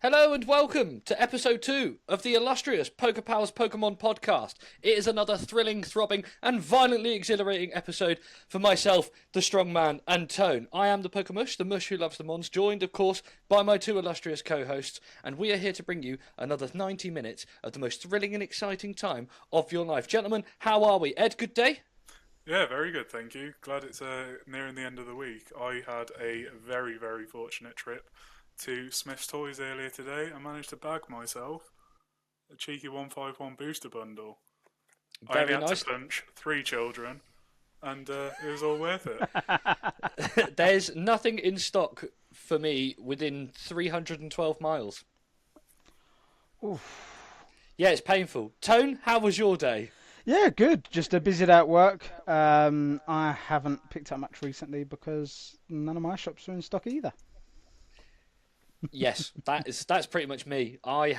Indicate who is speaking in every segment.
Speaker 1: Hello and welcome to episode 2 of the illustrious PokéPals Pokemon podcast. It is another thrilling, throbbing and violently exhilarating episode for myself, the strong man, and Tone. I am the Pokemush, the Mush who loves the Mons, joined of course by my two illustrious co-hosts, and we are here to bring you another 90 minutes of the most thrilling and exciting time of your life. Gentlemen, how are we? Ed, good day?
Speaker 2: Yeah, very good, thank you. Glad it's nearing the end of the week. I had a very, very fortunate trip to Smith's Toys earlier today and managed to bag myself a cheeky 151 booster bundle. I only
Speaker 1: Very
Speaker 2: had
Speaker 1: nice.
Speaker 2: to punch 3 children and it was all worth it.
Speaker 1: There's nothing in stock for me within 312 miles.
Speaker 3: Oof.
Speaker 1: Yeah, it's painful. Tone, how was your day?
Speaker 3: Yeah, good. Just a busy day at work. I haven't picked up much recently because none of my shops are in stock either.
Speaker 1: Yes, that's pretty much me. I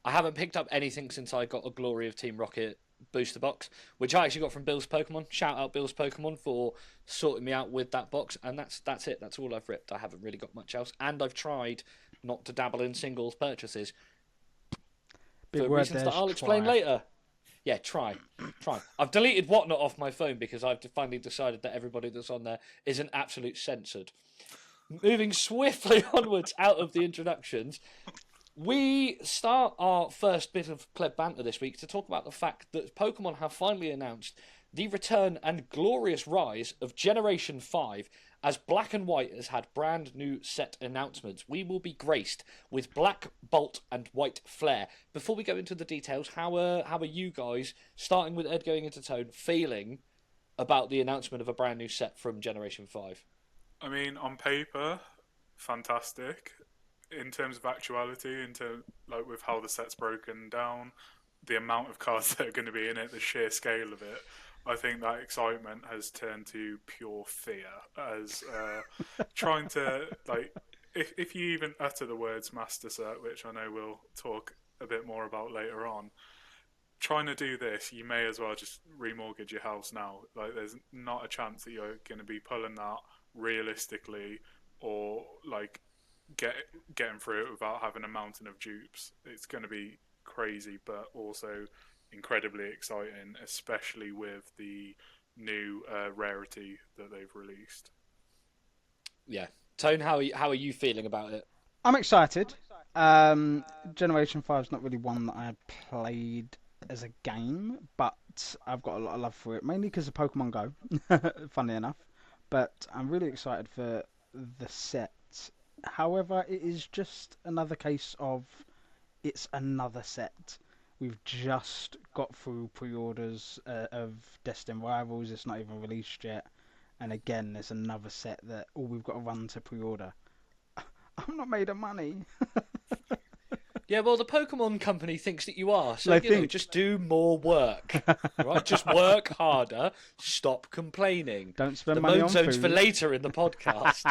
Speaker 1: haven't picked up anything since I got a Glory of Team Rocket booster box, which I actually got from Bill's Pokemon. Shout out Bill's Pokemon for sorting me out with that box, and that's it. That's all I've ripped. I haven't really got much else, and I've tried not to dabble in singles purchases
Speaker 3: Big
Speaker 1: for
Speaker 3: word
Speaker 1: reasons
Speaker 3: there,
Speaker 1: that I'll explain
Speaker 3: try.
Speaker 1: later. Yeah, try. I've deleted Whatnot off my phone because I've finally decided that everybody that's on there is an absolute censored. Moving swiftly onwards out of the introductions, we start our first bit of pleb banter this week to talk about the fact that Pokemon have finally announced the return and glorious rise of Generation 5 as Black and White has had brand new set announcements. We will be graced with Black Bolt and White Flare. Before we go into the details, how are you guys, starting with Ed going into Tone, feeling about the announcement of a brand new set from Generation 5?
Speaker 2: I mean, on paper, fantastic. In terms of actuality, like with how the set's broken down, the amount of cards that are going to be in it, the sheer scale of it, I think that excitement has turned to pure fear as trying to, like, if you even utter the words Master Set, which I know we'll talk a bit more about later on, trying to do this, you may as well just remortgage your house now. Like, there's not a chance that you're going to be pulling that realistically or, like, getting through it without having a mountain of dupes. It's going to be crazy, but also incredibly exciting, especially with the new rarity that they've released.
Speaker 1: Yeah. Tone, how are you feeling about it?
Speaker 3: I'm excited. Generation 5 is not really one that I played as a game, but I've got a lot of love for it, mainly because of Pokemon Go, funnily enough. But I'm really excited for the set. However, it is just another case of it's another set. We've just got through pre-orders of Destined Rivals. It's not even released yet. And again, there's another set that all we've got to run to pre-order. I'm not made of money.
Speaker 1: Yeah, well, the Pokemon company thinks that you are, so
Speaker 3: They think.
Speaker 1: just do more work, right? Just work harder. Stop complaining.
Speaker 3: Don't spend
Speaker 1: The
Speaker 3: money
Speaker 1: moan
Speaker 3: on
Speaker 1: zones for
Speaker 3: food.
Speaker 1: later in the podcast.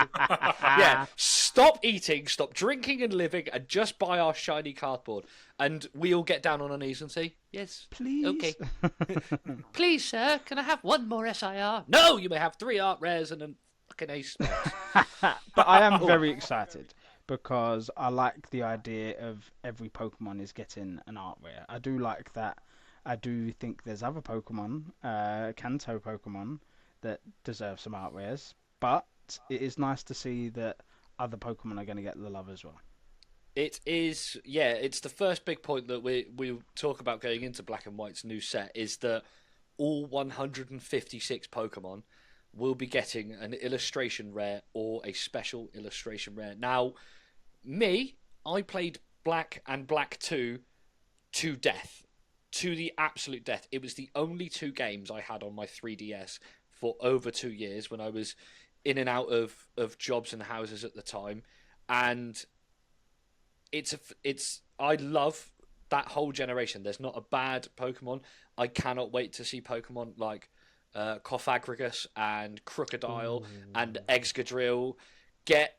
Speaker 1: Yeah, stop eating, stop drinking and living, and just buy our shiny cardboard. And we all get down on our knees and say, yes,
Speaker 3: Please.
Speaker 1: okay. Please, sir, can I have one more SIR? No, you may have 3 art rares and a fucking ace.
Speaker 3: But I am very excited because I like the idea of every Pokemon is getting an art rare. I do like that. I do think there's other Pokemon, Kanto Pokemon, that deserve some art rares. But it is nice to see that other Pokemon are going to get the love as well.
Speaker 1: It is, yeah, it's the first big point that we talk about going into Black and White's new set is that all 156 Pokemon will be getting an illustration rare or a special illustration rare. Now, I played Black and Black 2 to death, to the absolute death. It was the only 2 games I had on my 3DS for over 2 years when I was in and out of jobs and houses at the time, and I love that whole generation. There's not a bad Pokemon. I cannot wait to see Pokemon like Cofagrigus and Crocodile and Excadrill get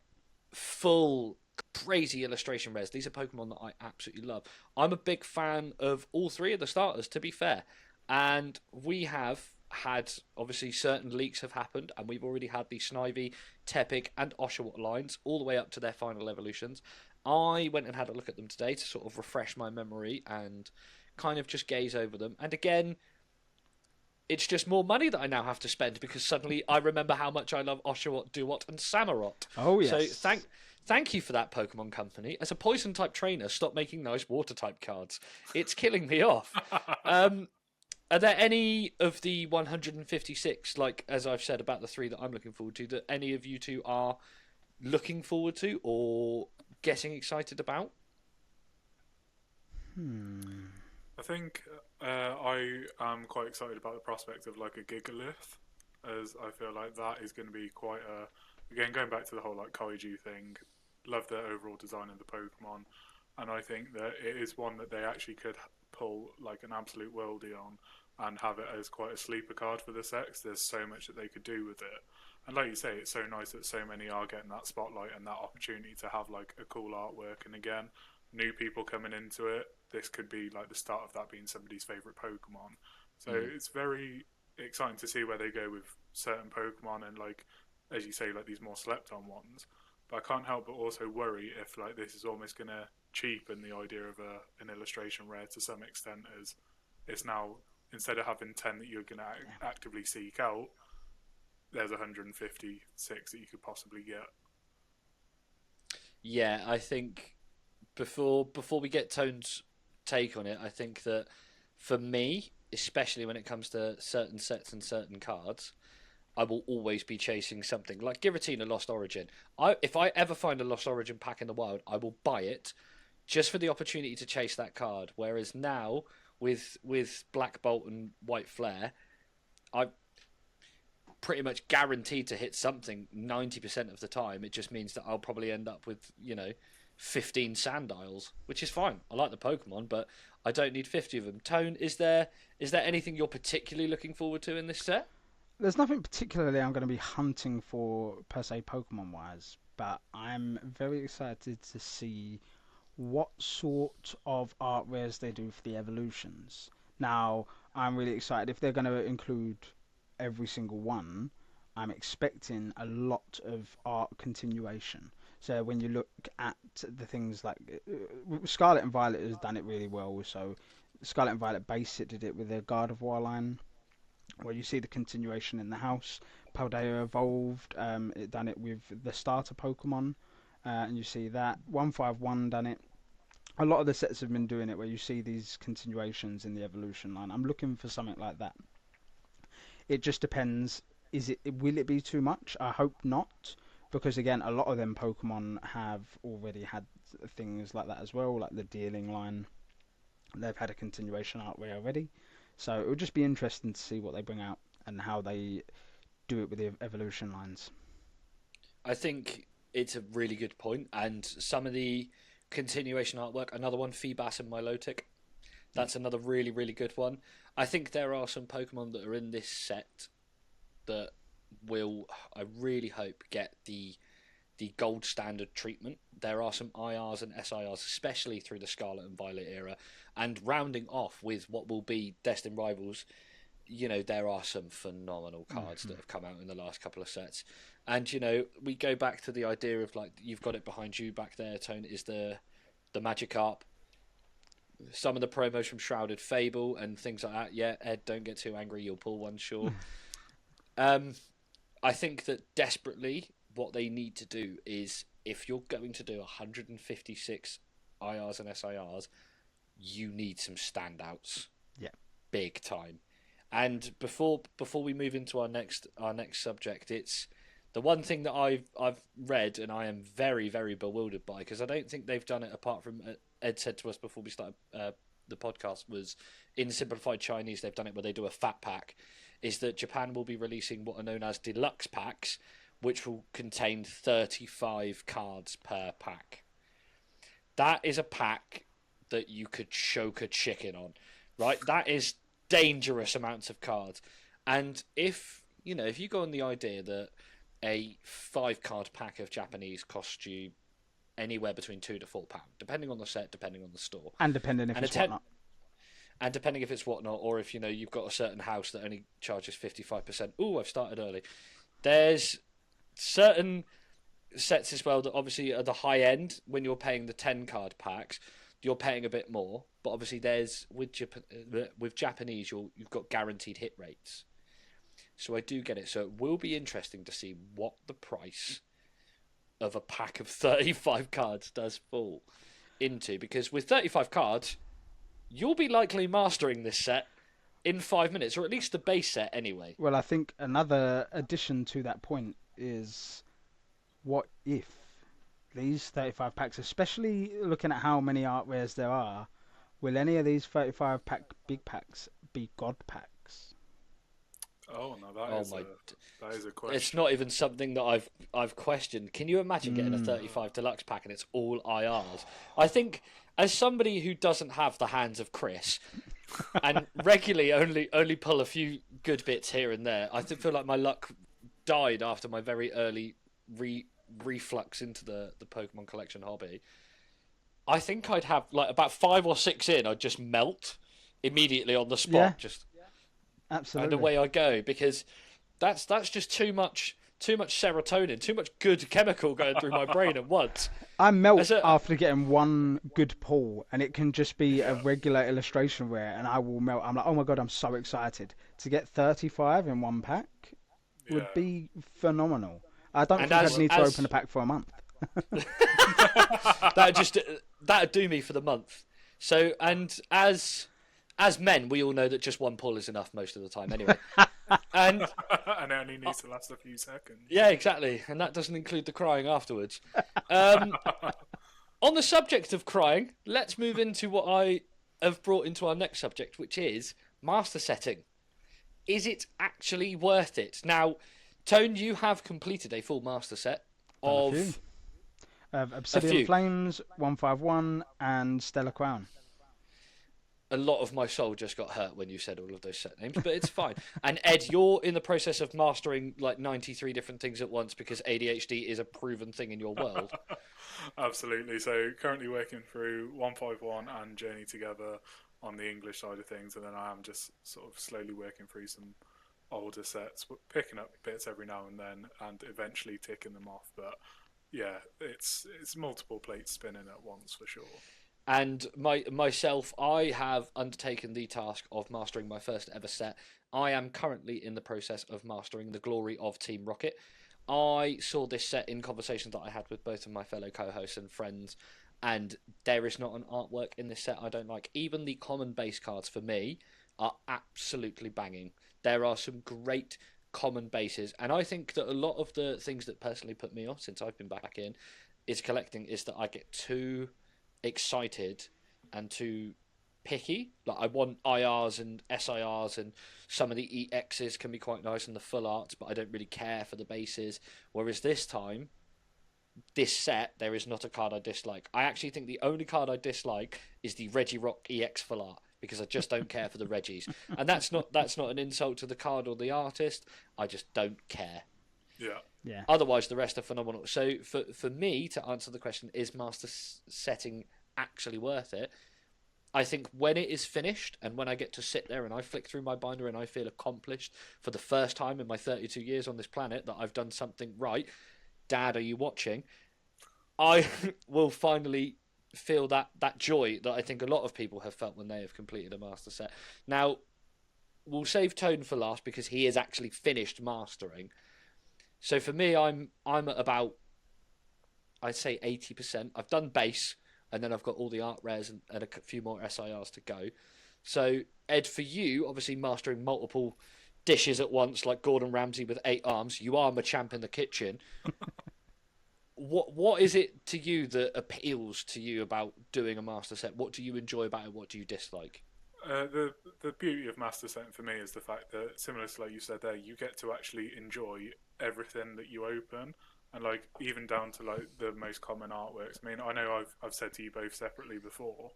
Speaker 1: full crazy illustration rares. These are Pokemon that I absolutely love. I'm a big fan of all 3 of the starters, to be fair. And we have had, obviously, certain leaks have happened, and we've already had the Snivy, Tepig, and Oshawott lines all the way up to their final evolutions. I went and had a look at them today to sort of refresh my memory and kind of just gaze over them. And again, it's just more money that I now have to spend because suddenly I remember how much I love Oshawott, Duot, and Samurott.
Speaker 3: Oh,
Speaker 1: So
Speaker 3: yes.
Speaker 1: thank you for that, Pokemon Company. As a poison type trainer, stop making nice water type cards. It's killing me off. Are there any of the 156, like as I've said about the 3 that I'm looking forward to, that any of you two are looking forward to or getting excited about?
Speaker 2: I think I am quite excited about the prospect of like a Gigalith, as I feel like that is going to be quite a. Again, going back to the whole like kaiju thing, love the overall design of the Pokemon, and I think that it is one that they actually could pull like an absolute worldie on and have it as quite a sleeper card for the sets. There's so much that they could do with it, and like you say, it's so nice that so many are getting that spotlight and that opportunity to have like a cool artwork. And again, new people coming into it, this could be like the start of that being somebody's favorite Pokemon. So it's very exciting to see where they go with certain Pokemon and like, as you say, like these more slept on ones. But I can't help but also worry if like this is almost going to cheapen the idea of an illustration rare to some extent, as it's now, instead of having 10 that you're going to actively seek out, there's 156 that you could possibly get.
Speaker 1: Yeah, I think before we get Tone's take on it, I think that for me, especially when it comes to certain sets and certain cards, I will always be chasing something like Giratina Lost Origin. If I ever find a Lost Origin pack in the wild, I will buy it just for the opportunity to chase that card. Whereas now with Black Bolt and White Flare, I'm pretty much guaranteed to hit something 90% of the time. It just means that I'll probably end up with 15 Sandiles, which is fine. I like the Pokemon, but I don't need 50 of them. Tone, is there anything you're particularly looking forward to in this set?
Speaker 3: There's nothing particularly I'm going to be hunting for per se Pokemon wise, but I'm very excited to see what sort of art rares they do for the evolutions. Now, I'm really excited if they're going to include every single one. I'm expecting a lot of art continuation. So when you look at the things like Scarlet and Violet has done it really well. So Scarlet and Violet Basic did it with their Gardevoir line, where you see the continuation in the house. Paldea evolved, it done it with the starter Pokemon, and you see that 151 done it. A lot of the sets have been doing it, where you see these continuations in the evolution line. I'm looking for something like that. It just depends. Will it be too much? I hope not, because again, a lot of them Pokemon have already had things like that as well, like the Dealing line. They've had a continuation art way already. So it would just be interesting to see what they bring out and how they do it with the evolution lines.
Speaker 1: I think it's a really good point, and some of the continuation artwork, another one, Feebas and Milotic, that's another really, really good one. I think there are some Pokemon that are in this set that will, I really hope, get the gold standard treatment. There are some IRs and SIRs, especially through the Scarlet and Violet era, and rounding off with what will be Destined Rivals. There are some phenomenal cards that have come out in the last couple of sets, and we go back to the idea of like, you've got it behind you back there, Tone, is the Magikarp. Some of the promos from Shrouded Fable and things like that. Yeah, Ed, don't get too angry, you'll pull one, sure. I think that desperately what they need to do is, if you're going to do 156 IRs and SIRs, you need some standouts.
Speaker 3: Yeah.
Speaker 1: Big time. And before we move into our next subject, it's the one thing that I've read and I am very, very bewildered by, because I don't think they've done it, apart from Ed said to us before we started the podcast, was in simplified Chinese they've done it where they do a fat pack, is that Japan will be releasing what are known as deluxe packs, which will contain 35 cards per pack. That is a pack that you could choke a chicken on, right? That is dangerous amounts of cards. And if you go on the idea that a 5-card pack of Japanese costs you anywhere between £2 to £4, depending on the set, depending on the store,
Speaker 3: And depending if it's whatnot.
Speaker 1: and depending if it's whatnot or if you've got a certain house that only charges 55%. Ooh, I've started early. There's certain sets as well that obviously at the high end when you're paying the 10 card packs, you're paying a bit more. But obviously there's with Japanese you've got guaranteed hit rates. So I do get it. So it will be interesting to see what the price of a pack of 35 cards does fall into, because with 35 cards you'll be likely mastering this set in 5 minutes, or at least the base set anyway.
Speaker 3: Well, I think another addition to that point is, what if these 35 packs, especially looking at how many art rares there are, will any of these 35 pack big packs be god packs?
Speaker 2: Oh no, that is a question.
Speaker 1: It's not even something that I've questioned. Can you imagine getting a 35 deluxe pack and it's all IRs? I think, as somebody who doesn't have the hands of Chris and regularly only pull a few good bits here and there, I feel like my luck died after my very early reflux into the Pokemon collection hobby. I think I'd have like about 5 or 6 in, I'd just melt immediately on the spot.
Speaker 3: Yeah.
Speaker 1: Just
Speaker 3: Absolutely.
Speaker 1: and away I go, because that's just too much serotonin, too much good chemical going through my brain at once.
Speaker 3: I melt after getting one good pull, and it can just be a regular illustration rare, and I will melt. I'm like, oh my god, I'm so excited. To get 35 in one pack would be phenomenal. I don't think I'd need to open a pack for a month.
Speaker 1: That'd do me for the month. So, and as men, we all know that just one pull is enough most of the time anyway. And
Speaker 2: it only needs to last a few seconds.
Speaker 1: Yeah, exactly. And that doesn't include the crying afterwards. On the subject of crying, let's move into what I have brought into our next subject, which is master setting. Is it actually worth it? Now, Tone, you have completed a full master set of
Speaker 3: Obsidian Flames, 151, and Stellar Crown.
Speaker 1: A lot of my soul just got hurt when you said all of those set names, but it's fine. And Ed, you're in the process of mastering like 93 different things at once because ADHD is a proven thing in your world.
Speaker 2: Absolutely. So currently working through 151 and Journey Together on the English side of things, and then I am just sort of slowly working through some older sets, picking up bits every now and then, and eventually ticking them off. But yeah, it's multiple plates spinning at once for sure.
Speaker 1: And myself, I have undertaken the task of mastering my first ever set. I am currently in the process of mastering the glory of Team Rocket. I saw this set in conversations that I had with both of my fellow co-hosts and friends, and there is not an artwork in this set I don't like. Even the common base cards for me are absolutely banging. There are some great common bases, and I think that a lot of the things that personally put me off since I've been back in is collecting is that I get too excited and too picky. Like, I want IRs and SIRs, and some of the EXs can be quite nice and the full arts, but I don't really care for the bases. Whereas this set, there is not a card I dislike. I actually think the only card I dislike is the Regirock EX full art, because I just don't care for the Reggies. And that's not an insult to the card or the artist. I just don't care.
Speaker 2: Yeah.
Speaker 1: Otherwise, the rest are phenomenal. So for me, to answer the question, is master setting actually worth it? I think when it is finished and when I get to sit there and I flick through my binder and I feel accomplished for the first time in my 32 years on this planet that I've done something right, Dad, are you watching? I will finally feel that joy that I think a lot of people have felt when they have completed a master set. Now, we'll save Tone for last because he is actually finished mastering. So for me, I'm at about, I'd say 80%. I've done base, and then I've got all the art rares and a few more SIRs to go. So, Ed, for you, obviously mastering multiple dishes at once, like Gordon Ramsay with 8 arms, you are my champ in the kitchen. What is it to you that appeals to you about doing a master set? What do you enjoy about it? What do you dislike?
Speaker 2: The beauty of master setting for me is the fact that, similar to like you said there, you get to actually enjoy everything that you open, and like even down to like the most common artworks. I mean, I know I've said to you both separately before,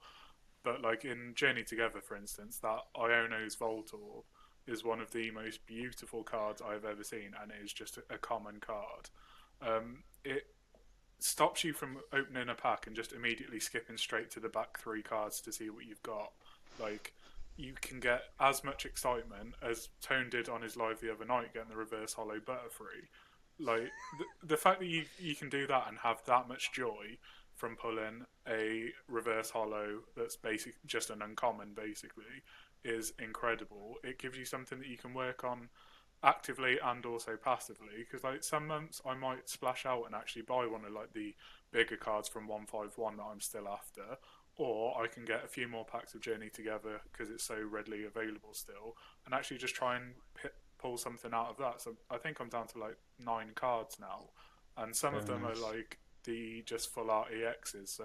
Speaker 2: but like in Journey Together, for instance, that Iono's Voltorb is one of the most beautiful cards I've ever seen, and it is just a common card. It stops you from opening a pack and just immediately skipping straight to the back 3 cards to see what you've got. Like, you can get as much excitement as Tone did on his live the other night, getting the reverse hollow Butterfree. Like the fact that you can do that and have that much joy from pulling a reverse hollow that's just an uncommon basically is incredible. It gives you something that you can work on actively and also passively, because like some months I might splash out and actually buy one of like the bigger cards from 151 that I'm still after, or I can get a few more packs of Journey Together because it's so readily available still, and actually just try and pull something out of that. So I think I'm down to like 9 cards now, and some of
Speaker 3: Very
Speaker 2: them
Speaker 3: nice.
Speaker 2: are like the just full art EXs. So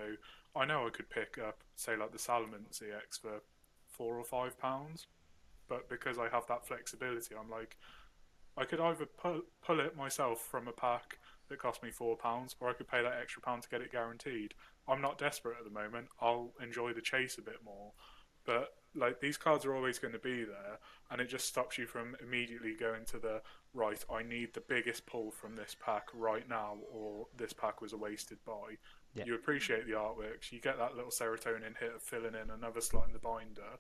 Speaker 2: I know I could pick up, say, like the Salamence EX for £4 or £5, but because I have that flexibility, I'm like, I could either pull it myself from a pack that cost me £4, or I could pay that extra pound to get it guaranteed. I'm not desperate at the moment. I'll enjoy the chase a bit more, but like these cards are always going to be there, and it just stops you from immediately going to the right. I need the biggest pull from this pack right now, or this pack was a wasted buy.
Speaker 3: Yeah.
Speaker 2: You appreciate the artworks. You get that little serotonin hit of filling in another slot in the binder.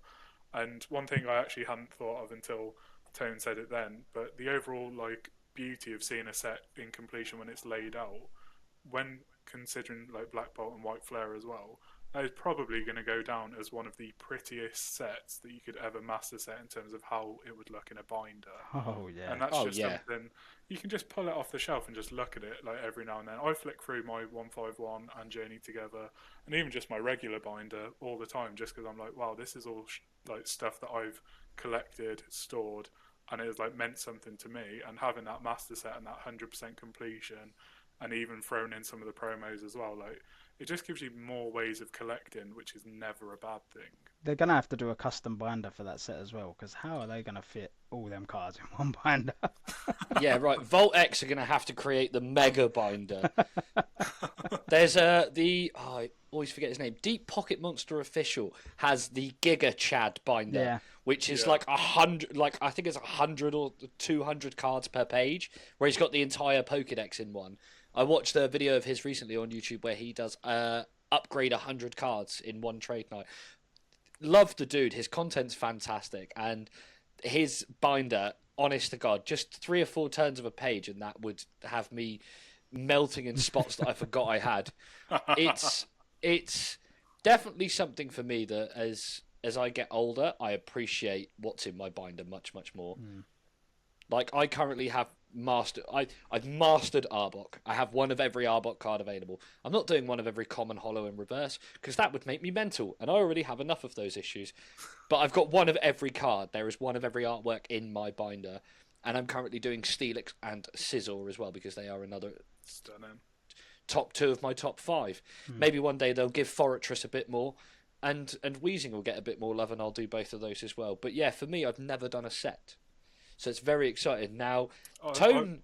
Speaker 2: And one thing I actually hadn't thought of until Tone said it then, but the overall like beauty of seeing a set in completion when it's laid out, when considering like Black Bolt and White Flare as well, that is probably going to go down as one of the prettiest sets that you could ever master set in terms of how it would look in a binder.
Speaker 3: Oh yeah.
Speaker 2: And that's
Speaker 1: Oh
Speaker 2: just
Speaker 1: yeah.
Speaker 2: something you can just pull it off the shelf and just look at it like every now and then. I flick through my 151 and Journey Together, and even just my regular binder all the time, just because I'm like, wow, this is all like stuff that I've collected, stored, and it has like meant something to me. And having that master set and that 100% completion, and even thrown in some of the promos as well, like it just gives you more ways of collecting, which is never a bad thing.
Speaker 3: They're gonna have to do a custom binder for that set as well, because how are they gonna fit all them cards in one binder?
Speaker 1: Yeah, right. Vault X are going to have to create the mega binder. There's I always forget his name. Deep Pocket Monster Official has the Giga Chad binder,
Speaker 3: Yeah.
Speaker 1: which is
Speaker 2: Yeah.
Speaker 1: like 100, like I think it's 100 or 200 cards per page, where he's got the entire Pokédex in one. I watched a video of his recently on YouTube where he does upgrade 100 cards in one trade night. Love the dude. His content's fantastic, and his binder, honest to God, just 3 or 4 turns of a page, and that would have me melting in spots that I forgot I had. It's definitely something for me that as I get older, I appreciate what's in my binder much more. Like I currently have I've mastered Arbok. I have one of every Arbok card available. I'm not doing one of every common holo in reverse because that would make me mental, and I already have enough of those issues. But I've got one of every card. There is one of every artwork in my binder, and I'm currently doing Steelix and Scizor as well because they are another
Speaker 2: Stunning.
Speaker 1: top 2 of my top 5. Maybe one day they'll give Fortress a bit more, and Weezing will get a bit more love, and I'll do both of those as well. But yeah, for me, I've never done a set. So it's very exciting. Now, Tone...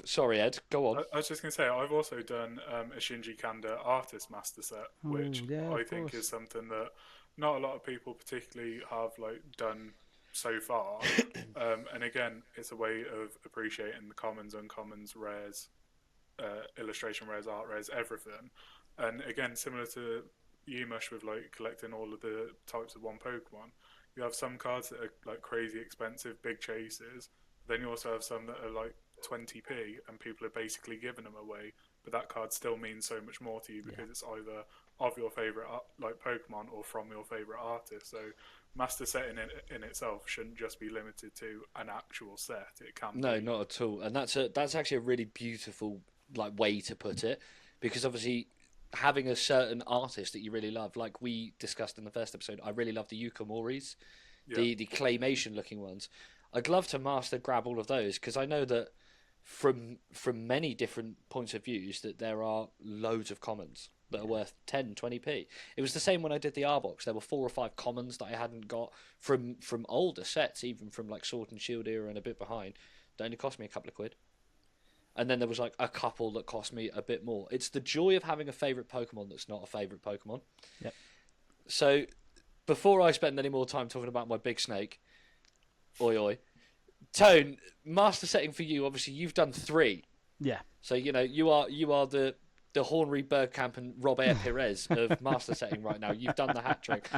Speaker 1: sorry, Ed, go on.
Speaker 2: I was just going to say, I've also done a Shinji Kanda artist master set, which
Speaker 3: yeah,
Speaker 2: I
Speaker 3: of
Speaker 2: think
Speaker 3: course.
Speaker 2: is something that not a lot of people particularly have like done so far. And again, it's a way of appreciating the commons, uncommons, rares, illustration rares, art rares, everything. And again, similar to you, Mush, with like collecting all of the types of one Pokemon, you have some cards that are like crazy expensive, big chases. Then you also have some that are like 20p, and people are basically giving them away. But that card still means so much more to you because it's either of your favorite like Pokemon or from your favorite artist. So master setting in itself shouldn't just be limited to an actual set. It can
Speaker 1: No,
Speaker 2: be.
Speaker 1: not at all. And that's actually a really beautiful like way to put it, because obviously having a certain artist that you really love, like we discussed in the first episode, I really love the Yukamoris, the claymation looking ones. I'd love to master grab all of those because I know that from many different points of views that there are loads of commons that are worth 10, 20p. It was the same when I did the R-Box. There were 4 or 5 commons that I hadn't got from older sets, even from like Sword and Shield era and a bit behind, that only cost me a couple of quid. And then there was like a couple that cost me a bit more. It's the joy of having a favourite Pokemon that's not a favourite Pokemon.
Speaker 3: Yep.
Speaker 1: So before I spend any more time talking about my big snake, oi, Tone, master setting for you, obviously you've done 3.
Speaker 3: Yeah.
Speaker 1: So, you know, you are the Hornery Bergkamp and Rob Air Perez of master setting right now. You've done the hat trick.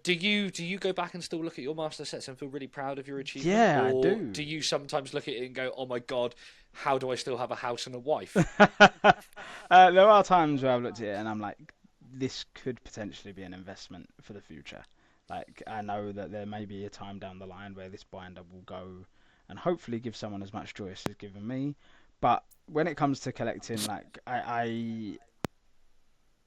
Speaker 1: Do you go back and still look at your master sets and feel really proud of your achievement,
Speaker 3: Yeah, I
Speaker 1: or
Speaker 3: do.
Speaker 1: do you sometimes look at it and go, "Oh my god, how do I still have a house and a wife?"
Speaker 3: There are times where I've looked at it and I'm like, this could potentially be an investment for the future. Like, I know that there may be a time down the line where this binder will go and hopefully give someone as much joy as it's given me. But when it comes to collecting, like,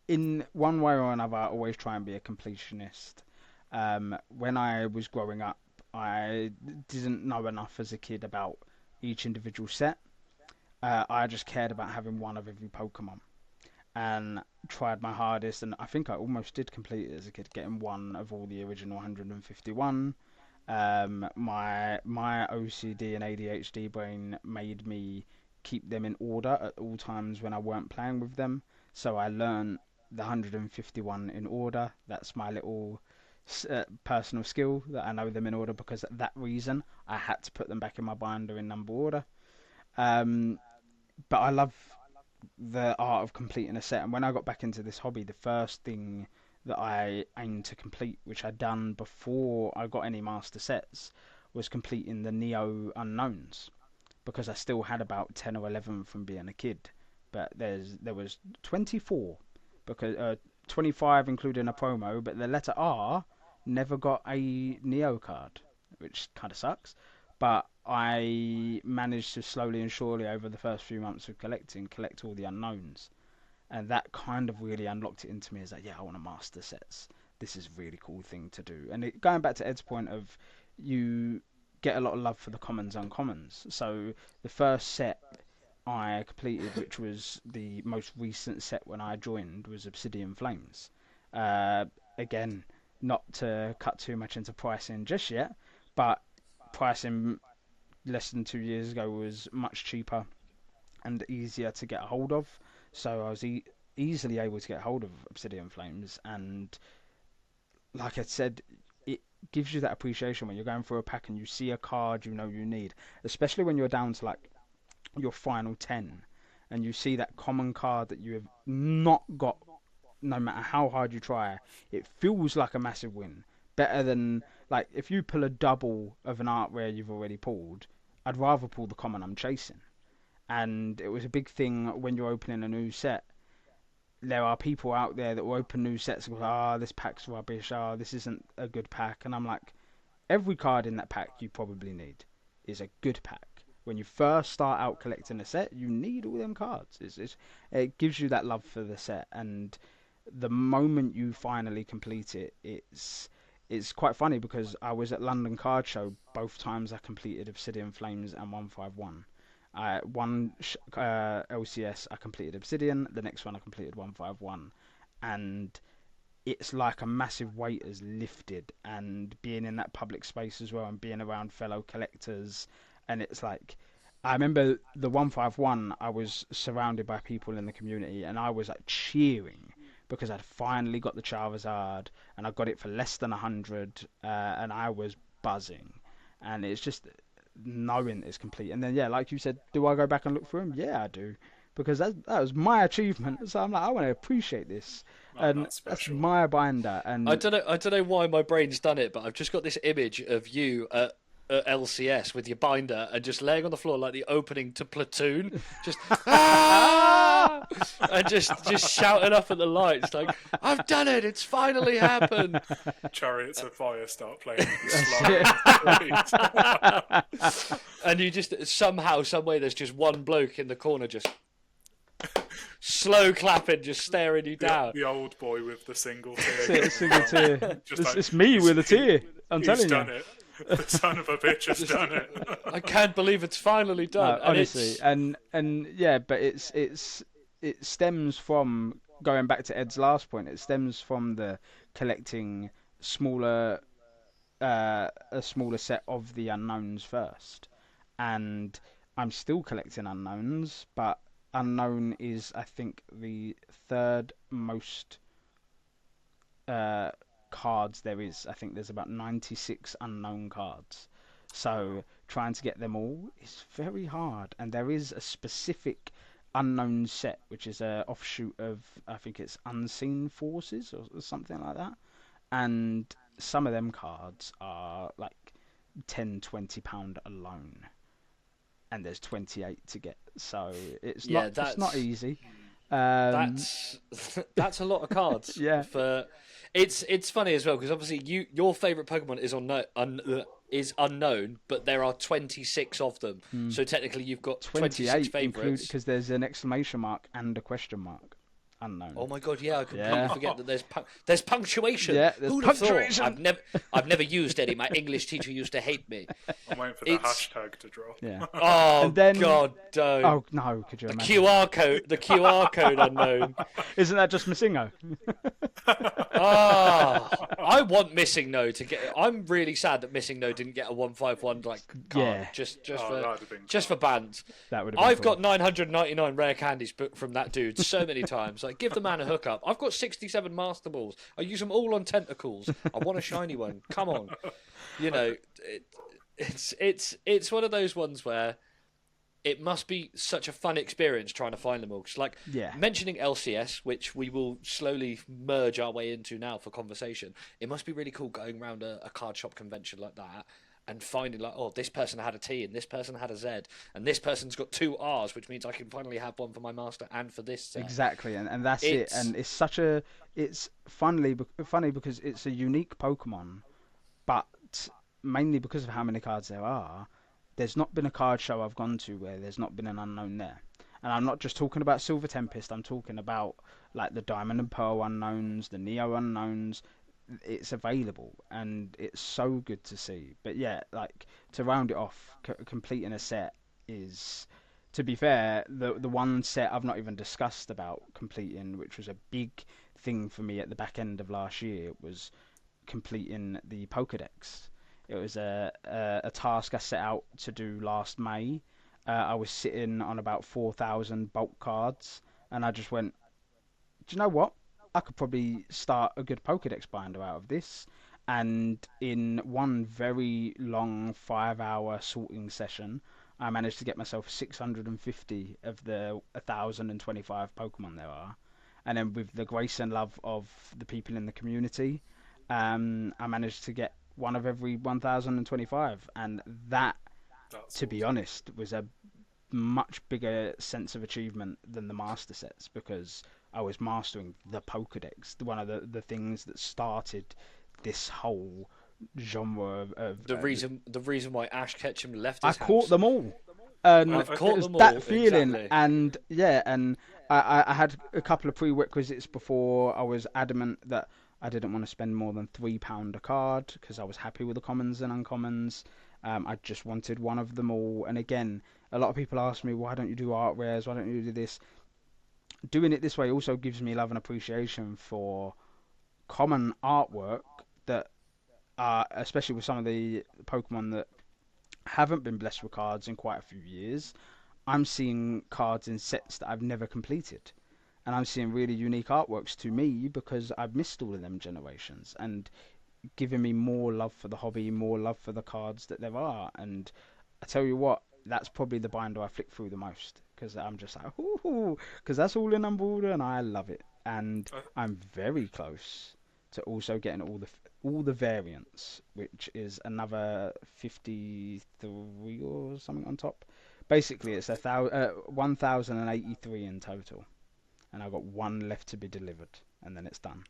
Speaker 3: in one way or another, I always try and be a completionist. When I was growing up, I didn't know enough as a kid about each individual set. I just cared about having one of every Pokemon and tried my hardest. And I think I almost did complete it as a kid, getting one of all the original 151. My OCD and ADHD brain made me keep them in order at all times when I weren't playing with them. So I learned the 151 in order. That's my little personal skill, that I know them in order because of that reason I had to put them back in my binder in number order. Um, but I love the art of completing a set. And when I got back into this hobby, the first thing that I aimed to complete, which I'd done before I got any master sets, was completing the Neo Unknowns because I still had about 10 or 11 from being a kid. But there was 24 because 25 including a promo, but the letter R never got a Neo card, which kind of sucks. But I managed to slowly and surely over the first few months of collect all the unknowns, and that kind of really unlocked it into me as like, yeah, I want to master sets. This is a really cool thing to do. And going back to Ed's point of you get a lot of love for the commons uncommons. So the first set I completed, which was the most recent set when I joined, was Obsidian Flames. Again, not to cut too much into pricing just yet, but pricing less than 2 years ago was much cheaper and easier to get a hold of. So I was easily able to get hold of Obsidian Flames, and like I said, it gives you that appreciation when you're going through a pack and you see a card you know you need, especially when you're down to like your final 10 and you see that common card that you have not got no matter how hard you try. It feels like a massive win, better than like if you pull a double of an art rare you've already pulled. I'd rather pull the common I'm chasing. And it was a big thing when you're opening a new set. There are people out there that will open new sets and go, this pack's rubbish, this isn't a good pack. And I'm like, every card in that pack you probably need is a good pack. When you first start out collecting a set, you need all them cards. It gives you that love for the set, and the moment you finally complete it, it's quite funny because I was at London Card Show both times I completed Obsidian Flames and 151. One LCS I completed Obsidian, the next one I completed 151, and it's like a massive weight is lifted, and being in that public space as well and being around fellow collectors, and it's like I remember the 151, I was surrounded by people in the community and I was like cheering because I'd finally got the Charizard and I got it for less than 100, and I was buzzing, and it's just knowing it's complete. And then yeah, like you said, do I go back and look for them? Yeah, I do, because that was my achievement. So I'm like, I want to appreciate this, and
Speaker 2: That's
Speaker 3: that's
Speaker 2: special.
Speaker 3: my binder. And
Speaker 1: I don't know why my brain's done it, but I've just got this image of you at LCS with your binder and just laying on the floor like the opening to Platoon, just ah! And just shouting up at the lights like, "I've done it! It's finally happened!"
Speaker 2: Chariots of Fire start playing. Slide.
Speaker 1: And you just somehow, some way, there's just one bloke in the corner just slow clapping, just staring you down.
Speaker 2: The old boy with the single tear.
Speaker 3: single tear.
Speaker 2: Just like,
Speaker 3: It's me with a tear. I'm
Speaker 2: He's
Speaker 3: telling
Speaker 2: done
Speaker 3: you.
Speaker 2: it. The son of a bitch has done it.
Speaker 1: I can't believe it's finally done.
Speaker 3: No, honestly, and yeah, but it stems from going back to Ed's last point. It stems from the collecting smaller a smaller set of the unknowns first, and I'm still collecting unknowns, but unknown is I think the third most cards there is. I think there's about 96 unknown cards. So trying to get them all is very hard. And there is a specific unknown set, which is a offshoot of, I think it's Unseen Forces or something like that. And some of them cards are like £10-20 alone, and there's 28 to get. So it's
Speaker 1: Yeah,
Speaker 3: not
Speaker 1: that's
Speaker 3: easy. Um,
Speaker 1: that's that's a lot of cards
Speaker 3: yeah,
Speaker 1: for. It's funny as well because obviously your favorite Pokemon is unknown, but there are 26 of them. So technically, you've got 26
Speaker 3: 28 include
Speaker 1: favorites.
Speaker 3: because there's an exclamation mark and a question mark. Unknown.
Speaker 1: Oh my god, yeah, I completely
Speaker 3: Yeah.
Speaker 1: forget that there's punctuation.
Speaker 3: Yeah, there's
Speaker 1: Who'd have thought?
Speaker 3: punctuation.
Speaker 1: I've never used any. My English teacher used to hate me.
Speaker 2: I'm waiting for the
Speaker 1: It's
Speaker 2: hashtag to drop.
Speaker 3: Yeah.
Speaker 1: oh
Speaker 3: And then
Speaker 1: god, don't.
Speaker 3: oh no, could you imagine?
Speaker 1: The QR code unknown.
Speaker 3: Isn't that just Missingo?
Speaker 1: I want Missing No to get. I'm really sad that Missing No didn't get a 151 like card
Speaker 3: Yeah.
Speaker 1: just
Speaker 2: Oh, that'd have been
Speaker 1: for bands.
Speaker 3: That would have been
Speaker 1: I've
Speaker 3: cool.
Speaker 1: got 999 rare candies booked from that dude so many times. Like, give the man a hookup. I've got 67 Master Balls. I use them all on tentacles. I want a shiny one. Come on, you know, it's one of those ones where it must be such a fun experience trying to find them all. 'Cause, like,
Speaker 3: Yeah.
Speaker 1: mentioning LCS, which we will slowly merge our way into now for conversation, it must be really cool going around a card shop convention like that and finding, like, oh, this person had a T and this person had a Z and this person's got 2 Rs, which means I can finally have one for my master and for this set.
Speaker 3: Exactly, and that's it. And it's funny because it's a unique Pokemon, but mainly because of how many cards there are. There's not been a card show I've gone to where there's not been an unknown there. And I'm not just talking about Silver Tempest, I'm talking about like the Diamond and Pearl unknowns, the Neo unknowns. It's available and it's so good to see. But yeah, like to round it off, completing a set is, to be fair, the one set I've not even discussed about completing, which was a big thing for me at the back end of last year, was completing the Pokédex. It was a task I set out to do last May. I was sitting on about 4,000 bulk cards, and I just went, do you know what? I could probably start a good Pokédex binder out of this. And in one very long 5-hour sorting session, I managed to get myself 650 of the 1,025 Pokemon there are. And then with the grace and love of the people in the community, I managed to get one of every 1,025. And that,
Speaker 2: That's
Speaker 3: to be honest, was a much bigger sense of achievement than the master sets, because I was mastering the Pokédex, one of the things that started this whole genre of
Speaker 1: The reason why Ash Ketchum left
Speaker 3: I
Speaker 1: his house.
Speaker 3: caught them all. And
Speaker 1: I've
Speaker 3: it
Speaker 1: caught
Speaker 3: was
Speaker 1: them all,
Speaker 3: that feeling,
Speaker 1: exactly.
Speaker 3: and yeah, and I had a couple of prerequisites before. I was adamant that I didn't want to spend more than £3 a card because I was happy with the commons and uncommons. I just wanted one of them all. And again, a lot of people ask me, why don't you do art rares? Why don't you do this? Doing it this way also gives me love and appreciation for common artwork that, especially with some of the Pokemon that haven't been blessed with cards in quite a few years, I'm seeing cards in sets that I've never completed. And I'm seeing really unique artworks to me because I've missed all of them generations, and giving me more love for the hobby, more love for the cards that there are. And I tell you what, that's probably the binder I flick through the most, because I'm just like, ooh, because that's all in number order and I love it. And I'm very close to also getting all the variants, which is another 53 or something on top. Basically, it's 1,083 in total, and I've got one left to be delivered, and then it's done.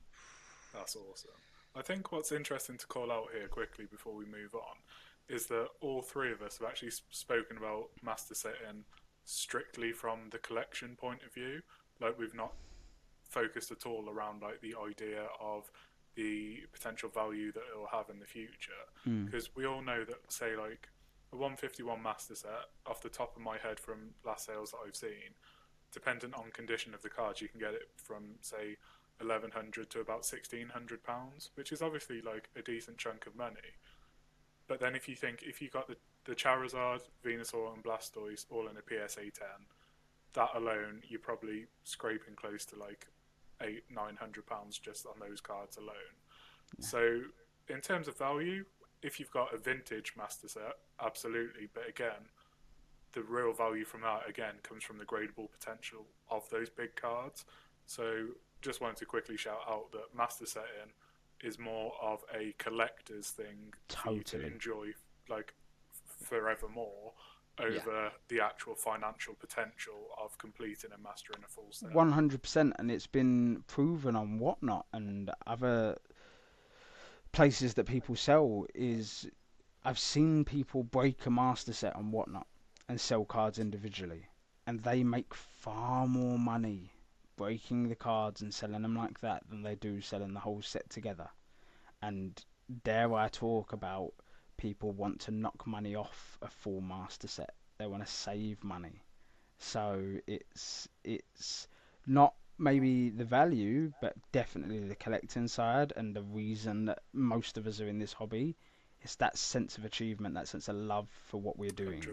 Speaker 2: That's awesome. I think what's interesting to call out here quickly before we move on is that all three of us have actually spoken about master setting strictly from the collection point of view. Like, we've not focused at all around like the idea of the potential value that it will have in the future. Because we all know that, say, like a 151 master set, off the top of my head from last sales that I've seen, dependent on condition of the cards, you can get it from, say, £1,100 to about £1,600, which is obviously like a decent chunk of money. But then if you got the Charizard, Venusaur and Blastoise all in a PSA 10, that alone you're probably scraping close to like £800-900 just on those cards alone. Yeah. So in terms of value, if you've got a vintage master set, absolutely. But again, the real value from that again comes from the gradable potential of those big cards. So just wanted to quickly shout out that master setting is more of a collector's thing for you to
Speaker 3: Totally.
Speaker 2: enjoy, like, forevermore, over the actual financial potential of completing and mastering a full set.
Speaker 3: 100%, and it's been proven on Whatnot and other places that people sell. Is I've seen people break a master set on Whatnot and sell cards individually, and they make far more money breaking the cards and selling them like that than they do selling the whole set together. And dare I talk about people want to knock money off a full master set. They want to save money. So it's not maybe the value, but definitely the collecting side, and the reason that most of us are in this hobby. It's that sense of achievement, that sense of love for what we're doing.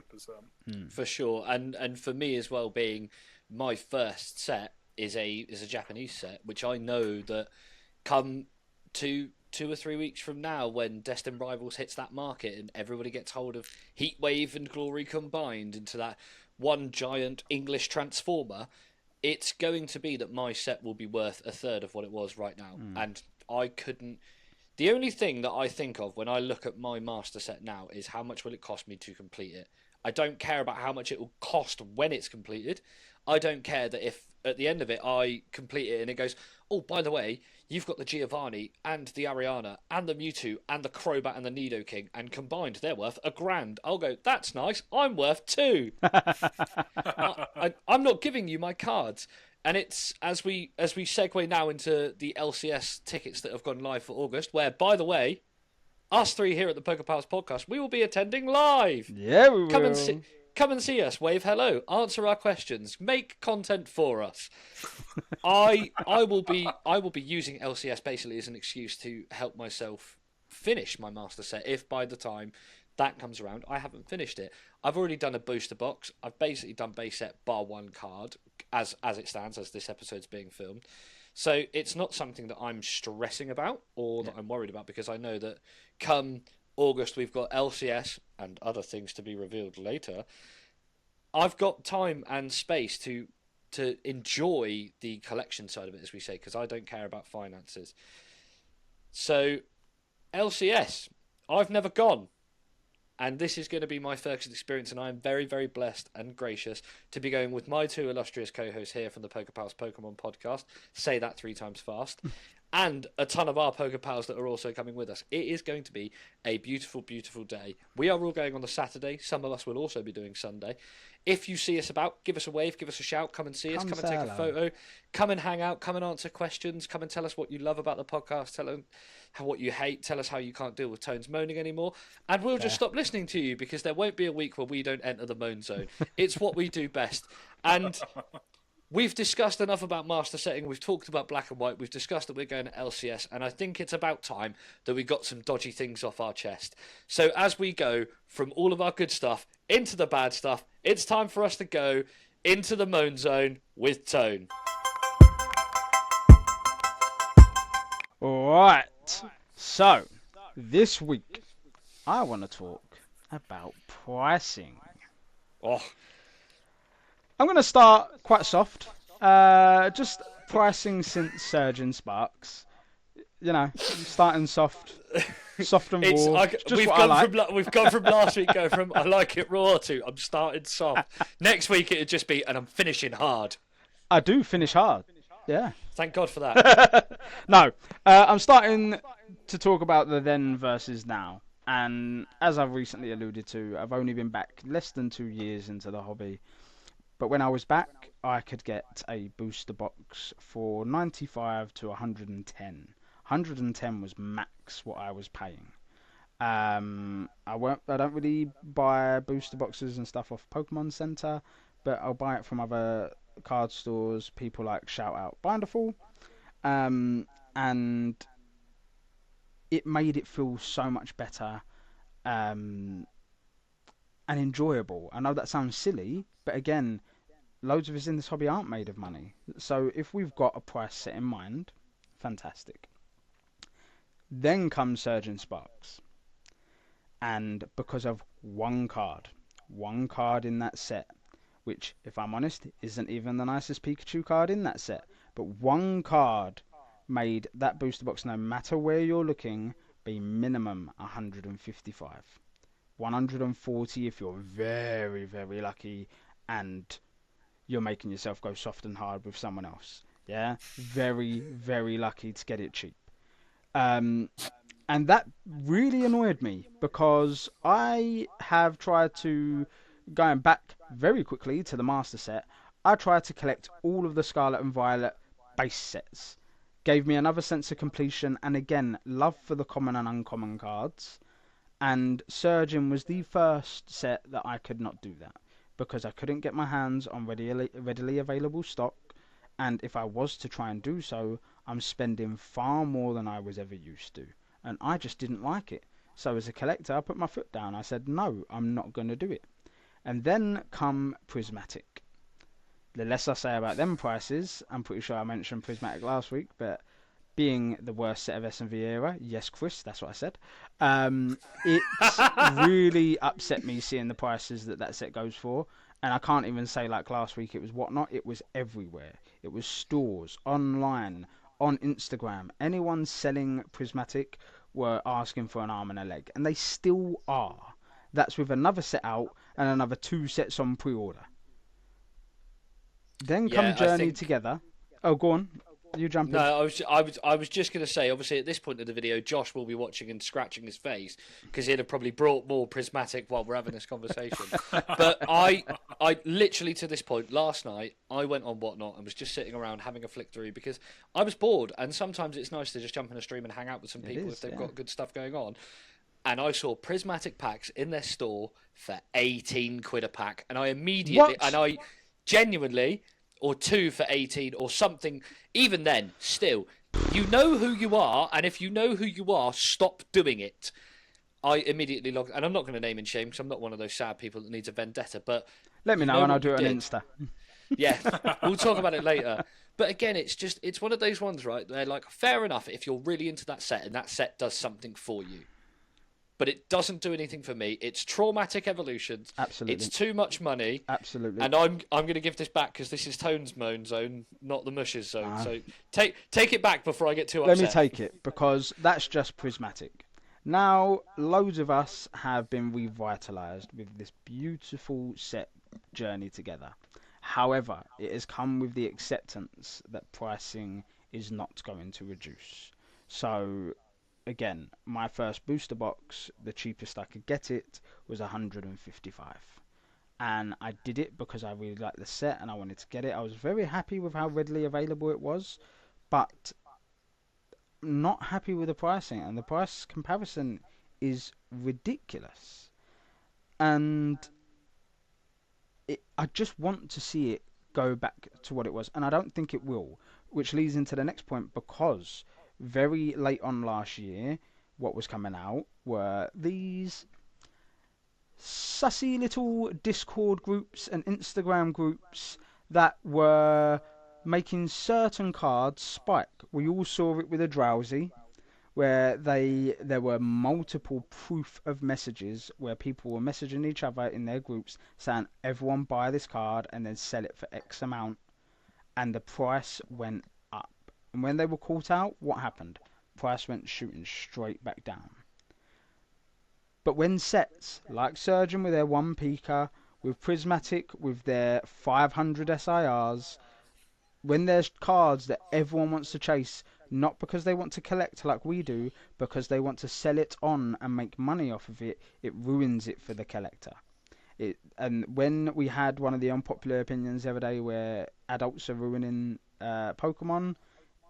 Speaker 2: 100%.
Speaker 1: For sure, and for me as well, being my first set is a Japanese set, which I know that come 2 or 3 weeks from now, when Destined Rivals hits that market and everybody gets hold of Heatwave and Glory combined into that one giant English transformer, it's going to be that my set will be worth a third of what it was right now. And I couldn't. The only thing that I think of when I look at my master set now is how much will it cost me to complete it. I don't care about how much it will cost when it's completed. I don't care that if at the end of it I complete it and it goes, oh, by the way, you've got the Giovanni and the Ariana and the Mewtwo and the Crobat and the Nidoking, and combined they're worth $1,000. I'll go, that's nice, I'm worth 2. I'm not giving you my cards. And it's as we segue now into the LCS tickets that have gone live for August, where, by the way, us three here at the PokéPals podcast, we will be attending live.
Speaker 3: Yeah, we will.
Speaker 1: Come and see us, wave hello, answer our questions, make content for us. I will be using LCS basically as an excuse to help myself finish my master set if by the time that comes around I haven't finished it. I've already done a booster box. I've basically done base set bar one card as it stands, as this episode's being filmed. So it's not something that I'm stressing about or that I'm worried about, because I know that come August we've got LCS and other things to be revealed later. I've got time and space to enjoy the collection side of it, as we say, because I don't care about finances. So LCS, I've never gone. And this is going to be my first experience, and I am very, very blessed and gracious to be going with my 2 illustrious co-hosts here from the PokéPals Pokemon podcast. Say that 3 times fast. And a ton of our PokéPals that are also coming with us. It is going to be a beautiful, beautiful day. We are all going on the Saturday. Some of us will also be doing Sunday. If you see us about, give us a wave, give us a shout, come and see us, come and take a photo, come and hang out, come and answer questions, come and tell us what you love about the podcast, tell us what you hate, tell us how you can't deal with Tones moaning anymore, and we'll just stop listening to you, because there won't be a week where we don't enter the moan zone. It's what we do best. And we've discussed enough about master setting, we've talked about black and white, we've discussed that we're going to LCS, and I think it's about time that we got some dodgy things off our chest. So as we go from all of our good stuff into the bad stuff, it's time for us to go into the moan zone with Tone.
Speaker 3: Alright, so this week I want to talk about pricing.
Speaker 1: Oh,
Speaker 3: I'm going to start quite soft. Just pricing since Surgeon Sparks. You know, starting soft and raw.
Speaker 1: We've gone from last week, go from I like it raw to I'm starting soft. Next week it'd just be and I'm finishing hard.
Speaker 3: I do finish hard. Yeah.
Speaker 1: Thank God for that.
Speaker 3: No, I'm starting to talk about the then versus now. And as I've recently alluded to, I've only been back less than 2 years into the hobby. But when I was back, I could get a booster box for 95 to 110. 110 was max what I was paying. I don't really buy booster boxes and stuff off Pokemon Center, but I'll buy it from other card stores. People like shout out Binderful, and it made it feel so much better and enjoyable. I know that sounds silly, but again, loads of us in this hobby aren't made of money. So if we've got a price set in mind, fantastic. Then comes Surgeon Sparks. And because of one card in that set, which, if I'm honest, isn't even the nicest Pikachu card in that set, but one card made that booster box, no matter where you're looking, be minimum 155. 140 if you're very, very lucky and you're making yourself go soft and hard with someone else. Yeah? Very, very lucky to get it cheap. And that really annoyed me because I have tried to, going back very quickly to the Master Set, I tried to collect all of the Scarlet and Violet base sets. Gave me another sense of completion, and again, love for the common and uncommon cards. And Surgeon was the first set that I could not do that because I couldn't get my hands on readily available stock, and if I was to try and do so, I'm spending far more than I was ever used to, and I just didn't like it. So as a collector, I put my foot down. I said, no, I'm not going to do it. And then come Prismatic. The less I say about them prices, I'm pretty sure I mentioned Prismatic last week, but being the worst set of S&V era, yes, Chris, that's what I said. It really upset me seeing the prices that set goes for. And I can't even say like last week it was whatnot. It was everywhere. It was stores, online, on Instagram. Anyone selling Prismatic were asking for an arm and a leg. And they still are. That's with another set out and another 2 sets on pre-order. Then come Journey together. Oh, go on. You jump in.
Speaker 1: No, I was just going to say, obviously, at this point of the video, Josh will be watching and scratching his face because he'd have probably brought more Prismatic while we're having this conversation. But I literally, to this point, last night, I went on Whatnot and was just sitting around having a flick through because I was bored. And sometimes it's nice to just jump in a stream and hang out with some people if they've got good stuff going on. And I saw Prismatic packs in their store for 18 quid a pack. And I immediately, and I genuinely, or 2 for 18 or something, even then, still, you know who you are, and if you know who you are, stop doing it. I immediately logged, and I'm not going to name and shame because I'm not one of those sad people that needs a vendetta, but
Speaker 3: let me know and I'll do it on Insta.
Speaker 1: Yeah, we'll talk about it later. But again, it's one of those ones, right? They're like, fair enough if you're really into that set and that set does something for you. But it doesn't do anything for me. It's traumatic evolutions.
Speaker 3: Absolutely.
Speaker 1: It's too much money.
Speaker 3: Absolutely.
Speaker 1: And I'm going to give this back because this is Tone's moan zone, not the Mush's zone. So take it back before I get too upset.
Speaker 3: Let me take it because that's just Prismatic. Now, loads of us have been revitalised with this beautiful set Journey together. However, it has come with the acceptance that pricing is not going to reduce. So, again, my first booster box, the cheapest I could get it was 155. And I did it because I really liked the set and I wanted to get it. I was very happy with how readily available it was, but not happy with the pricing. And the price comparison is ridiculous. And I just want to see it go back to what it was. And I don't think it will, which leads into the next point because very late on last year, what was coming out were these sussy little Discord groups and Instagram groups that were making certain cards spike. We all saw it with a Drowsy, where there were multiple proof of messages where people were messaging each other in their groups saying, everyone buy this card and then sell it for X amount, and the price went up. And when they were caught out, what happened? Price went shooting straight back down. But when sets like Surgeon with their 1 peaker, with Prismatic with their 500 SIRs, when there's cards that everyone wants to chase, not because they want to collect like we do, because they want to sell it on and make money off of it, it ruins it for the collector. And when we had one of the unpopular opinions the other day where adults are ruining Pokemon,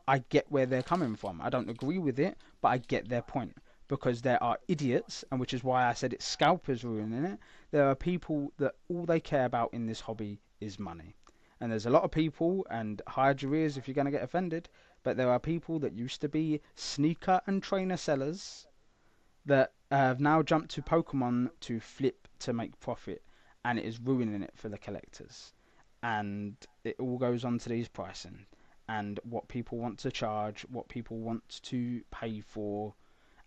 Speaker 3: I get where they're coming from. I don't agree with it, but I get their point. Because there are idiots, and which is why I said it's scalpers ruining it. There are people that all they care about in this hobby is money. And there's a lot of people, and hide your ears if you're going to get offended, but there are people that used to be sneaker and trainer sellers that have now jumped to Pokemon to flip to make profit, and it is ruining it for the collectors. And it all goes on to these pricing and what people want to charge, what people want to pay for,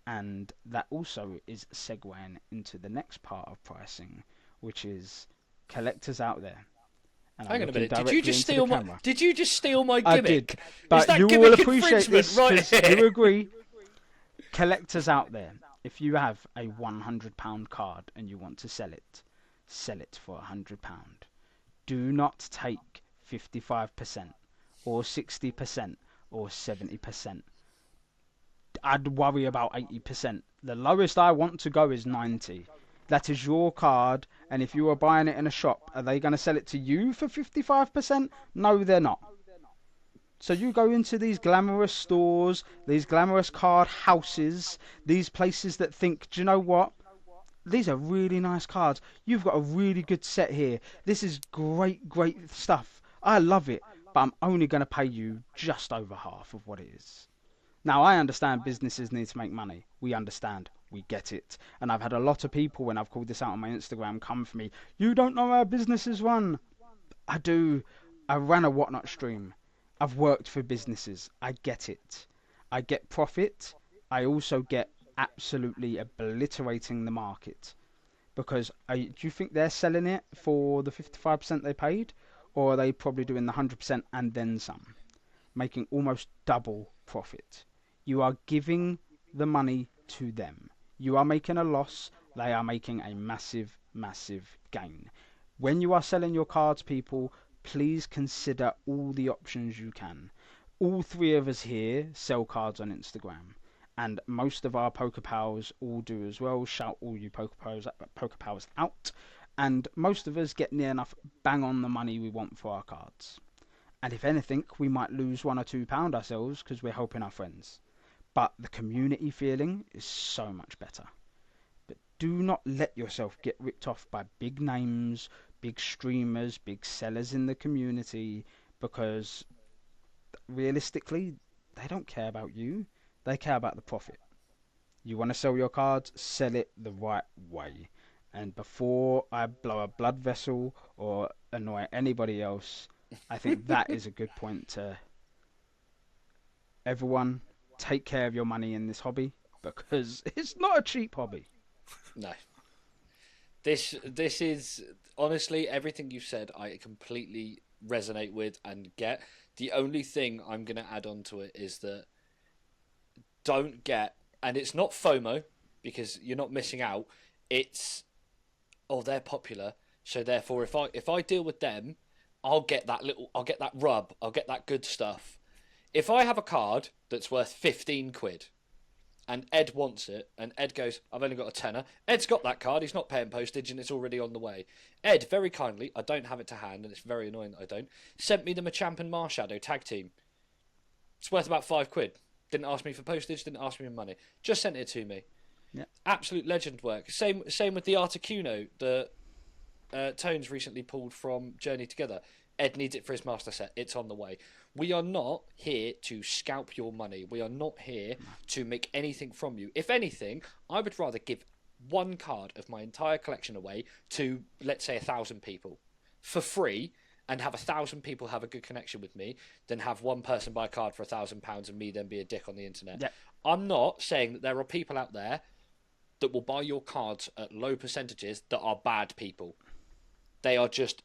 Speaker 3: and that also is segueing into the next part of pricing, which is collectors out there. And I'm
Speaker 1: Hang on a
Speaker 3: looking
Speaker 1: minute. Did
Speaker 3: directly
Speaker 1: you just
Speaker 3: into the
Speaker 1: steal my?
Speaker 3: camera.
Speaker 1: Did you just steal my
Speaker 3: I
Speaker 1: gimmick?
Speaker 3: did,
Speaker 1: Is
Speaker 3: but
Speaker 1: that
Speaker 3: you
Speaker 1: gimmick
Speaker 3: will appreciate
Speaker 1: infringement
Speaker 3: this
Speaker 1: right
Speaker 3: because
Speaker 1: here?
Speaker 3: you agree. Collectors out there, if you have a £100 card and you want to sell it for £100. Do not take 55% or 60% or 70%. I'd worry about 80%. The lowest I want to go is 90. That is your card, and if you are buying it in a shop, are they going to sell it to you for 55%? No, they're not. So you go into these glamorous stores, these glamorous card houses, these places that think, do you know what? These are really nice cards. You've got a really good set here. This is great, great stuff. I love it, but I'm only going to pay you just over half of what it is. Now, I understand businesses need to make money. We understand. We get it. And I've had a lot of people, when I've called this out on my Instagram, come for me. You don't know how businesses run. I do. I ran a Whatnot stream. I've worked for businesses. I get it. I get profit. I also get absolutely obliterating the market. Because do you think they're selling it for the 55% they paid? Or are they probably doing the 100% and then some? Making almost double profit. You are giving the money to them. You are making a loss. They are making a massive, massive gain. When you are selling your cards, people, please consider all the options you can. All three of us here sell cards on Instagram. And most of our PokéPals all do as well. Shout all you PokéPals out. And most of us get near enough bang on the money we want for our cards. And if anything, we might lose £1 or £2 ourselves because we're helping our friends. But the community feeling is so much better. But do not let yourself get ripped off by big names, big streamers, big sellers in the community, because realistically, they don't care about you. They care about the profit. You want to sell your cards, sell it the right way. And before I blow a blood vessel or annoy anybody else, I think that is a good point to everyone take care of your money in this hobby, because it's not a cheap hobby.
Speaker 1: No. This is honestly everything you've said. I completely resonate with and get. The only thing I'm going to add on to it is that don't get, and it's not FOMO because you're not missing out. It's they're popular, so therefore if I deal with them, I'll get that rub, I'll get that good stuff. If I have a card that's worth 15 quid and Ed wants it, and Ed goes, I've only got a tenner. Ed's got that card, he's not paying postage, and it's already on the way. Ed, very kindly, I don't have it to hand, and it's very annoying that I don't, sent me the Machamp and Marshadow tag team. It's worth about 5 quid. Didn't ask me for postage, didn't ask me for money. Just sent it to me.
Speaker 3: Yeah.
Speaker 1: Absolute legend work. Same with the Articuno that Tones recently pulled from Journey Together. Ed needs it for his master set. It's on the way. We are not here to scalp your money. We are not here to make anything from you. If anything, I would rather give one card of my entire collection away to, let's say, 1,000 people for free, and have 1,000 people have a good connection with me, than have one person buy a card for £1,000 and me then be a dick on the internet.
Speaker 3: Yep.
Speaker 1: I'm not saying that there are people out there that will buy your cards at low percentages that are bad people. They are just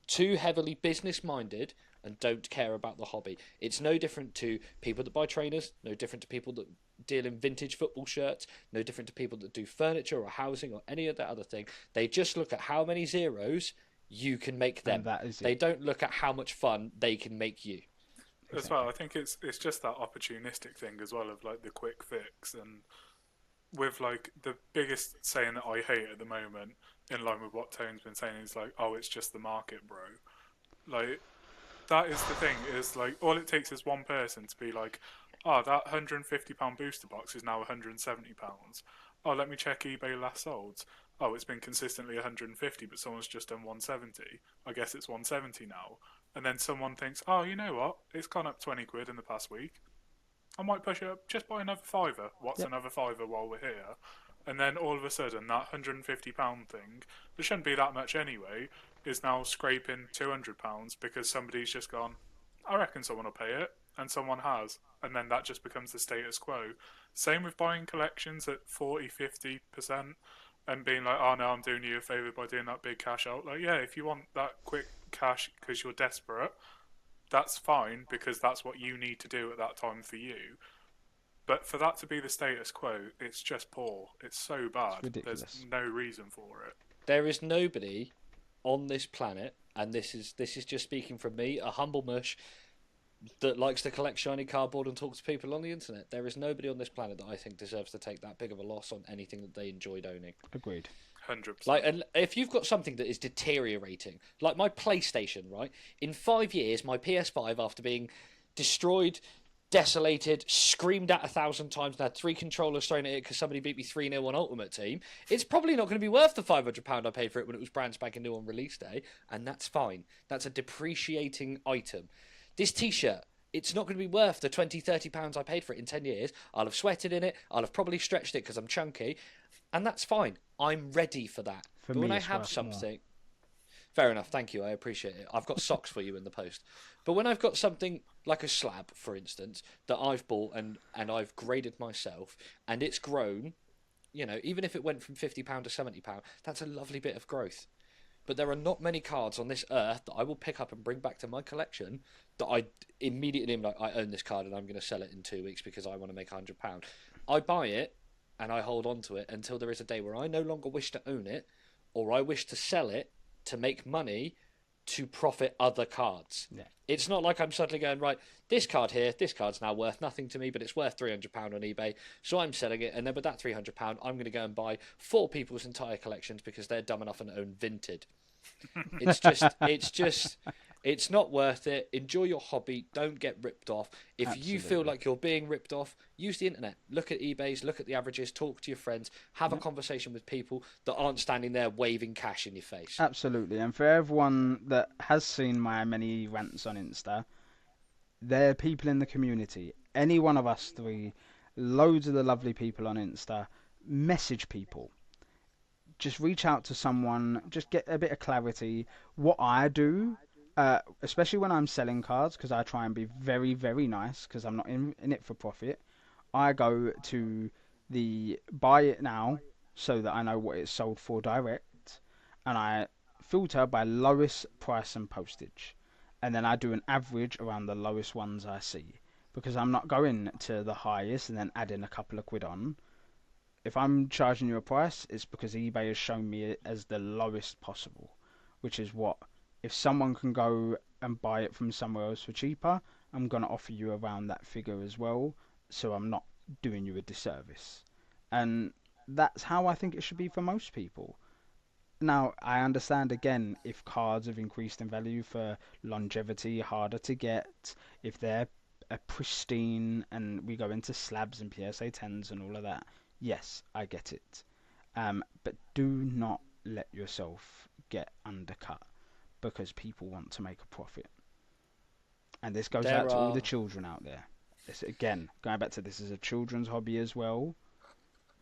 Speaker 1: too heavily business minded and don't care about the hobby. It's no different to people that buy trainers, no different to people that deal in vintage football shirts, no different to people that do furniture or housing or any of that other thing. They just look at how many zeros you can make them. They don't look at how much fun they can make you.
Speaker 2: As well, I think it's just that opportunistic thing as well of like the quick fix, and with like the biggest saying that I hate at the moment, in line with what Tone's been saying, is like, oh, it's just the market, bro. Like, that is the thing, is like, all it takes is one person to be like, oh, that £150 booster box is now £170. Oh, let me check eBay last sold. Oh, it's been consistently 150, but someone's just done 170. I guess it's 170 now. And then someone thinks, oh, you know what? It's gone up 20 quid in the past week. I might push it up, just buy another fiver. What's another fiver while we're here? And then all of a sudden, that £150 thing, there shouldn't be that much anyway, is now scraping £200 because somebody's just gone, I reckon someone will pay it, and someone has. And then that just becomes the status quo. Same with buying collections at 40-50% and being like, oh no, I'm doing you a favour by doing that big cash out. Like, yeah, if you want that quick cash because you're desperate, that's fine because that's what you need to do at that time for you. But for that to be the status quo, it's just poor. It's so bad.
Speaker 3: ridiculous.
Speaker 2: There's no reason for it.
Speaker 1: There is nobody on this planet, and this is just speaking from me, a humble mush that likes to collect shiny cardboard and talk to people on the internet. There is nobody on this planet that I think deserves to take that big of a loss on anything that they enjoyed owning.
Speaker 3: Agreed.
Speaker 2: 100%.
Speaker 1: Like, and if you've got something that is deteriorating, like my PlayStation, right? In 5 years, my PS5, after being destroyed, desolated, screamed at 1,000 times, and had 3 controllers thrown at it because somebody beat me 3-0 on Ultimate Team, it's probably not going to be worth the £500 I paid for it when it was brand spanking new on release day, and that's fine. That's a depreciating item. This t-shirt, it's not going to be worth the £20-30 I paid for it in 10 years. I'll have sweated in it, I'll have probably stretched it because I'm chunky, and that's fine. I'm ready for that.
Speaker 3: For
Speaker 1: but when
Speaker 3: me,
Speaker 1: I
Speaker 3: it's
Speaker 1: have
Speaker 3: worth
Speaker 1: something... Fair enough, thank you, I appreciate it. I've got socks for you in the post. But when I've got something like a slab, for instance, that I've bought and I've graded myself, and it's grown, you know, even if it went from £50 to £70, that's a lovely bit of growth. But there are not many cards on this earth that I will pick up and bring back to my collection that I immediately am like, I own this card and I'm going to sell it in 2 weeks because I want to make £100. I buy it and I hold on to it until there is a day where I no longer wish to own it, or I wish to sell it to make money to profit other cards.
Speaker 3: Yeah.
Speaker 1: It's not like I'm suddenly going, right, this card here, this card's now worth nothing to me, but it's worth £300 on eBay, so I'm selling it, and then with that £300, I'm going to go and buy 4 people's entire collections because they're dumb enough and own Vinted. It's not worth it. Enjoy your hobby. Don't get ripped off. If you feel
Speaker 3: Absolutely.
Speaker 1: like you're being ripped off, use the internet. Look at eBays, look at the averages, talk to your friends, have a conversation with people that aren't standing there waving cash in your face.
Speaker 3: Absolutely. And for everyone that has seen my many rants on Insta, there are people in the community. Any one of us three, loads of the lovely people on Insta, message people. Just reach out to someone, just get a bit of clarity. What I do, especially when I'm selling cards, because I try and be very, very nice, because I'm not in it for profit, I go to the buy it now so that I know what it's sold for direct, and I filter by lowest price and postage. And then I do an average around the lowest ones I see, because I'm not going to the highest and then adding a couple of quid on. If I'm charging you a price, it's because eBay has shown me it as the lowest possible, which is what, if someone can go and buy it from somewhere else for cheaper, I'm going to offer you around that figure as well, so I'm not doing you a disservice. And that's how I think it should be for most people. Now, I understand again if cards have increased in value for longevity, harder to get, if they're pristine and we go into slabs and PSA 10s and all of that. Yes, I get it. But do not let yourself get undercut because people want to make a profit. And this goes out to all the children out there. This, again, going back to this is a children's hobby as well.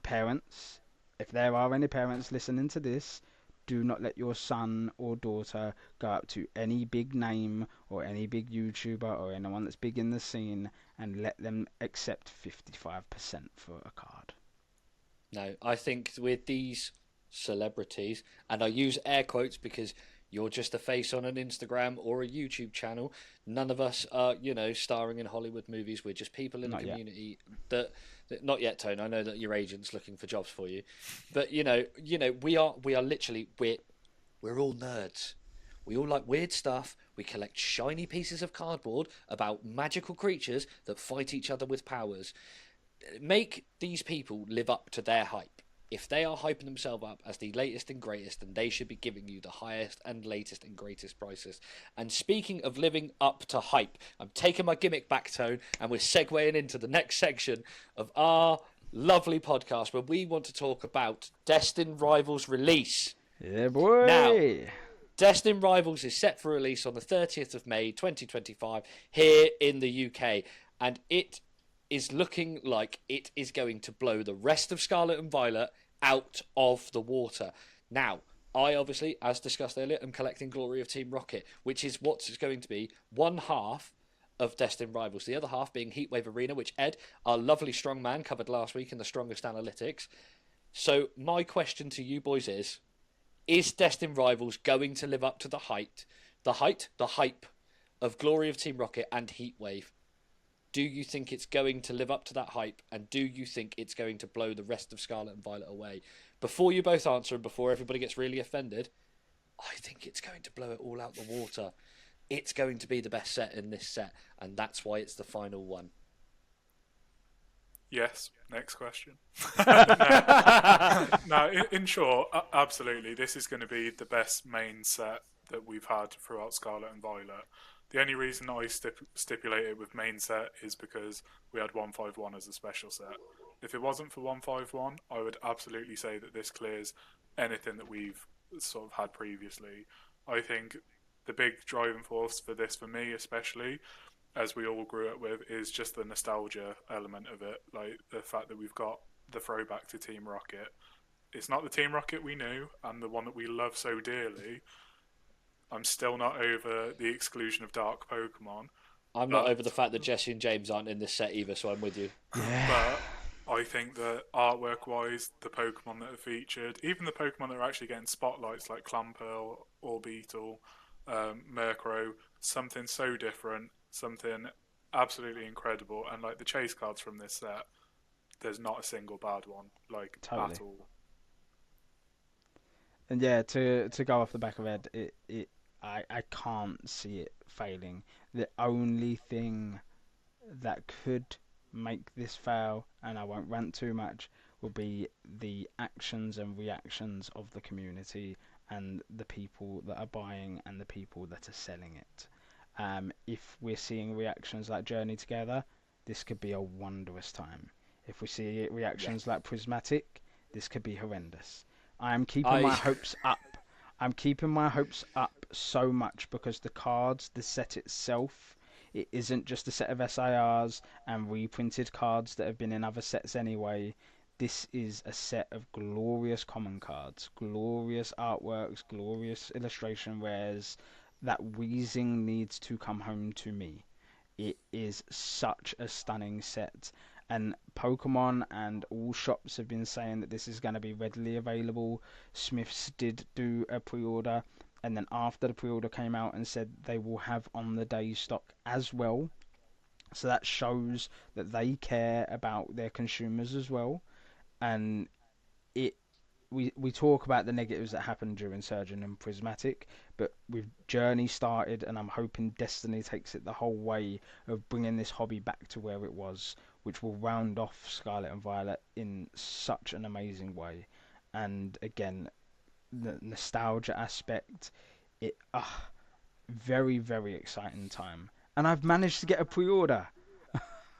Speaker 3: Parents, if there are any parents listening to this, do not let your son or daughter go up to any big name or any big YouTuber or anyone that's big in the scene and let them accept 55% for a card.
Speaker 1: No, I think with these celebrities, and I use air quotes because you're just a face on an Instagram or a YouTube channel. None of us are, starring in Hollywood movies. We're just people in the community that not yet, Tone. I know that your agent's looking for jobs for you, but we are literally we're all nerds. We all like weird stuff. We collect shiny pieces of cardboard about magical creatures that fight each other with powers. Make these people live up to their hype. If they are hyping themselves up as the latest and greatest, then they should be giving you the highest and latest and greatest prices. And speaking of living up to hype, I'm taking my gimmick back, Tone, and we're segueing into the next section of our lovely podcast where we want to talk about Destined Rivals release.
Speaker 3: Yeah, boy!
Speaker 1: Now, Destined Rivals is set for release on the 30th of May 2025 here in the UK, and it is looking like it is going to blow the rest of Scarlet and Violet out of the water. Now, I obviously, as discussed earlier, am collecting Glory of Team Rocket, which is what's going to be one half of Destined Rivals. The other half being Heatwave Arena, which Ed, our lovely strong man, covered last week in the Strongest Analytics. So my question to you boys is Destined Rivals going to live up to the hype the hype of Glory of Team Rocket and Heatwave. Do you think it's going to live up to that hype, and do you think it's going to blow the rest of Scarlet and Violet away? Before you both answer and before everybody gets really offended, I think it's going to blow it all out the water. It's going to be the best set in this set, and that's why it's the final one.
Speaker 2: Yes. Next question. No, in short, absolutely. This is going to be the best main set that we've had throughout Scarlet and Violet. The only reason I stipulated with main set is because we had 151 as a special set. If it wasn't for 151, I would absolutely say that this clears anything that we've sort of had previously. I think the big driving force for this, for me especially, as we all grew up with, is just the nostalgia element of it. Like the fact that we've got the throwback to Team Rocket. It's not the Team Rocket we knew and the one that we love so dearly. I'm still not over the exclusion of Dark Pokemon.
Speaker 1: I'm not over the fact that Jesse and James aren't in this set either, so I'm with you.
Speaker 2: But I think that artwork-wise, the Pokemon that are featured, even the Pokemon that are actually getting spotlights like Clamperl, Orbeetle, Murkrow, something so different, something absolutely incredible, and like the chase cards from this set, there's not a single bad one, like
Speaker 3: Totally.
Speaker 2: at all.
Speaker 3: And yeah, to go off the back of Ed, I can't see it failing. The only thing that could make this fail, and I won't rant too much, will be the actions and reactions of the community and the people that are buying and the people that are selling it. If we're seeing reactions like Journey Together, this could be a wondrous time. If we see reactions like Prismatic, this could be horrendous. I am keeping my hopes up. I'm keeping my hopes up so much because the cards, the set itself, it isn't just a set of SIRs and reprinted cards that have been in other sets anyway. This is a set of glorious common cards, glorious artworks, glorious illustration rares. That Weezing needs to come home to me. It is such a stunning set. And Pokemon and all shops have been saying that this is going to be readily available. Smiths did do a pre-order, and then after the pre-order came out and said they will have on the day stock as well. So that shows that they care about their consumers as well. And we talk about the negatives that happened during Surgeon and Prismatic, but with Journey started, and I'm hoping Destiny takes it the whole way of bringing this hobby back to where it was, which will round off Scarlet and Violet in such an amazing way. And again, the nostalgia aspect, very, very exciting time. And I've managed to get a pre-order.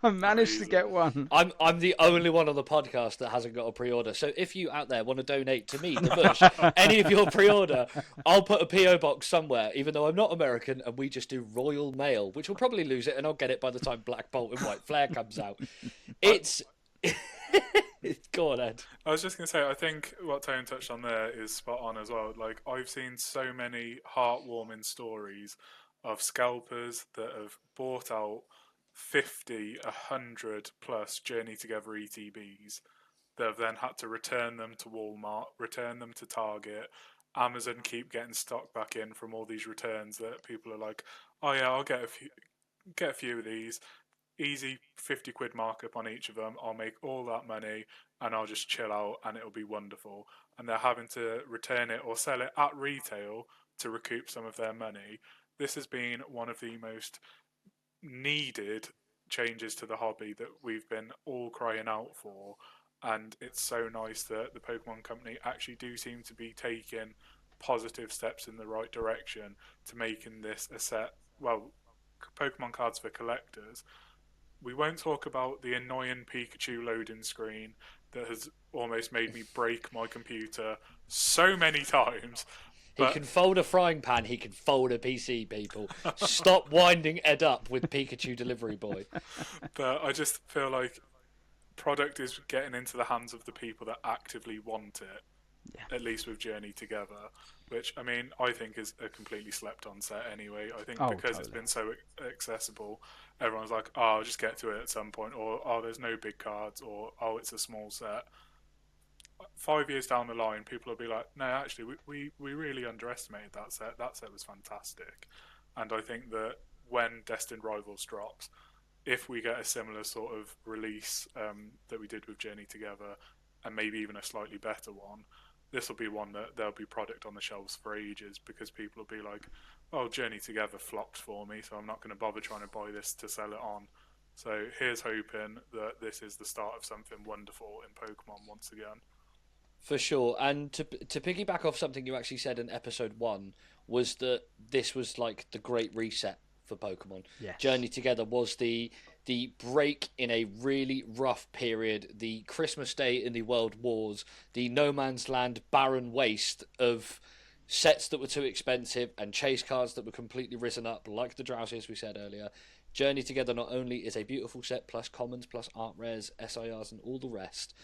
Speaker 3: I managed to get one.
Speaker 1: I'm the only one on the podcast that hasn't got a pre-order. So if you out there want to donate to me, the Mush, any of your pre-order, I'll put a PO box somewhere. Even though I'm not American, and we just do Royal Mail, which will probably lose it, and I'll get it by the time Black Bolt and White Flare comes out. It's go on, Ed.
Speaker 2: I was just going to say, I think what Tone touched on there is spot on as well. Like, I've seen so many heartwarming stories of scalpers that have bought out 50, 100 plus Journey Together ETBs that have then had to return them to Walmart, return them to Target. Amazon keep getting stock back in from all these returns that people are like, oh yeah, I'll get a few of these. Easy 50 quid markup on each of them. I'll make all that money and I'll just chill out and it'll be wonderful. And they're having to return it or sell it at retail to recoup some of their money. This has been one of the most needed changes to the hobby that we've been all crying out for, and it's so nice that the Pokemon Company actually do seem to be taking positive steps in the right direction to making this a set, well, Pokemon cards for collectors. We won't talk about the annoying Pikachu loading screen that has almost made me break my computer so many times.
Speaker 1: He can fold a frying pan, he can fold a PC, people. Stop winding Ed up with Pikachu Delivery Boy.
Speaker 2: But I just feel like product is getting into the hands of the people that actively want it, at least with Journey Together, which, I mean, I think is a completely slept on set anyway. I think because it's been so accessible, everyone's like, oh, I'll just get to it at some point, or oh, there's no big cards, or oh, it's a small set. 5 years down the line, people will be like, no, actually, we really underestimated that set. That set was fantastic. And I think that when Destined Rivals drops, if we get a similar sort of release that we did with Journey Together, and maybe even a slightly better one, this will be one that there'll be product on the shelves for ages, because people will be like, well, Journey Together flopped for me, so I'm not going to bother trying to buy this to sell it on. So here's hoping that this is the start of something wonderful in Pokemon once again.
Speaker 1: For sure. And to piggyback off something you actually said in episode 1, was that this was like the great reset for Pokemon.
Speaker 3: Yes.
Speaker 1: Journey Together was the break in a really rough period, the Christmas Day in the World Wars, the no man's land barren waste of sets that were too expensive and chase cards that were completely risen up, like the Drowsy, as we said earlier. Journey Together not only is a beautiful set, plus commons, plus art rares, SIRs, and all the rest,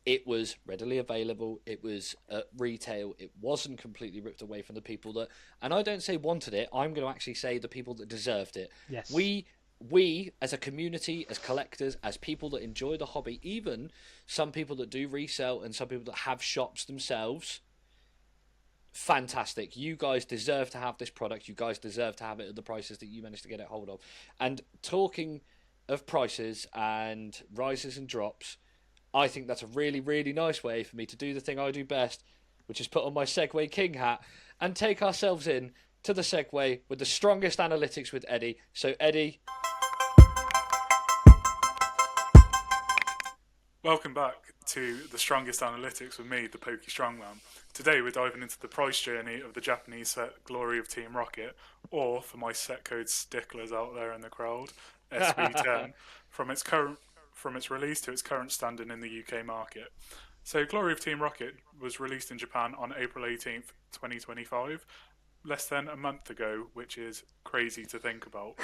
Speaker 1: it was readily available, it was at retail, it wasn't completely ripped away from the people that, and I don't say wanted it, I'm going to actually say the people that deserved it.
Speaker 3: Yes.
Speaker 1: We as a community, as collectors, as people that enjoy the hobby, even some people that do resell and some people that have shops themselves, fantastic. You guys deserve to have this product. You guys deserve to have it at the prices that you managed to get it hold of. And talking of prices and rises and drops, I think that's a really, really nice way for me to do the thing I do best, which is put on my Segway King hat and take ourselves in to the Segway with the strongest analytics with Eddie. So, Eddie.
Speaker 2: Welcome back to the strongest analytics with me, the Pokey Strongman. Today we're diving into the price journey of the Japanese set Glory of Team Rocket, or for my set code sticklers out there in the crowd, SB10, from its release to its current standing in the UK market. So Glory of Team Rocket was released in Japan on April 18th, 2025, less than a month ago, which is crazy to think about.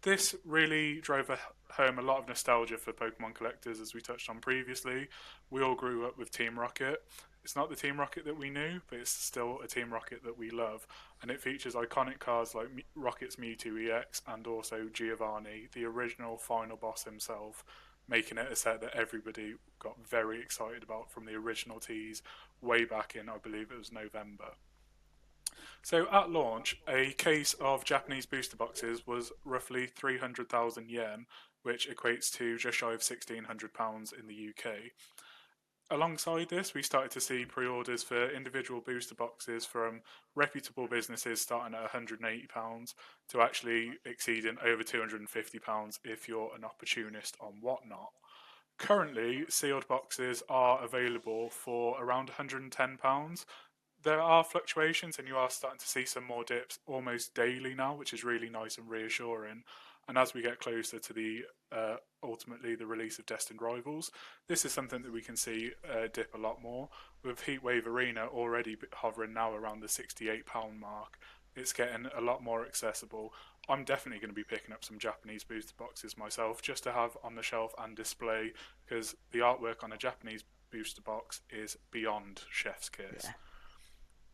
Speaker 2: This really drove home a lot of nostalgia for Pokemon collectors, as we touched on previously. We all grew up with Team Rocket. It's not the Team Rocket that we knew, but it's still a Team Rocket that we love. And it features iconic cards like Rocket's Mewtwo EX and also Giovanni, the original final boss himself, making it a set that everybody got very excited about from the original tease way back in, I believe it was November. So at launch, a case of Japanese booster boxes was roughly 300,000 yen, which equates to just shy of £1,600 in the UK. Alongside this, we started to see pre-orders for individual booster boxes from reputable businesses starting at £180 to actually exceeding over £250 if you're an opportunist on Whatnot. Currently, sealed boxes are available for around £110. There are fluctuations, and you are starting to see some more dips almost daily now, which is really nice and reassuring. And as we get closer to the ultimately the release of Destined Rivals, this is something that we can see dip a lot more. With Heatwave Arena already hovering now around the £68 mark, it's getting a lot more accessible. I'm definitely going to be picking up some Japanese booster boxes myself, just to have on the shelf and display, because the artwork on a Japanese booster box is beyond chef's kiss. Yeah.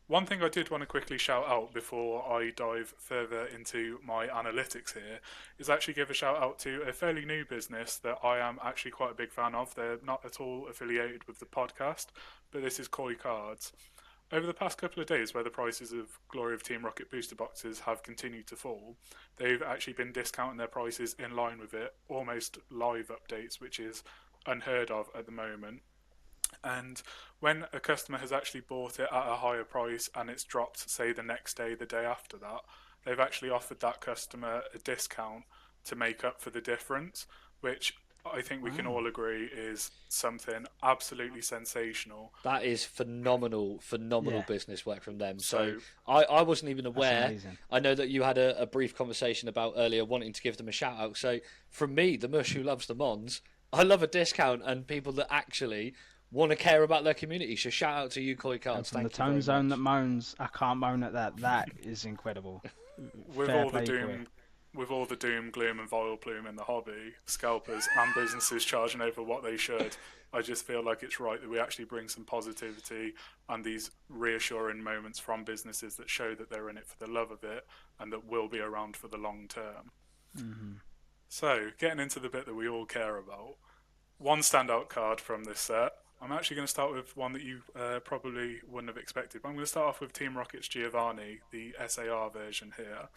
Speaker 2: One thing I did want to quickly shout out before I dive further into my analytics here is actually give a shout out to a fairly new business that I am actually quite a big fan of. They're not at all affiliated with the podcast, but this is Koi Cards. Over the past couple of days, where the prices of Glory of Team Rocket booster boxes have continued to fall, they've actually been discounting their prices in line with it, almost live updates, which is unheard of at the moment. And when a customer has actually bought it at a higher price and it's dropped, say, the next day, the day after that, they've actually offered that customer a discount to make up for the difference, which I think we can all agree is something absolutely sensational.
Speaker 1: That is phenomenal business work from them. So I wasn't even aware. I know that you had a brief conversation about earlier wanting to give them a shout out. So from me, the Mush who loves the Mons, I love a discount and people that actually want to care about their community. So shout out to you, Koi Cards.
Speaker 3: Thank you. The Tone Zone that moans, I can't moan at that. That is incredible.
Speaker 2: With all the doom, gloom, and Vileplume in the hobby, scalpers and businesses charging over what they should, I just feel like it's right that we actually bring some positivity and these reassuring moments from businesses that show that they're in it for the love of it and that will be around for the long term.
Speaker 3: Mm-hmm.
Speaker 2: So, getting into the bit that we all care about, one standout card from this set, I'm actually going to start with one that you probably wouldn't have expected. But I'm going to start off with Team Rocket's Giovanni, the SAR version here.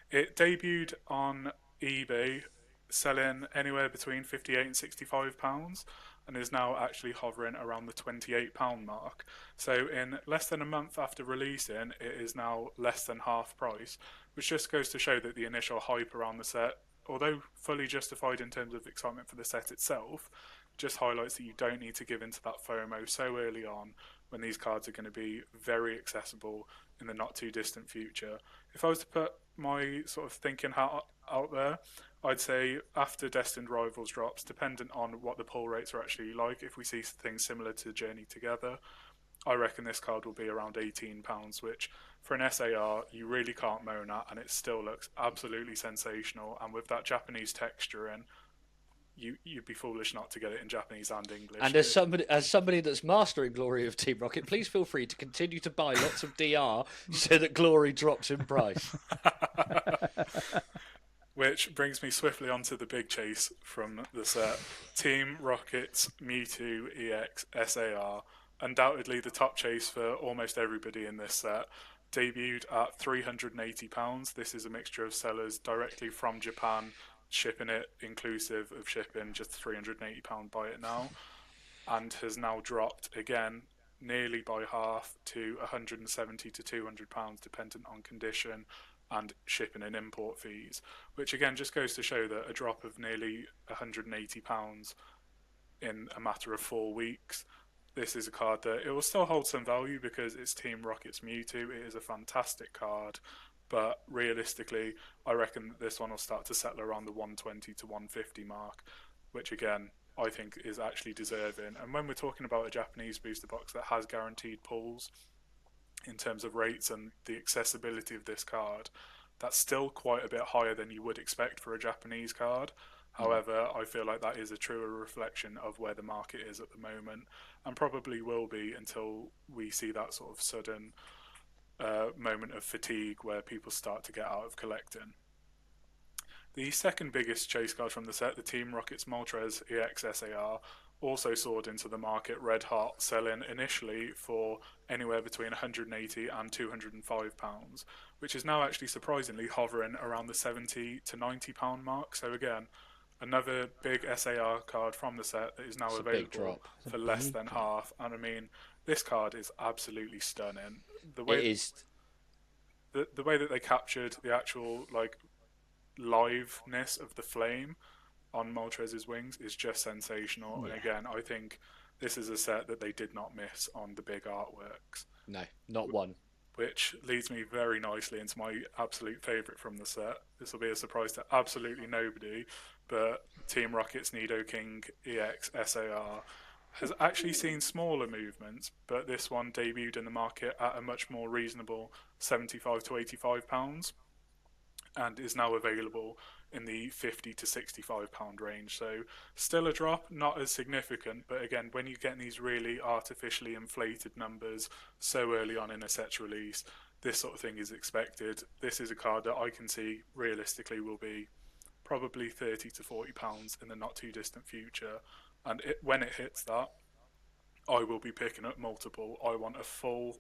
Speaker 2: It debuted on eBay, selling anywhere between £58 and £65, and is now actually hovering around the £28 mark. So in less than a month after releasing, it is now less than half price, which just goes to show that the initial hype around the set, although fully justified in terms of excitement for the set itself, just highlights that you don't need to give into that FOMO so early on when these cards are going to be very accessible in the not too distant future. If I was to put my sort of thinking hat out there, I'd say after Destined Rivals drops, dependent on what the pull rates are actually like, if we see things similar to Journey Together, I reckon this card will be around £18, which for an SAR you really can't moan at, and it still looks absolutely sensational. And with that Japanese texture in, you'd be foolish not to get it in Japanese and English.
Speaker 1: And as somebody that's mastering Glory of Team Rocket, please feel free to continue to buy lots of DR so that Glory drops in price.
Speaker 2: Which brings me swiftly onto the big chase from the set. Team Rocket's Mewtwo EX SAR, undoubtedly the top chase for almost everybody in this set. Debuted at £380. This is a mixture of sellers directly from Japan, shipping it inclusive of shipping, just £380 buy it now, and has now dropped again nearly by half to £170 to £200 dependent on condition and shipping and import fees, which again just goes to show that a drop of nearly £180 in a matter of 4 weeks. This is a card that it will still hold some value because it's Team Rocket's Mewtwo. It is a fantastic card, but realistically, I reckon that this one will start to settle around the 120 to 150 mark, which again, I think is actually deserving. And when we're talking about a Japanese booster box that has guaranteed pulls in terms of rates and the accessibility of this card, that's still quite a bit higher than you would expect for a Japanese card. However, I feel like that is a truer reflection of where the market is at the moment, and probably will be until we see that sort of sudden moment of fatigue where people start to get out of collecting. The second biggest chase card from the set, the Team Rocket's Moltres EX SAR, also soared into the market red hot, selling initially for anywhere between £180 and £205, which is now actually surprisingly hovering around the £70 to £90 mark. So again, another big SAR card from the set that is now available for less than half. And I mean, this card is absolutely stunning. The way the way that they captured the actual like liveness of the flame on Moltres' wings is just sensational. Yeah. And again, I think this is a set that they did not miss on the big artworks.
Speaker 1: No, not one.
Speaker 2: Which leads me very nicely into my absolute favourite from the set. This will be a surprise to absolutely nobody, but Team Rocket's Nidoking EX SAR has actually seen smaller movements, but this one debuted in the market at a much more reasonable £75 to £85 and is now available in the £50 to £65 range. So still a drop, not as significant, but again, when you get these really artificially inflated numbers so early on in a set's release, this sort of thing is expected. This is a card that I can see realistically will be probably £30 to £40 in the not too distant future, and when it hits that, I will be picking up multiple. I want a full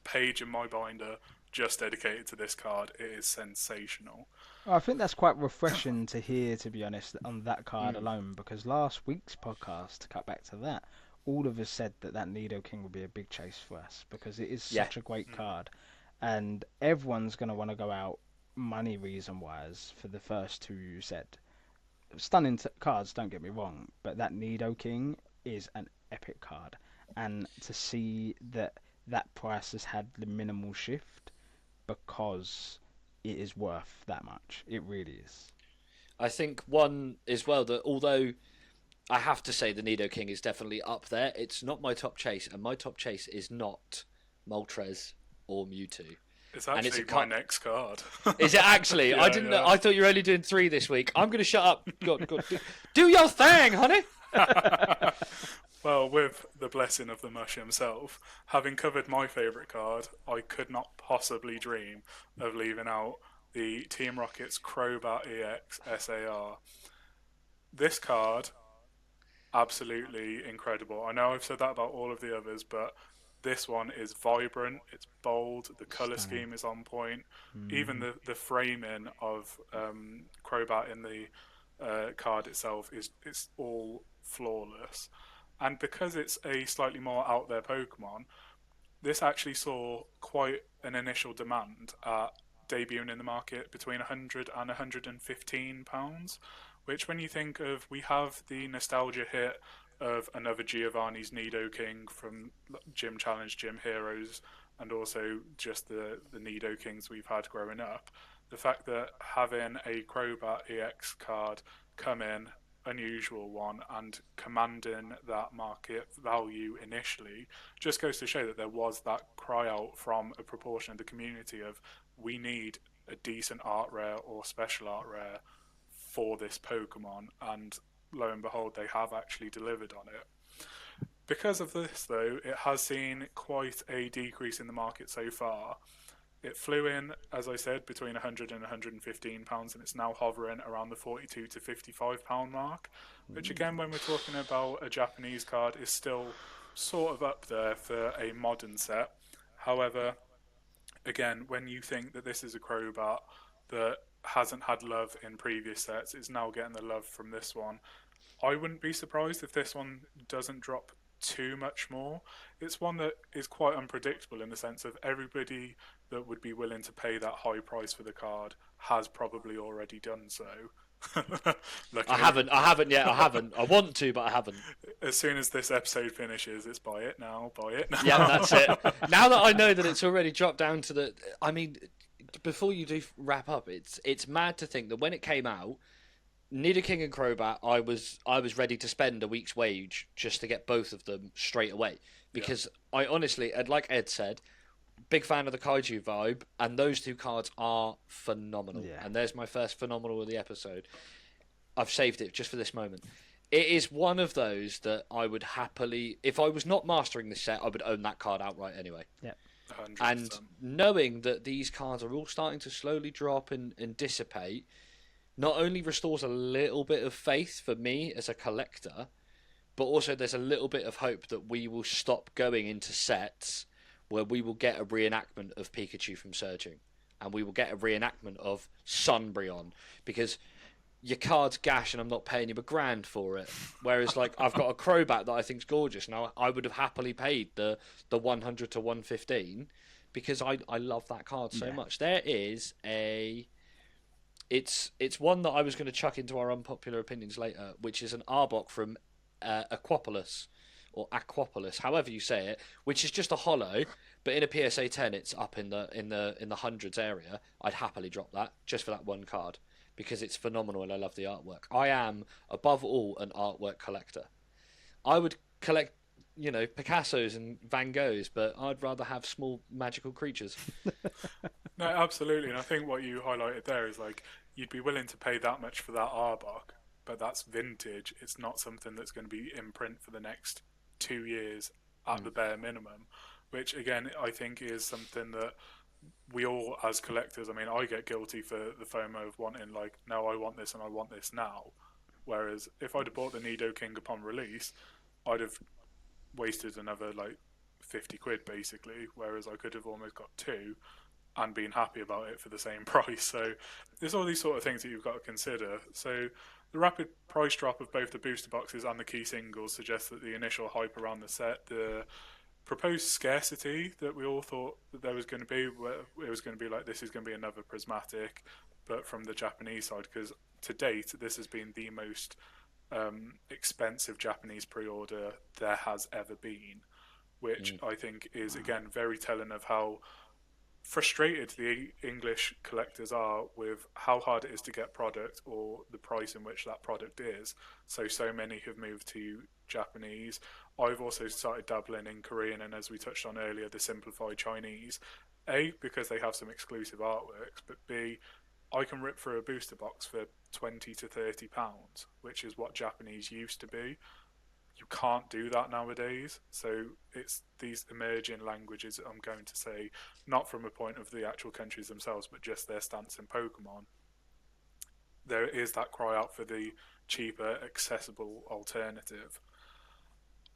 Speaker 2: page in my binder just dedicated to this card. It is sensational.
Speaker 3: I think that's quite refreshing to hear, to be honest, on that card alone, because last week's podcast, to cut back to that, all of us said that Nidoking would be a big chase for us because it is such a great card, and everyone's going to want to go out money reason wise for the first two you said. Stunning cards, don't get me wrong, but that Nidoking is an epic card, and to see that price has had the minimal shift because it is worth that much. It really is.
Speaker 1: I think one as well that although I have to say the Nidoking is definitely up there, it's not my top chase, and my top chase is not Moltres or Mewtwo.
Speaker 2: It's actually my next card.
Speaker 1: Is it actually?
Speaker 2: Yeah,
Speaker 1: I didn't know. I thought you were only doing 3 this week. I'm going to shut up. God. Do your thing, honey.
Speaker 2: Well, with the blessing of the Mush himself, having covered my favourite card, I could not possibly dream of leaving out the Team Rocket's Crobat EX SAR. This card absolutely incredible. I know I've said that about all of the others, but this one is vibrant, it's bold, the color
Speaker 3: Stunning.
Speaker 2: scheme is on point. Even the framing of Crobat in the card itself is it's all flawless. And because it's a slightly more out there Pokemon, this actually saw quite an initial demand at debuting in the market between 100 and 115 pounds, which when you think of, we have the nostalgia hit of another Giovanni's Nido King from Gym Challenge, Gym Heroes, and also just the Nido Kings we've had growing up. The fact that having a Crobat EX card come in, unusual one, and commanding that market value initially just goes to show that there was that cry out from a proportion of the community of, we need a decent art rare or special art rare for this Pokemon, and lo and behold, they have actually delivered on it. Because of this, though, it has seen quite a decrease in the market so far. It flew in, as I said, between 100 and 115 pounds, and it's now hovering around the 42 to 55 pound mark, which again, when we're talking about a Japanese card, is still sort of up there for a modern set. However, again, when you think that this is a Crobat that hasn't had love in previous sets, it's now getting the love from this one. I wouldn't be surprised if this one doesn't drop too much more. It's one that is quite unpredictable in the sense of everybody that would be willing to pay that high price for the card has probably already done so.
Speaker 1: I haven't yet. I haven't. I want to, but I haven't.
Speaker 2: As soon as this episode finishes, it's buy it now, buy it now.
Speaker 1: Yeah, that's it. Now that I know that it's already dropped down to the, I mean, before you do wrap up, it's mad to think that when it came out, Nidoking and Crobat, I was ready to spend a week's wage just to get both of them straight away, because I honestly, and like Ed said, big fan of the Kaiju vibe, and those two cards are phenomenal.
Speaker 3: Yeah.
Speaker 1: And there's my first phenomenal of the episode. I've saved it just for this moment. It is one of those that I would happily, if I was not mastering this set, I would own that card outright anyway.
Speaker 3: Yeah.
Speaker 2: 100%.
Speaker 1: And knowing that these cards are all starting to slowly drop and dissipate, not only restores a little bit of faith for me as a collector, but also there's a little bit of hope that we will stop going into sets where we will get a reenactment of Pikachu from Surging, and we will get a reenactment of Sunbreon, because your card's gash and I'm not paying you $1,000 for it. Whereas, like, I've got a Crobat that I think's gorgeous. Now, I would have happily paid the 100 to 115 because I love that card so much. There is a... It's one that I was going to chuck into our unpopular opinions later, which is an Arbok from Aquapolis, or Aquapolis, however you say it, which is just a holo, but in a PSA 10 it's up in the hundreds area. I'd happily drop that just for that one card because it's phenomenal and I love the artwork. I am above all an artwork collector. I would collect, Picassos and Van Goghs, but I'd rather have small magical creatures.
Speaker 2: No, absolutely. And I think what you highlighted there is, like, you'd be willing to pay that much for that Arbok, but that's vintage. It's not something that's going to be in print for the next 2 years at the bare minimum, which again, I think is something that we all as collectors, I mean, I get guilty for the FOMO of wanting, like, no, I want this and I want this now. Whereas if I'd have bought the Nido King upon release, I'd have wasted another, like, 50 quid basically, whereas I could have almost got two and been happy about it for the same price. So there's all these sort of things that you've got to consider. So the rapid price drop of both the booster boxes and the key singles suggests that the initial hype around the set, the proposed scarcity that we all thought that there was going to be, it was going to be like, this is going to be another prismatic, but from the Japanese side, because to date this has been the most expensive Japanese pre-order there has ever been, which I think is again very telling of how frustrated the English collectors are with how hard it is to get product or the price in which that product is. So many have moved to Japanese. I've also started dabbling in Korean, and as we touched on earlier, the simplified Chinese. A, because they have some exclusive artworks, but B, I can rip through a booster box for 20 to 30 pounds, which is what Japanese used to be. You can't do that nowadays. So it's these emerging languages, I'm going to say, not from a point of the actual countries themselves, but just their stance in Pokemon. There is that cry out for the cheaper, accessible alternative.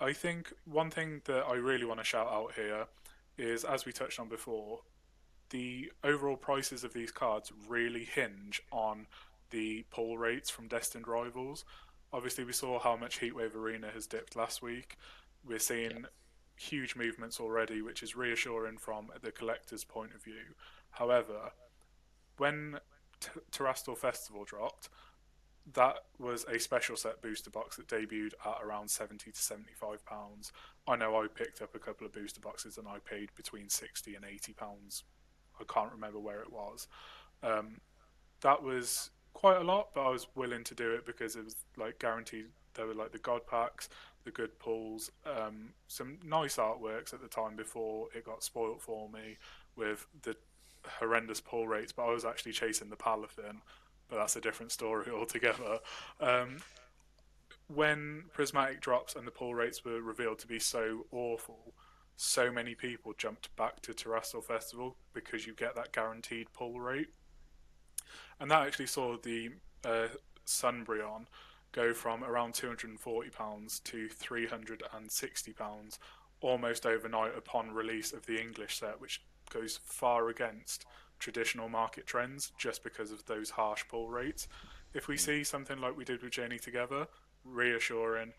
Speaker 2: I think one thing that I really want to shout out here is, as we touched on before, the overall prices of these cards really hinge on the pull rates from Destined rivals. Obviously, we saw how much Heatwave Arena has dipped last week. We're seeing huge movements already, which is reassuring from the collector's point of view. However, when Terrestrial Festival dropped, that was a special set booster box that debuted at around £70 to £75. I know I picked up a couple of booster boxes and I paid between £60 and £80. I can't remember where it was. That was quite a lot, but I was willing to do it because it was like guaranteed. There were like the god packs, the good pulls, some nice artworks at the time before it got spoilt for me with the horrendous pull rates. But I was actually chasing the Palafin, but that's a different story altogether. When Prismatic drops and the pull rates were revealed to be so awful, so many people jumped back to Terrestrial Festival because you get that guaranteed pull rate. And that actually saw the Sunbryon go from around £240 to £360 almost overnight upon release of the English set, which goes far against traditional market trends just because of those harsh pull rates. If we see something like we did with Journey Together, reassuring,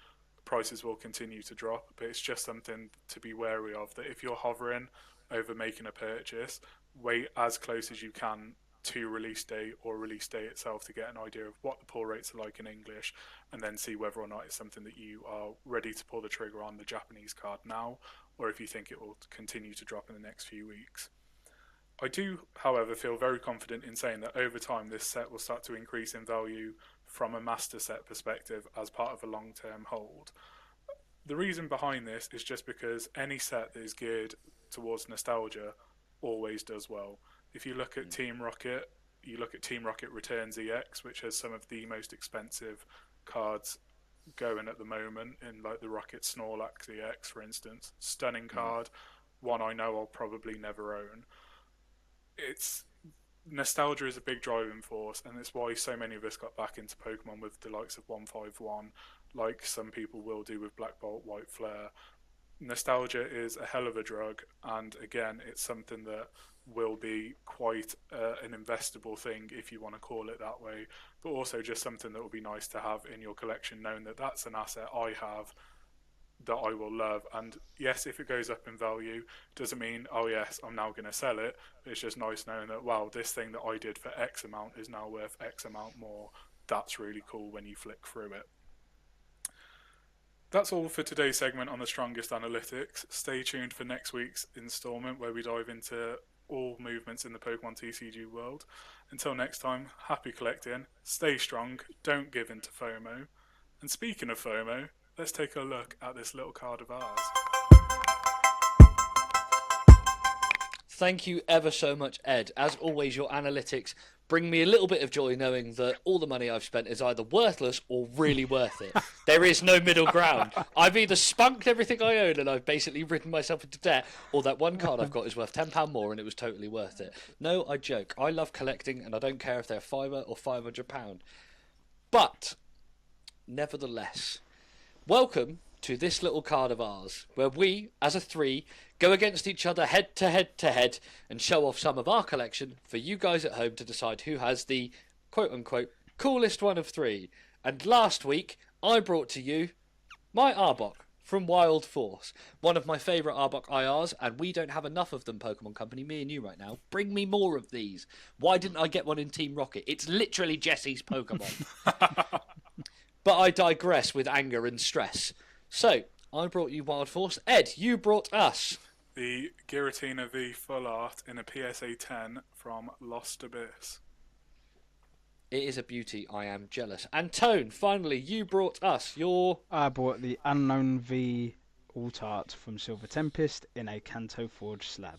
Speaker 2: prices will continue to drop, but it's just something to be wary of, that if you're hovering over making a purchase, wait as close as you can to release date or release date itself to get an idea of what the pull rates are like in English, and then see whether or not it's something that you are ready to pull the trigger on the Japanese card now, or if you think it will continue to drop in the next few weeks. I do, however, feel very confident in saying that over time this set will start to increase in value from a master set perspective as part of a long-term hold. The reason behind this is just because any set that is geared towards nostalgia always does well. If you look at Team Rocket, you look at Team Rocket Returns EX, which has some of the most expensive cards going at the moment, in like the Rocket Snorlax EX, for instance. Stunning card, one I know I'll probably never own. It's nostalgia is a big driving force, and it's why so many of us got back into Pokemon with the likes of 151, like some people will do with Black Bolt, White Flare. Nostalgia is a hell of a drug, and again, it's something that will be quite an investable thing, if you want to call it that way, but also just something that will be nice to have in your collection, knowing that that's an asset I have that I will love. And yes, if it goes up in value, doesn't mean, oh yes, I'm now going to sell it. It's just nice knowing that, wow, this thing that I did for X amount is now worth X amount more. That's really cool when you flick through it. That's all for today's segment on the strongest analytics. Stay tuned for next week's installment, where we dive into all movements in the Pokemon TCG world. Until next time, happy collecting, stay strong, don't give in to FOMO. And speaking of FOMO, let's take a look at this little card of ours.
Speaker 1: Thank you ever so much, Ed. As always, your analytics bring me a little bit of joy knowing that all the money I've spent is either worthless or really worth it. There is no middle ground. I've either spunked everything I own and I've basically ridden myself into debt, or that one card I've got is worth £10 more and it was totally worth it. No, I joke. I love collecting and I don't care if they're £5 or £500. But, nevertheless, welcome to this little card of ours, where we, as a three, go against each other head to head to head and show off some of our collection for you guys at home to decide who has the quote-unquote coolest one of three. And last week, I brought to you my Arbok from Wild Force, one of my favourite Arbok IRs, and we don't have enough of them, Pokemon Company, me and you right now. Bring me more of these. Why didn't I get one in Team Rocket? It's literally Jesse's Pokemon. But I digress with anger and stress. So, I brought you Wild Force. Ed, you brought us
Speaker 2: the Giratina V Full Art in a PSA 10 from Lost Abyss.
Speaker 1: It is a beauty. I am jealous. And Tone, finally, you brought us your...
Speaker 3: I bought the Unknown V Alt Art from Silver Tempest in a Kanto Forge slab.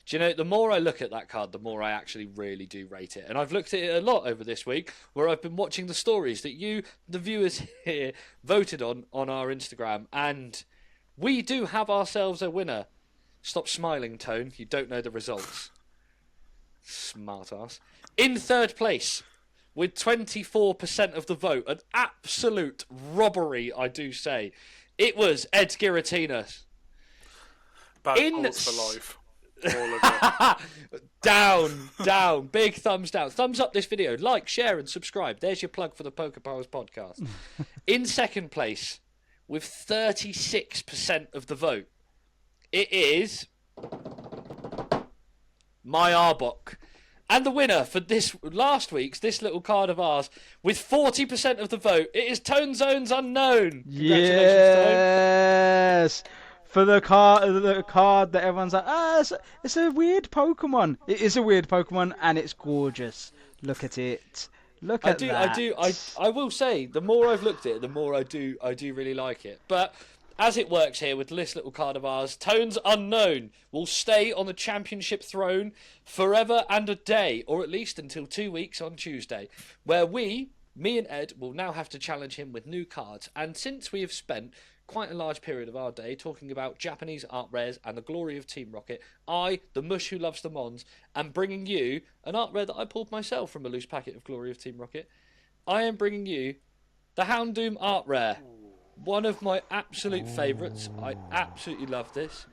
Speaker 1: Do you know, the more I look at that card, the more I actually really do rate it. And I've looked at it a lot over this week, where I've been watching the stories that you, the viewers here, voted on our Instagram. And we do have ourselves a winner. Stop smiling, Tone. You don't know the results. Smart ass. In third place, with 24% of the vote, an absolute robbery, I do say, It was Ed's Giratina.
Speaker 2: Bad balls for life. All of it.
Speaker 1: Down. Big thumbs down. Thumbs up this video. Like, share, and subscribe. There's your plug for the PokéPals podcast. In second place, with 36% of the vote, it is my Arbok. And the winner for this little card of ours, with 40% of the vote, it is Tone Zones Unknown. Congratulations,
Speaker 3: Yes. For the card that everyone's like, it's a weird Pokemon. It is a weird Pokemon, and it's gorgeous. Look at it. Look at that.
Speaker 1: I will say, the more I've looked at it, the more I do really like it. But as it works here with this little card of ours, Tones Unknown will stay on the championship throne forever and a day, or at least until 2 weeks on Tuesday, where me and Ed will now have to challenge him with new cards. And since we have spent quite a large period of our day talking about Japanese art rares and the glory of Team Rocket, I, the Mush who loves the Mons, am bringing you an art rare that I pulled myself from a loose packet of Glory of Team Rocket. I am bringing you the Houndoom art rare. One of my absolute favourites. I absolutely love this.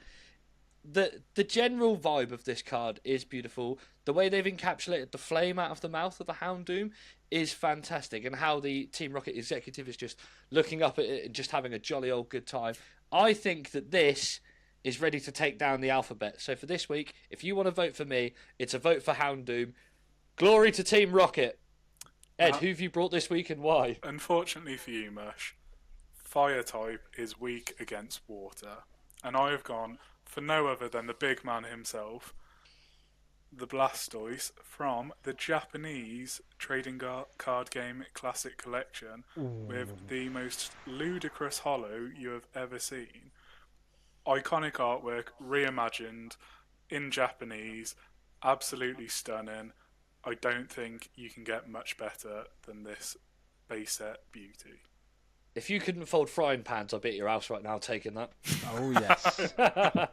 Speaker 1: The general vibe of this card is beautiful. The way they've encapsulated the flame out of the mouth of the Houndoom is fantastic, and how the Team Rocket executive is just looking up at it and just having a jolly old good time. I think that this is ready to take down the alphabet. So for this week, if you want to vote for me, it's a vote for Houndoom. Glory to Team Rocket. Ed, who have you brought this week and why?
Speaker 2: Unfortunately for you, Mush, Fire type is weak against water, and I have gone for no other than the big man himself, the Blastoise from the Japanese trading card game Classic Collection, with the most ludicrous holo you have ever seen. Iconic artwork, reimagined in Japanese, absolutely stunning. I don't think you can get much better than this base set beauty.
Speaker 1: If you couldn't fold frying pans, I'll be at your house right now taking that.
Speaker 3: Oh, yes.
Speaker 1: That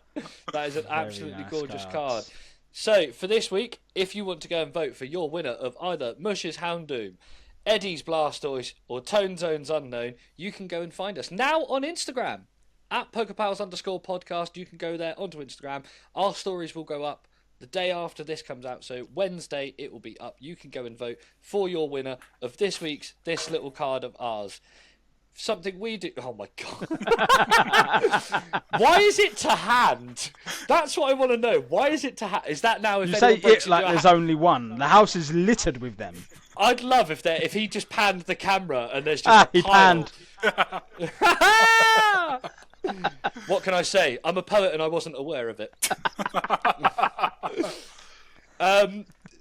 Speaker 1: is an absolutely
Speaker 3: nice
Speaker 1: gorgeous
Speaker 3: cards.
Speaker 1: card. So, for this week, if you want to go and vote for your winner of either Mush's Houndoom, Eddie's Blastoise, or Tone Zones Unknown, you can go and find us now on Instagram. At PokéPals_podcast, you can go there onto Instagram. Our stories will go up the day after this comes out, so Wednesday it will be up. You can go and vote for your winner of this week's This Little Card of Ours. Something we do. Oh my god! Why is it to hand? That's what I want to know. Why is it to hand? Is that now? If
Speaker 3: You say
Speaker 1: anyone breaks
Speaker 3: it like
Speaker 1: into
Speaker 3: there's only one. The house is littered with them.
Speaker 1: I'd love if he just panned the camera and there's just
Speaker 3: He
Speaker 1: pile.
Speaker 3: panned.
Speaker 1: What can I say? I'm a poet and I wasn't aware of it.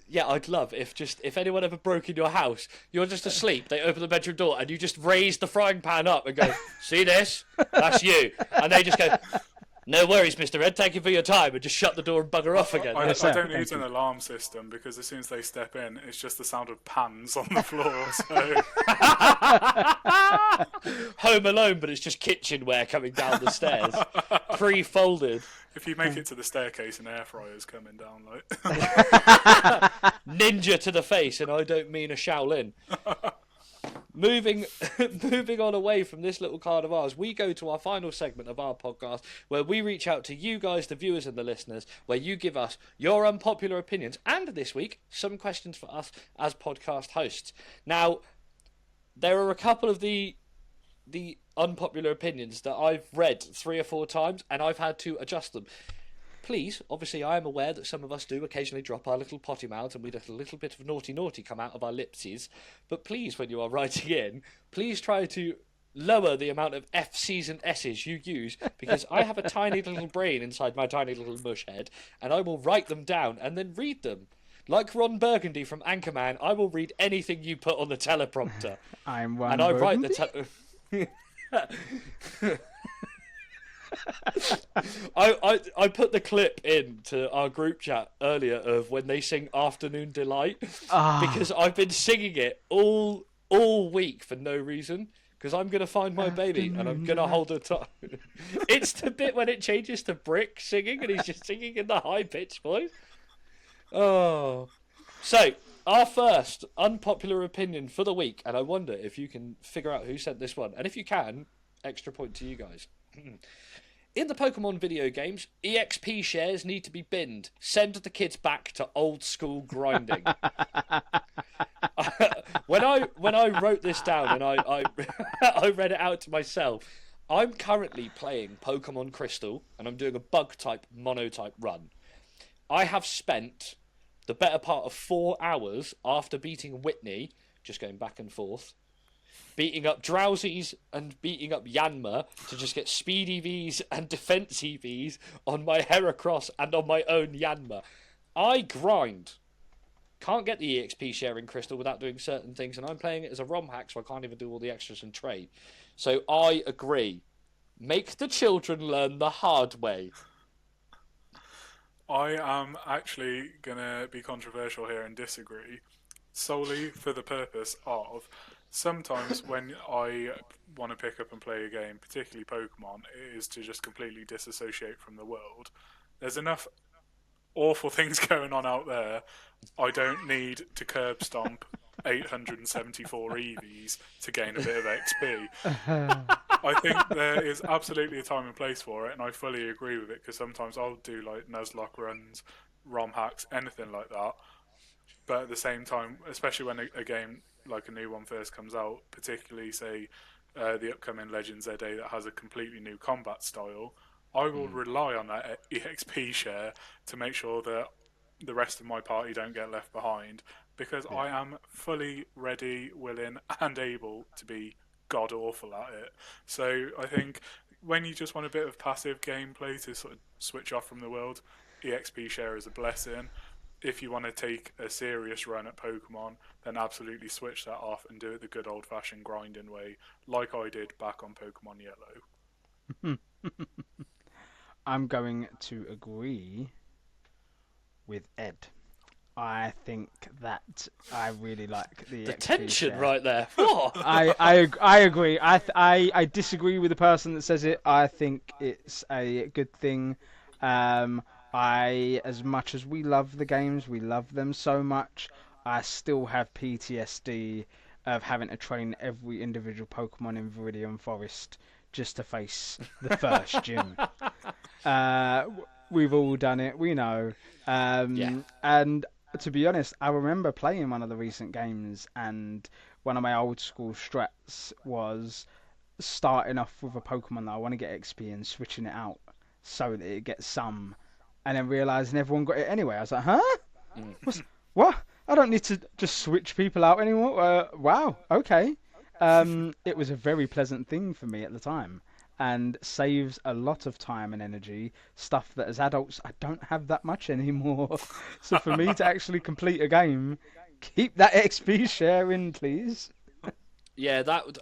Speaker 1: Yeah, I'd love if anyone ever broke in your house, you're just asleep, they open the bedroom door and you just raise the frying pan up and go, see this? That's you. And they just go, no worries, Mr. Ed, thank you for your time, and just shut the door and bugger off again.
Speaker 2: I
Speaker 3: sir,
Speaker 2: don't
Speaker 3: thank
Speaker 2: use an
Speaker 3: you.
Speaker 2: alarm system because as soon as they step in, it's just the sound of pans on the floor. So
Speaker 1: Home Alone, but it's just kitchenware coming down the stairs, pre-folded.
Speaker 2: if you make it to the staircase, an air fryer's coming down. Like
Speaker 1: Ninja to the face, and I don't mean a Shaolin. Moving on away from this little card of ours, we go to our final segment of our podcast where we reach out to you guys, the viewers and the listeners, where you give us your unpopular opinions, and this week, some questions for us as podcast hosts. Now, there are a couple of the unpopular opinions that I've read 3 or 4 times, and I've had to adjust them. Please, obviously I am aware that some of us do occasionally drop our little potty mouths and we let a little bit of naughty come out of our lipsies, but please, when you are writing in, please try to lower the amount of F's and S's you use, because I have a tiny little brain inside my tiny little mush head, and I will write them down and then read them. Like Ron Burgundy from Anchorman, I will read anything you put on the teleprompter.
Speaker 3: I'm one.
Speaker 1: And I write
Speaker 3: Burgundy.
Speaker 1: the I put the clip into our group chat earlier of when they sing Afternoon Delight, because I've been singing it all week for no reason, because I'm going to find my baby and I'm going to hold her tight. It's the bit when it changes to Brick singing and he's just singing in the high-pitched voice. Oh. So, our first unpopular opinion for the week, and I wonder if you can figure out who sent this one. And if you can, extra point to you guys. In the Pokemon video games, EXP shares need to be binned. Send the kids back to old school grinding. when I wrote this down and I I read it out to myself, I'm currently playing Pokemon Crystal and I'm doing a bug type monotype run. I have spent the better part of 4 hours after beating Whitney, just going back and forth, beating up Drowsies and beating up Yanma to just get speed EVs and defense EVs on my Heracross and on my own Yanma. I grind. Can't get the EXP share in Crystal without doing certain things, and I'm playing it as a ROM hack, so I can't even do all the extras and trade. So I agree. Make the children learn the hard way.
Speaker 2: I am actually going to be controversial here and disagree, solely for the purpose of sometimes when I want to pick up and play a game, particularly Pokemon, it is to just completely disassociate from the world. There's enough awful things going on out there. I don't need to curb stomp 874 EVs to gain a bit of XP. I think there is absolutely a time and place for it, and I fully agree with it, because sometimes I'll do like Nuzlocke runs, ROM hacks, anything like that. But at the same time, especially when a game like a new one first comes out, particularly say the upcoming Legends ZA that has a completely new combat style, I will rely on that EXP share to make sure that the rest of my party don't get left behind, because I am fully ready, willing and able to be god awful at it. So I think when you just want a bit of passive gameplay to sort of switch off from the world, EXP share is a blessing. If you want to take a serious run at Pokemon, then absolutely switch that off and do it the good old-fashioned grinding way, like I did back on Pokemon Yellow.
Speaker 3: I'm going to agree with Ed. I think that I really like the XP
Speaker 1: tension
Speaker 3: share.
Speaker 1: right there.
Speaker 3: I agree. I disagree with the person that says it. I think it's a good thing. As much as we love the games, we love them so much, I still have PTSD of having to train every individual Pokemon in Viridian Forest just to face the first gym. We've all done it, we know. And to be honest, I remember playing one of the recent games, and one of my old school strats was starting off with a Pokemon that I want to get XP and switching it out so that it gets some, and then realising everyone got it anyway. I was like, huh? What? I don't need to just switch people out anymore? Wow, okay. It was a very pleasant thing for me at the time, and saves a lot of time and energy, stuff that as adults I don't have that much anymore. So for me to actually complete a game, keep that XP share in, please.
Speaker 1: Yeah, that would,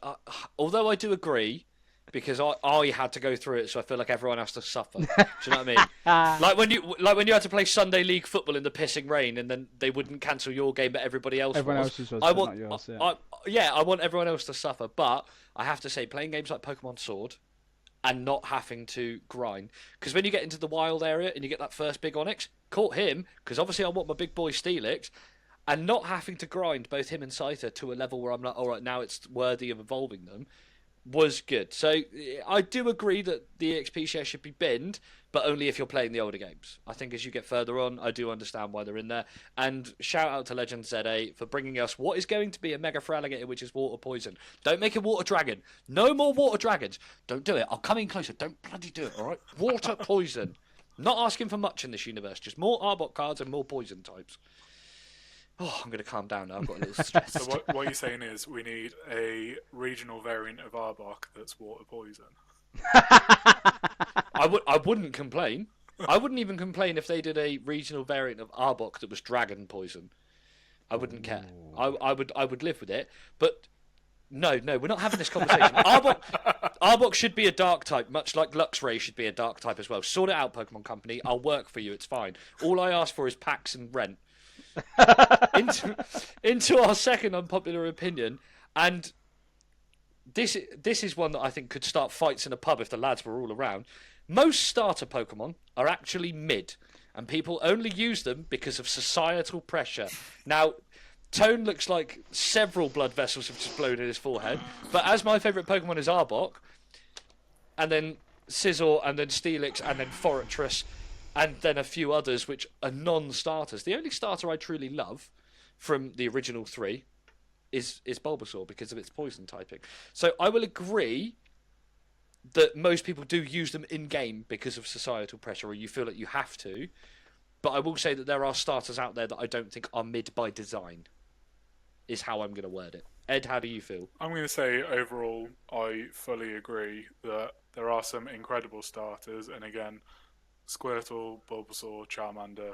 Speaker 1: although I do agree, because I had to go through it, so I feel like everyone has to suffer. Do you know what I mean? like when you had to play Sunday League football in the pissing rain, and then they wouldn't cancel your game, but everybody else
Speaker 3: Everyone
Speaker 1: was.
Speaker 3: else's was,
Speaker 1: I
Speaker 3: but
Speaker 1: want,
Speaker 3: not yours.
Speaker 1: I want everyone else to suffer. But I have to say, playing games like Pokemon Sword and not having to grind, because when you get into the wild area and you get that first big Onyx, caught him, because obviously I want my big boy Steelix, and not having to grind both him and Scyther to a level where I'm like, all right, now it's worthy of evolving them, was good. So I do agree that the XP share should be binned, but only if you're playing the older games. I think as you get further on, I do understand why they're in there. And shout out to Legend ZA for bringing us what is going to be a Mega Feraligatr, which is Water Poison. Don't make it Water Dragon. No more Water Dragons. Don't do it. I'll come in closer. Don't bloody do it, all right? Water Poison. Not asking for much in this universe. Just more Arbok cards and more poison types. Oh, I'm going to calm down now. I've got a little stress.
Speaker 2: So what you're saying is we need a regional variant of Arbok that's water poison.
Speaker 1: I wouldn't complain. I wouldn't even complain if they did a regional variant of Arbok that was dragon poison. I wouldn't care. I would live with it. But no, we're not having this conversation. Arbok should be a dark type, much like Luxray should be a dark type as well. Sort it out, Pokemon Company. I'll work for you. It's fine. All I ask for is packs and rent. into our second unpopular opinion, and this is one that I think could start fights in a pub if the lads were all around. Most starter Pokemon are actually mid, and people only use them because of societal pressure. Now, Tone looks like several blood vessels have just blown in his forehead, but as my favourite Pokemon is Arbok, and then Scizor, and then Steelix, and then Fortress, and then a few others which are non-starters. The only starter I truly love from the original 3 is Bulbasaur because of its poison typing. So I will agree that most people do use them in game because of societal pressure, or you feel like you have to. But I will say that there are starters out there that I don't think are mid by design. Is how I'm going to word it. Ed, how do you feel?
Speaker 2: I'm going to say overall, I fully agree that there are some incredible starters, and again, Squirtle, Bulbasaur, Charmander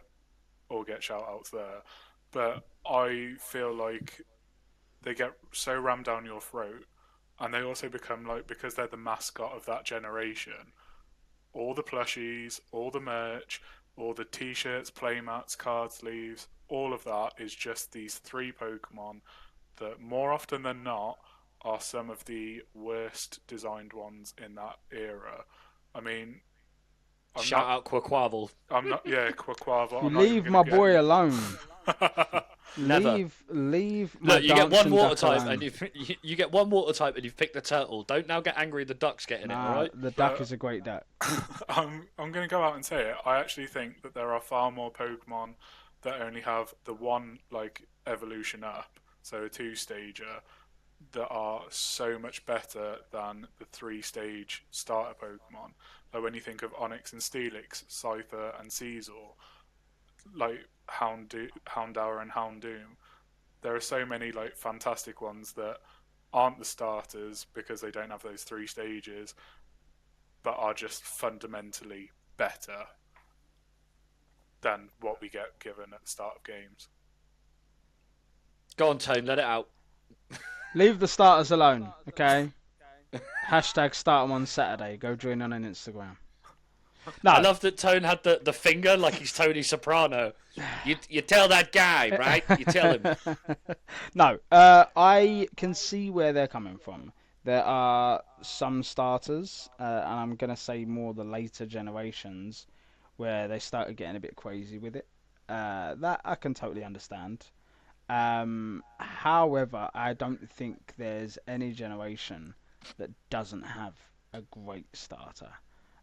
Speaker 2: all get shout-outs there. But I feel like they get so rammed down your throat, and they also become like, because they're the mascot of that generation, all the plushies, all the merch, all the t-shirts, playmats, card sleeves, all of that is just these 3 Pokemon that more often than not are some of the worst designed ones in that era. I mean,
Speaker 1: Shout out Quaquaval.
Speaker 2: yeah, Quaquaval.
Speaker 3: You leave my boy alone.
Speaker 1: Never.
Speaker 3: Leave my
Speaker 1: Look, you get one
Speaker 3: dancing
Speaker 1: water
Speaker 3: duck
Speaker 1: type,
Speaker 3: alone.
Speaker 1: and you get one water type, and you've picked the turtle. Don't now get angry the duck's getting it, all right?
Speaker 3: The duck is a great duck.
Speaker 2: I'm going to go out and say it. I actually think that there are far more Pokemon that only have the one like evolution up, so a 2-stager, that are so much better than the 3-stage starter Pokemon. Like when you think of Onix and Steelix, Scyther and Caesar, like Houndour and Houndoom, there are so many like fantastic ones that aren't the starters because they don't have those 3 stages, but are just fundamentally better than what we get given at the start of games.
Speaker 1: Go on, Tone, let it out.
Speaker 3: Leave the starters alone, okay? Hashtag start 'em on Saturday. Go join on Instagram. No,
Speaker 1: I love that Tone had the finger like he's Tony Soprano. You tell that guy, right? You tell him.
Speaker 3: No, I can see where they're coming from. There are some starters, and I'm going to say more the later generations, where they started getting a bit crazy with it. That I can totally understand. However, I don't think there's any generation that doesn't have a great starter.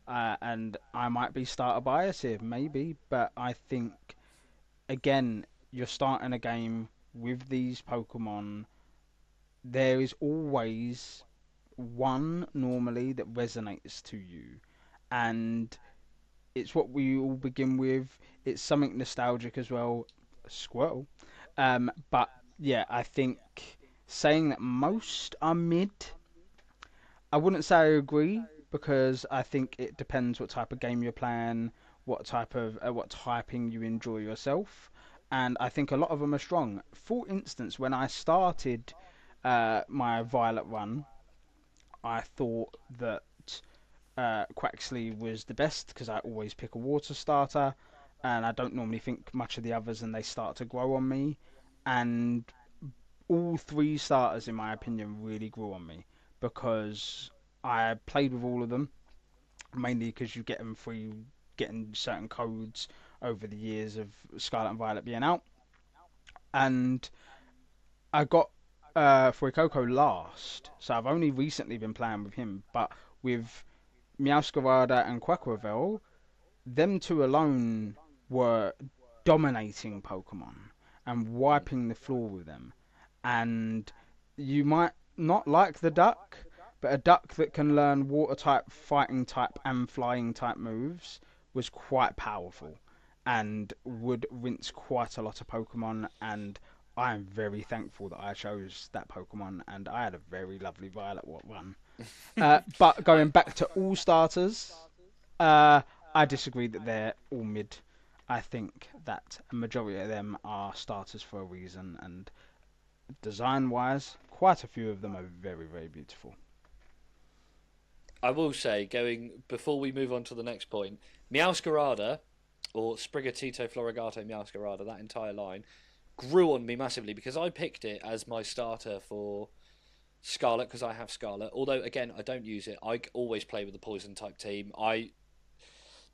Speaker 3: And I might be starter bias here, maybe, but I think, again, you're starting a game with these Pokemon. There is always one normally that resonates to you, and it's what we all begin with. It's something nostalgic as well, Squirtle. But yeah, I think saying that most are mid, I wouldn't say I agree, because I think it depends what type of game you're playing, what typing you enjoy yourself, and I think a lot of them are strong. For instance, when I started my Violet run, I thought that Quaxley was the best because I always pick a water starter, and I don't normally think much of the others, and they start to grow on me. And all 3 starters, in my opinion, really grew on me because I played with all of them, mainly because you get them free, getting certain codes over the years of Scarlet and Violet being out. And I got Fuecoco last, so I've only recently been playing with him, but with Meowscarada and Quaquavel, them 2 alone were dominating Pokemon and wiping the floor with them. And you might not like the duck, but a duck that can learn water type, fighting type, and flying type moves was quite powerful and would rinse quite a lot of Pokemon. And I am very thankful that I chose that Pokemon, and I had a very lovely Violet one. But going back to all starters, I disagree that they're all mid. I think that a majority of them are starters for a reason, and design-wise, quite a few of them are very, very beautiful.
Speaker 1: I will say, before we move on to the next point, Meowscarada, or Sprigatito Florigato Meowscarada, that entire line, grew on me massively because I picked it as my starter for Scarlet because I have Scarlet. Although, again, I don't use it. I always play with the Poison type team. I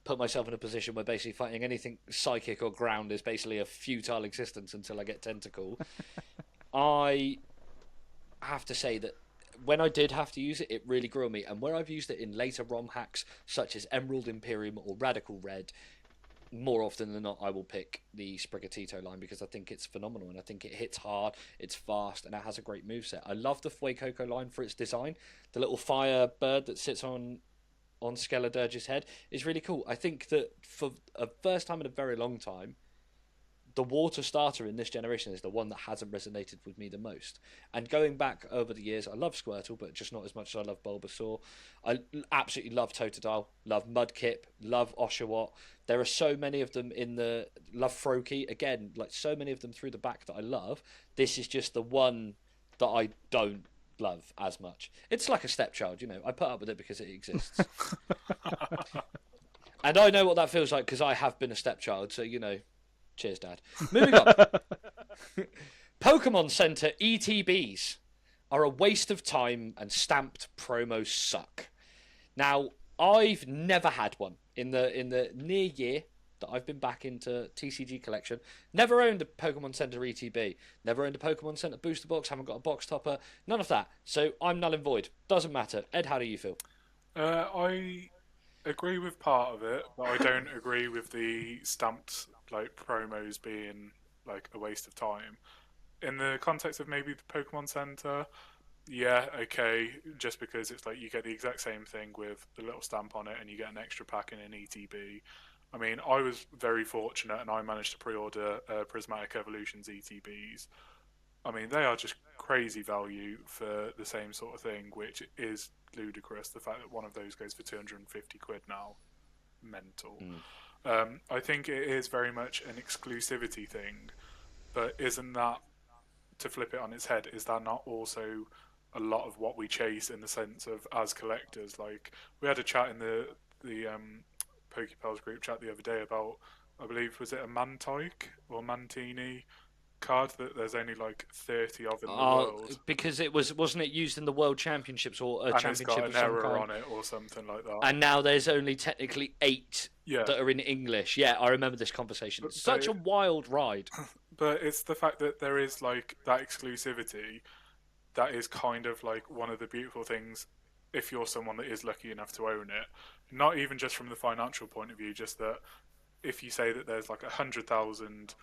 Speaker 1: put myself in a position where basically fighting anything psychic or ground is basically a futile existence until I get Tentacle. I have to say that when I did have to use it, it really grew on me. And where I've used it in later ROM hacks, such as Emerald Imperium or Radical Red, more often than not, I will pick the Sprigatito line because I think it's phenomenal and I think it hits hard, it's fast, and it has a great moveset. I love the Fuecoco line for its design. The little fire bird that sits on Skeledirge's head is really cool. I think that for a first time in a very long time, the water starter in this generation is the one that hasn't resonated with me the most. And going back over the years, I love Squirtle, but just not as much as I love Bulbasaur. I absolutely love Totodile, love Mudkip, love Oshawott. There are so many of them in the... Love Froakie. Again, like so many of them through the back that I love. This is just the one that I don't love as much. It's like a stepchild, you know. I put up with it because it exists. And I know what that feels like because I have been a stepchild, so, you know... Cheers, Dad. Moving on. Pokemon Center ETBs are a waste of time and stamped promos suck. Now, I've never had one in the near year that I've been back into TCG collection. Never owned a Pokemon Center ETB. Never owned a Pokemon Center booster box. Haven't got a box topper. None of that. So I'm null and void. Doesn't matter. Ed, how do you feel?
Speaker 2: I agree with part of it, but I don't agree with the stamped like promos being like a waste of time. In the context of maybe the Pokemon Center, yeah, okay, just because it's like you get the exact same thing with the little stamp on it and you get an extra pack in an ETB. I mean, I was very fortunate and I managed to pre-order Prismatic Evolutions ETBs. I mean, they are just crazy value for the same sort of thing, which is ludicrous. The fact that one of those goes for 250 quid now, mental. I think it is very much an exclusivity thing, but isn't that, to flip it on its head, is that not also a lot of what we chase in the sense of as collectors? Like, we had a chat in the PokéPals group chat the other day about, I believe, was it a Mantike or Mantini card that there's only like 30 of in the world,
Speaker 1: because wasn't it used in the World Championships or a
Speaker 2: and
Speaker 1: championship
Speaker 2: it's got
Speaker 1: of
Speaker 2: an
Speaker 1: some
Speaker 2: error
Speaker 1: kind?
Speaker 2: on it or something like that.
Speaker 1: And now there's only technically 8
Speaker 2: Yeah.
Speaker 1: that are in English. Yeah, I remember this conversation. It's such a wild ride.
Speaker 2: But it's the fact that there is like that exclusivity that is kind of like one of the beautiful things if you're someone that is lucky enough to own it. Not even just from the financial point of view, just that if you say that there's like 100,000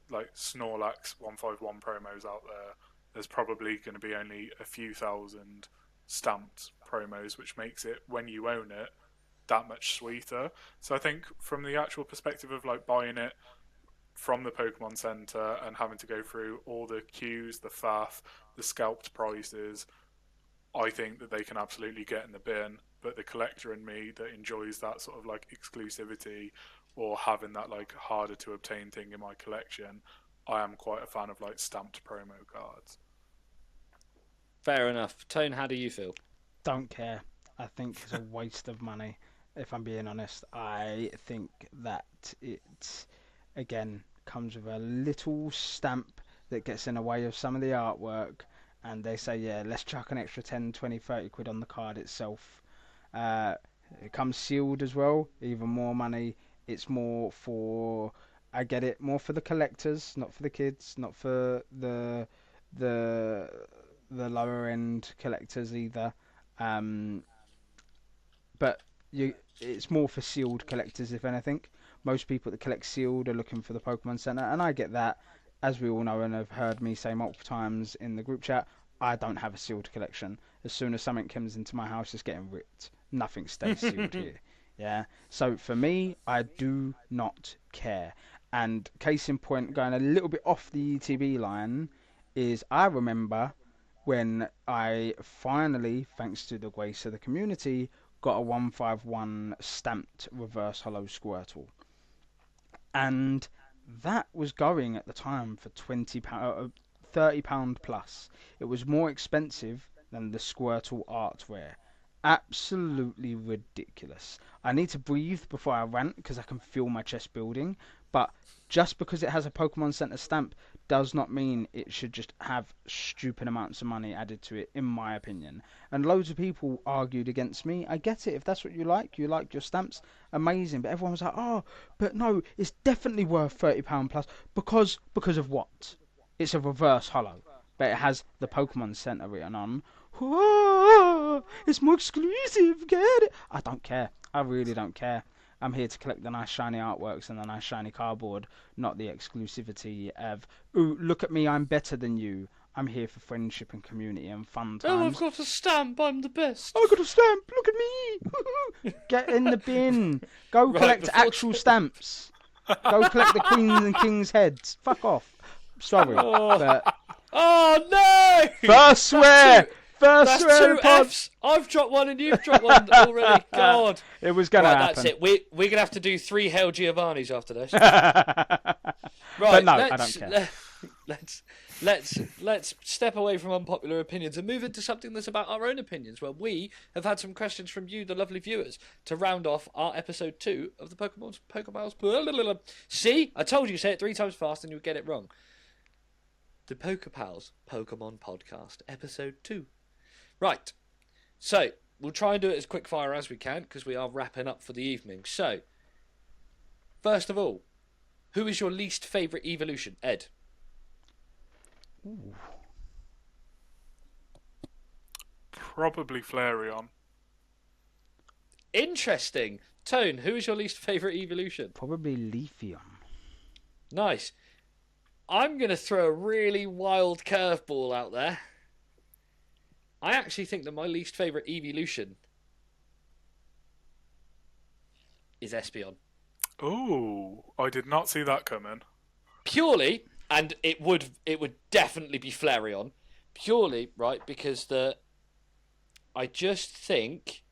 Speaker 2: like Snorlax 151 promos out there, there's probably going to be only a few thousand stamped promos, which makes it, when you own it, that much sweeter. So I think from the actual perspective of like buying it from the Pokemon Center and having to go through all the queues, the faff, the scalped prices, I think that they can absolutely get in the bin. But the collector in me that enjoys that sort of like exclusivity or having that like harder to obtain thing in my collection, I am quite a fan of like stamped promo cards.
Speaker 1: Fair enough. Tone, how do you feel?
Speaker 3: Don't care. I think it's a waste of money, if I'm being honest. I think that it, again, comes with a little stamp that gets in the way of some of the artwork, and they say, yeah, let's chuck an extra 10, 20, 30 quid on the card itself. It comes sealed as well, even more money. It's more for, I get it, more for the collectors, not for the kids, not for the lower end collectors either. But it's more for sealed collectors, if anything. Most people that collect sealed are looking for the Pokemon Center, and I get that. As we all know and have heard me say multiple times in the group chat, I don't have a sealed collection. As soon as something comes into my house, it's getting ripped. Nothing stays sealed here. Yeah. So for me, I do not care. And case in point, going a little bit off the ETB line, is I remember when I finally, thanks to the grace of the community, got a 151 stamped reverse hollow Squirtle. And that was going at the time for £20, £30 plus. It was more expensive than the Squirtle art rare. Absolutely ridiculous. I need to breathe before I rant because I can feel my chest building. But just because it has a Pokemon Center stamp does not mean it should just have stupid amounts of money added to it, in my opinion. And loads of people argued against me. I get it. If that's what you like your stamps, amazing. But everyone was like, oh, but no, it's definitely worth £30 plus. Because of what? It's a reverse hollow, but it has the Pokemon Center written on. "Whoa, it's more exclusive, get it." I don't care. I really don't care. I'm here to collect the nice shiny artworks and the nice shiny cardboard, not the exclusivity of, "Ooh, look at me, I'm better than you." I'm here for friendship and community and fun
Speaker 1: Oh, I've
Speaker 3: times.
Speaker 1: got a stamp. I'm the best.
Speaker 3: I got a stamp. Look at me. Get in the bin. Go
Speaker 1: Right,
Speaker 3: collect
Speaker 1: before-
Speaker 3: actual stamps. Go collect the queens and kings' heads. Fuck off. Sorry,
Speaker 1: Oh.
Speaker 3: but
Speaker 1: Oh no!
Speaker 3: first swear. First
Speaker 1: That's
Speaker 3: swear.
Speaker 1: two
Speaker 3: pod.
Speaker 1: Fs. I've dropped one and you've dropped one already. God.
Speaker 3: It was gonna
Speaker 1: Right,
Speaker 3: happen.
Speaker 1: that's it. We're gonna have to do 3 Hail Giovannis after this.
Speaker 3: But
Speaker 1: Right,
Speaker 3: no, I don't care.
Speaker 1: Let's step away from unpopular opinions and move into something that's about our own opinions. Well, we have had some questions from you, the lovely viewers, to round off our episode 2 of the PokéPals. See, I told you, say it 3 times fast and you'll get it wrong. The PokéPals Pokemon Podcast, episode 2. Right, so we'll try and do it as quick fire as we can because we are wrapping up for the evening. So, first of all, who is your least favourite evolution? Ed.
Speaker 3: Ooh.
Speaker 2: Probably Flareon.
Speaker 1: Interesting. Tone, who is your least favourite evolution?
Speaker 3: Probably Leafeon.
Speaker 1: Nice. I'm going to throw a really wild curveball out there. I actually think that my least favourite evolution is Espeon.
Speaker 2: Ooh, I did not see that coming.
Speaker 1: Purely, and it would definitely be Flareon, purely, right, because I just think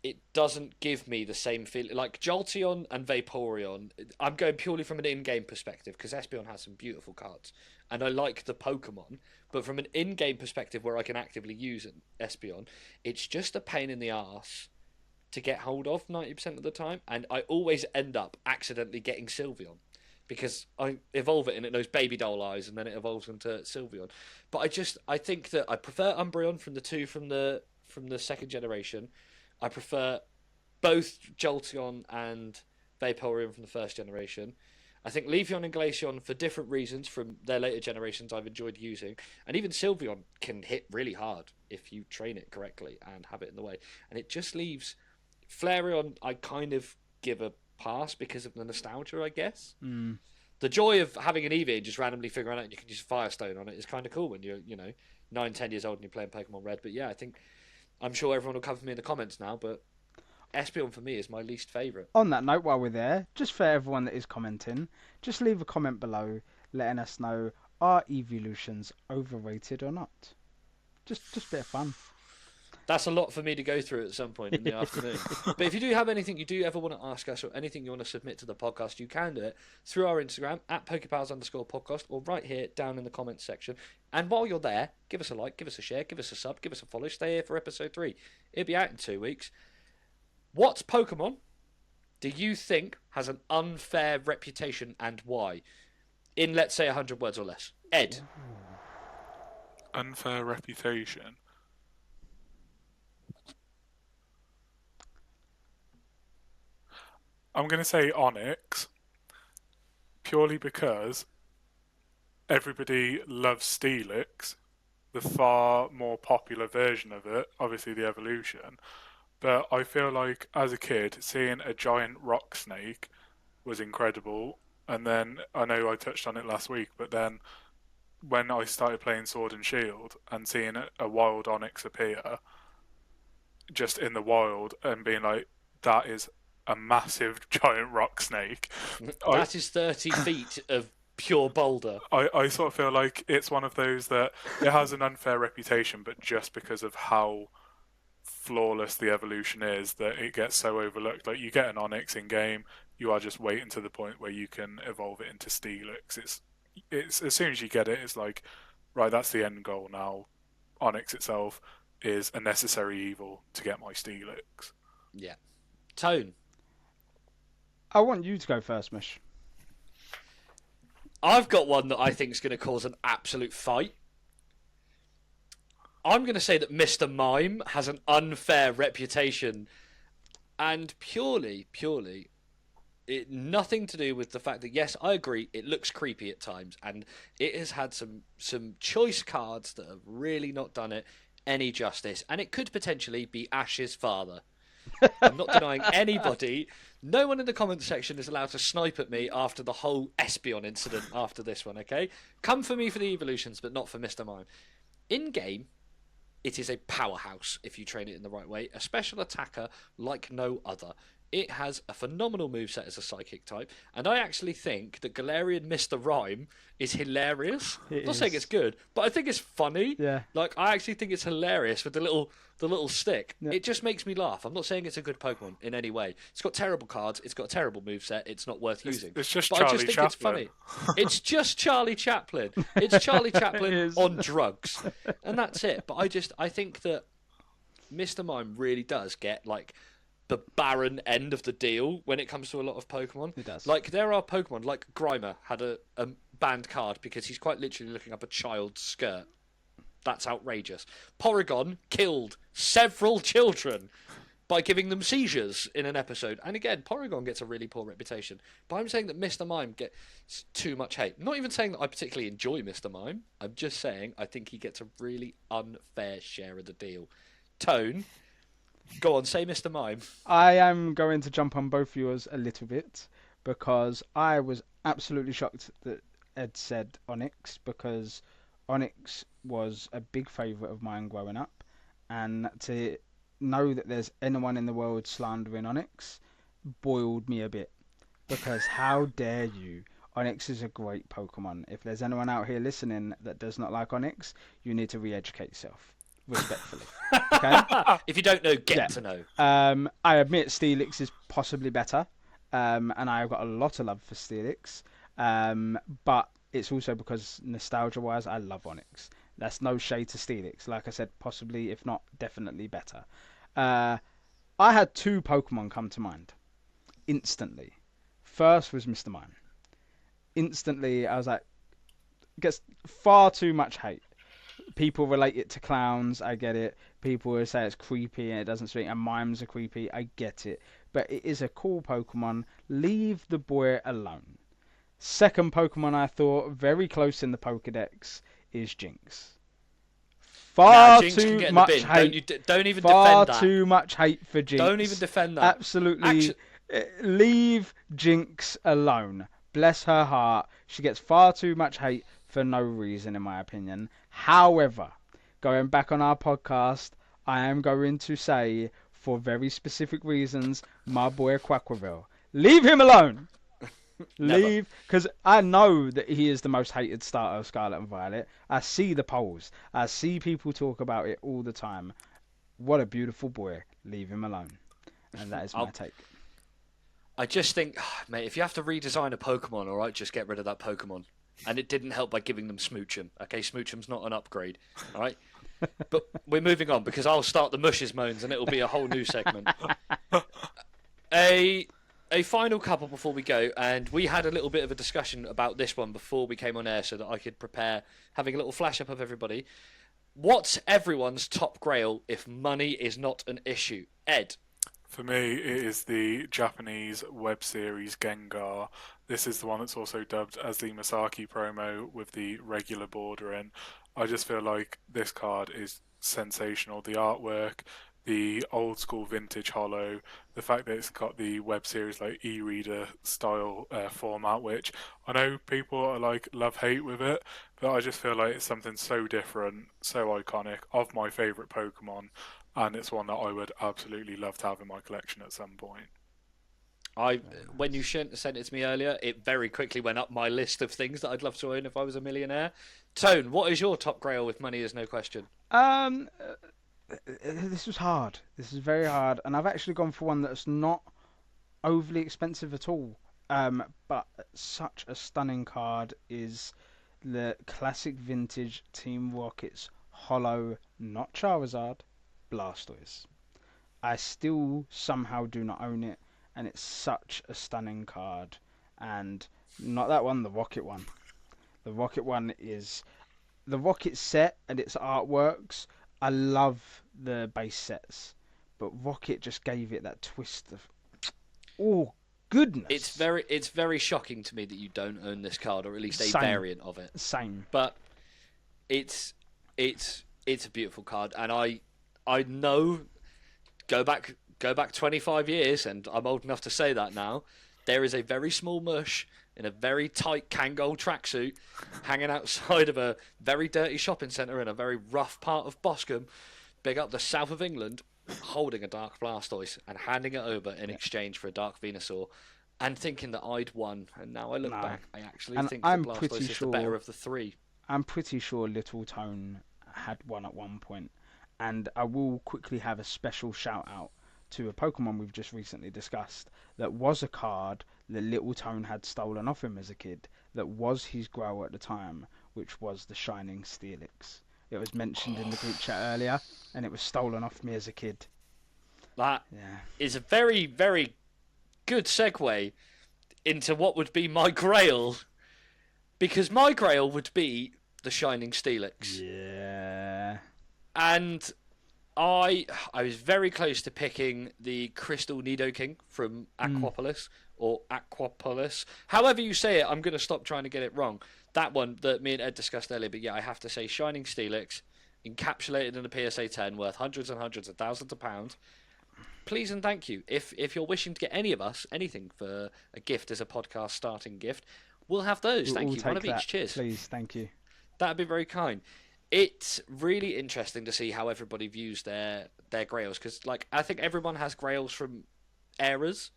Speaker 1: it doesn't give me the same feeling. Like Jolteon and Vaporeon, I'm going purely from an in-game perspective because Espeon has some beautiful cards and I like the Pokemon, but from an in-game perspective where I can actively use an Espeon, it's just a pain in the arse to get hold of 90% of the time, and I always end up accidentally getting Sylveon because I evolve it and it knows baby doll eyes and then it evolves into Sylveon. But I think that I prefer Umbreon from the second generation. I prefer both Jolteon and Vaporeon from the first generation. I think Leafeon and Glaceon, for different reasons from their later generations, I've enjoyed using. And even Sylveon can hit really hard if you train it correctly and have it in the way. And it just leaves Flareon, I kind of give a pass because of the nostalgia, I guess.
Speaker 3: Mm.
Speaker 1: The joy of having an Eevee and just randomly figuring out you can use Firestone on it is kind of cool when you're, 9, 10 years old and you're playing Pokemon Red. But yeah, I'm sure everyone will come for me in the comments now, but Espeon for me is my least favourite.
Speaker 3: On that note, while we're there, just for everyone that is commenting, just leave a comment below letting us know, are evolutions overrated or not? Just a bit of fun.
Speaker 1: That's a lot for me to go through at some point in the afternoon. But if you do have anything you do ever want to ask us or anything you want to submit to the podcast, you can do it through our Instagram at PokéPals_podcast or right here down in the comments section. And while you're there, give us a like, give us a share, give us a sub, give us a follow. Stay here for episode 3. It'll be out in 2 weeks. What Pokemon do you think has an unfair reputation and why? In, let's say, 100 words or less. Ed.
Speaker 2: Unfair reputation. I'm going to say Onyx, purely because everybody loves Steelix, the far more popular version of it, obviously the evolution. But I feel like, as a kid, seeing a giant rock snake was incredible. And then, I know I touched on it last week, but then when I started playing Sword and Shield and seeing a wild Onyx appear just in the wild and being like, that is a massive giant rock snake.
Speaker 1: That is 30 feet of pure boulder.
Speaker 2: I sort of feel like it's one of those that it has an unfair reputation, but just because of how flawless the evolution is, that it gets so overlooked. Like, you get an Onyx in game, you are just waiting to the point where you can evolve it into Steelix. It's as soon as you get it, it's like, right, that's the end goal now. Onyx itself is a necessary evil to get my Steelix.
Speaker 1: Yeah. Tone.
Speaker 3: I want you to go first, Mush.
Speaker 1: I've got one that I think is going to cause an absolute fight. I'm going to say that Mr. Mime has an unfair reputation, and purely, nothing to do with the fact that, yes, I agree, it looks creepy at times, and it has had some choice cards that have really not done it any justice, and it could potentially be Ash's father. I'm not denying anybody. No one in the comment section is allowed to snipe at me after the whole Espeon incident after this one, okay? Come for me for the evolutions, but not for Mr. Mime. In-game, it is a powerhouse if you train it in the right way, a special attacker like no other. It has a phenomenal moveset as a psychic type, and I actually think that Galarian Mr. Rhyme is hilarious. I'm not saying it's good, but I think it's funny.
Speaker 3: Yeah.
Speaker 1: Like, I actually think it's hilarious with the little stick.
Speaker 3: Yeah.
Speaker 1: It just makes me laugh. I'm not saying it's a good Pokemon in any way. It's got terrible cards, it's got a terrible moveset, it's not worth using.
Speaker 2: It's just
Speaker 1: but
Speaker 2: Charlie
Speaker 1: I just think
Speaker 2: Chaplin.
Speaker 1: it's funny. It's just Charlie Chaplin. It's Charlie Chaplin
Speaker 3: is.
Speaker 1: on drugs. And that's it. But I think that Mr. Mime really does get, like, the barren end of the deal when it comes to a lot of Pokemon.
Speaker 3: It does.
Speaker 1: Like, there are Pokemon, like Grimer had a banned card because he's quite literally looking up a child's skirt. That's outrageous. Porygon killed several children by giving them seizures in an episode. And again, Porygon gets a really poor reputation. But I'm saying that Mr. Mime gets too much hate. Not even saying that I particularly enjoy Mr. Mime. I'm just saying I think he gets a really unfair share of the deal. Tone, go on, say Mr. Mime.
Speaker 3: I am going to jump on both yours a little bit because I was absolutely shocked that Ed said Onyx, because Onyx was a big favourite of mine growing up, and to know that there's anyone in the world slandering Onyx boiled me a bit, because how dare you? Onyx is a great Pokemon. If there's anyone out here listening that does not like Onyx, you need to re-educate yourself. Respectfully. Okay?
Speaker 1: If you don't know, get to know.
Speaker 3: I admit Steelix is possibly better, and I've got a lot of love for Steelix, but it's also because nostalgia-wise, I love Onyx. That's no shade to Steelix. Like I said, possibly, if not, definitely better. I had two Pokemon come to mind instantly. First was Mr. Mime. Instantly, I was like, gets far too much hate. People relate it to clowns, I get it. People will say it's creepy and it doesn't speak, and mimes are creepy, I get it. But it is a cool Pokemon. Leave the boy alone. Second Pokemon I thought, very close in the Pokedex, is Jinx. Far
Speaker 1: Jinx can
Speaker 3: too
Speaker 1: get in
Speaker 3: much
Speaker 1: the bin.
Speaker 3: hate.
Speaker 1: Don't even
Speaker 3: Far
Speaker 1: defend that.
Speaker 3: too much hate for Jinx.
Speaker 1: Don't even defend that.
Speaker 3: Absolutely. Leave Jinx alone. Bless her heart. She gets far too much hate for no reason, in my opinion. However, going back on our podcast, I am going to say, for very specific reasons, my boy Quaquavel. Leave him alone! Leave, because I know that he is the most hated starter of Scarlet and Violet. I see the polls. I see people talk about it all the time. What a beautiful boy. Leave him alone. And that is my take.
Speaker 1: I just think, mate, if you have to redesign a Pokemon, all right, just get rid of that Pokemon. And it didn't help by giving them Smoochum. Okay, Smoochum's not an upgrade, all right? But we're moving on, because I'll start the Mush's moans and it'll be a whole new segment. A final couple before we go, and we had a little bit of a discussion about this one before we came on air so that I could prepare, having a little flash up of everybody. What's everyone's top grail if money is not an issue? Ed?
Speaker 2: For me, it is the Japanese web series Gengar. This is the one that's also dubbed as the Masaki promo with the regular border in. I just feel like this card is sensational. The artwork, the old school vintage holo, the fact that it's got the web series like e-reader style format, which I know people are like love-hate with it, but I just feel like it's something so different, so iconic, of my favourite Pokemon, and it's one that I would absolutely love to have in my collection at some point.
Speaker 1: When you sent it to me earlier, it very quickly went up my list of things that I'd love to own if I was a millionaire. Tone, what is your top grail if money is no question?
Speaker 3: This was hard. This is very hard, and I've actually gone for one that's not overly expensive at all. But such a stunning card is the classic vintage Team Rocket's holo, not Charizard, Blastoise. I still somehow do not own it, and it's such a stunning card. And not that one, the Rocket one. The Rocket one is the Rocket set and its artworks. I love the base sets, but Rocket just gave it that twist of, oh goodness!
Speaker 1: It's very shocking to me that you don't own this card, or at least a
Speaker 3: Same.
Speaker 1: variant of it.
Speaker 3: Same.
Speaker 1: But it's it's a beautiful card, and I know go back 25 years, and I'm old enough to say that now. There is a very small Mush in a very tight Kangol tracksuit, hanging outside of a very dirty shopping centre in a very rough part of Boscombe, big up the south of England, holding a Dark Blastoise and handing it over in exchange for a Dark Venusaur, and thinking that I'd won. And now I look
Speaker 3: No.
Speaker 1: back, I actually
Speaker 3: And
Speaker 1: think
Speaker 3: I'm
Speaker 1: that Blastoise
Speaker 3: pretty
Speaker 1: is the better
Speaker 3: sure-
Speaker 1: of the three.
Speaker 3: I'm pretty sure Little Tone had one at one point, and I will quickly have a special shout out to a Pokemon we've just recently discussed that was a card that Little Tone had stolen off him as a kid, that was his grow at the time, which was the Shining Steelix. It was mentioned in the group chat earlier, and it was stolen off me as a kid.
Speaker 1: That
Speaker 3: Yeah.
Speaker 1: is a very, very good segue into what would be my Grail, because my Grail would be the Shining Steelix.
Speaker 3: Yeah.
Speaker 1: And I was very close to picking the Crystal Nidoking from Aquapolis, or Aquapolis. However you say it, I'm going to stop trying to get it wrong. That one that me and Ed discussed earlier, but yeah, I have to say Shining Steelix, encapsulated in a PSA 10 worth hundreds and hundreds of thousands of pounds. Please and thank you. If you're wishing to get any of us anything for a gift as a podcast starting gift, we'll have those.
Speaker 3: We'll
Speaker 1: Thank
Speaker 3: all
Speaker 1: you. One
Speaker 3: take
Speaker 1: of
Speaker 3: that,
Speaker 1: each. Cheers.
Speaker 3: please. Thank you.
Speaker 1: That'd be very kind. It's really interesting to see how everybody views their grails, because like I think everyone has grails from eras.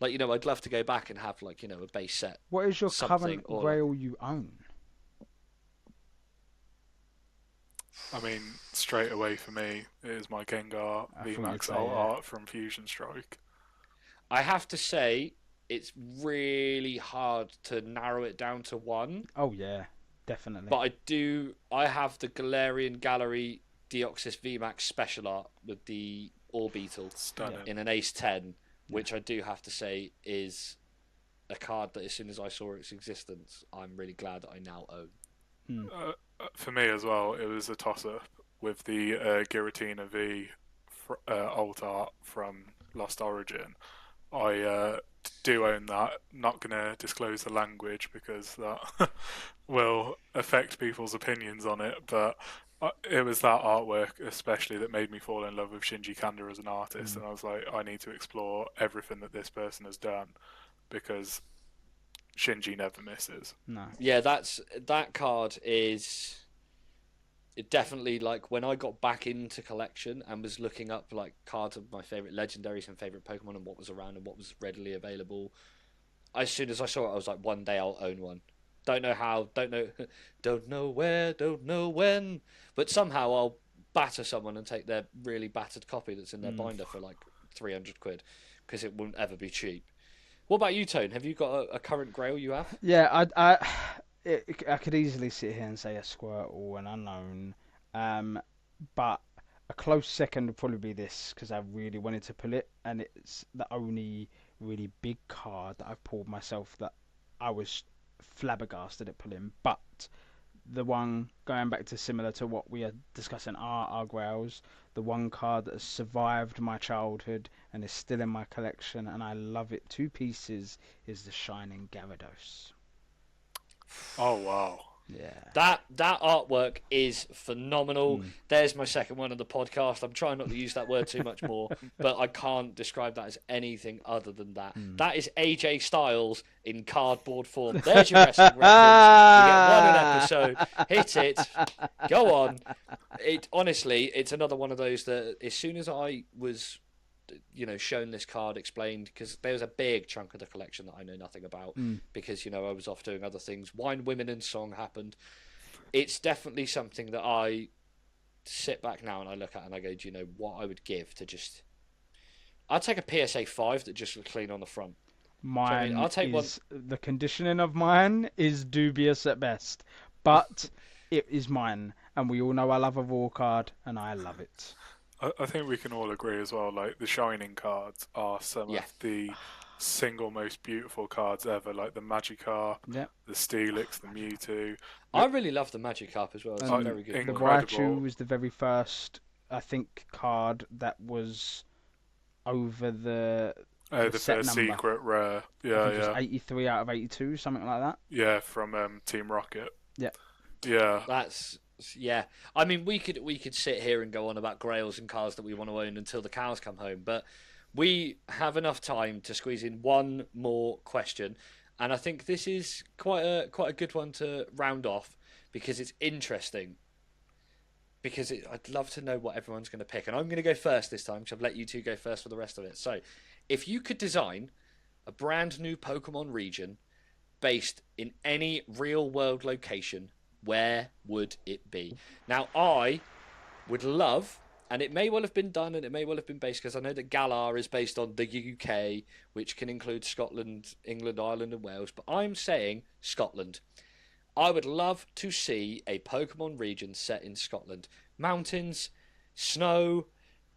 Speaker 1: Like, you know, I'd love to go back and have like, you know, a base set.
Speaker 3: What is your
Speaker 1: Something,
Speaker 3: current
Speaker 1: or
Speaker 3: Grail you own?
Speaker 2: I mean, straight away for me, it is my Gengar
Speaker 3: I thought you'd
Speaker 2: VMAX
Speaker 3: say,
Speaker 2: Alt
Speaker 3: yeah.
Speaker 2: Art from Fusion Strike.
Speaker 1: I have to say, it's really hard to narrow it down to one.
Speaker 3: Oh yeah, definitely.
Speaker 1: But I have the Galarian Gallery Deoxys VMAX Special Art with the Orbeetle
Speaker 2: Stunning.
Speaker 1: in an Ace 10, which I do have to say is a card that as soon as I saw its existence, I'm really glad that I now own.
Speaker 2: For me as well, it was a toss-up with the Giratina V Alt Art from Lost Origin. I do own that. Not going to disclose the language because that will affect people's opinions on it, but it was that artwork especially that made me fall in love with Shinji Kanda as an artist, and I was like, I need to explore everything that this person has done because Shinji never misses.
Speaker 3: No.
Speaker 1: Yeah, that card is it definitely, like, when I got back into collection and was looking up like cards of my favorite legendaries and favorite Pokemon and what was around and what was readily available, as soon as I saw it, I was like, one day I'll own one. Don't know how, don't know where, don't know when, but somehow I'll batter someone and take their really battered copy that's in their binder for like 300 quid, because it won't ever be cheap. What about you, Tone? Have you got a current Grail you have?
Speaker 3: Yeah, I could easily sit here and say a Squirtle, an Unknown, but a close second would probably be this, because I really wanted to pull it, and it's the only really big card that I've pulled myself that I was flabbergasted at pulling. But the one, going back to similar to what we are discussing, our Grails, the one card that has survived my childhood and is still in my collection, and I love it to pieces, is the Shining Gyarados.
Speaker 2: Oh wow.
Speaker 3: Yeah.
Speaker 1: That artwork is phenomenal. There's my second one of the podcast. I'm trying not to use that word too much more, but I can't describe that as anything other than that. That is AJ Styles in cardboard form. There's your wrestling reference. You get one an episode. Hit it. Go on. It honestly, it's another one of those that as soon as I was, you know, shown this card, explained, because there was a big chunk of the collection that I know nothing about, because, you know, I was off doing other things. Wine, Women and Song happened. It's definitely something that I sit back now and I look at and I go, do you know what I would give to just... I'd take a PSA 5 that just looked clean on the front.
Speaker 3: Mine
Speaker 1: I'll take
Speaker 3: is, the conditioning of mine is dubious at best, but it is mine, and we all know I love a raw card, and I love it.
Speaker 2: I think we can all agree as well, like the Shining cards are some
Speaker 1: Yeah.
Speaker 2: of the single most beautiful cards ever, like the Magikarp,
Speaker 3: Yep.
Speaker 2: the Steelix, the Mewtwo.
Speaker 1: I really love the Magikarp as well. It's
Speaker 3: And
Speaker 1: very good.
Speaker 3: The
Speaker 2: incredible.
Speaker 3: Raichu was the very first, I think, card that was over the
Speaker 2: The
Speaker 3: set
Speaker 2: first
Speaker 3: number.
Speaker 2: secret rare.
Speaker 3: I
Speaker 2: Yeah,
Speaker 3: think it was
Speaker 2: yeah.
Speaker 3: 83 out of 82, something like that.
Speaker 2: Yeah, from Team Rocket.
Speaker 3: Yeah.
Speaker 2: Yeah.
Speaker 1: That's Yeah, I mean, we could sit here and go on about grails and cars that we want to own until the cows come home, but we have enough time to squeeze in one more question, and I think this is quite a good one to round off because it's interesting. I'd love to know what everyone's going to pick, and I'm going to go first this time because I've let you two go first for the rest of it. So, if you could design a brand new Pokemon region based in any real world location, where would it be? Now, I would love, and it may well have been done and it may well have been based, because I know that Galar is based on the UK, which can include Scotland, England, Ireland, and Wales, but I'm saying Scotland. I would love to see a Pokemon region set in Scotland. Mountains, snow,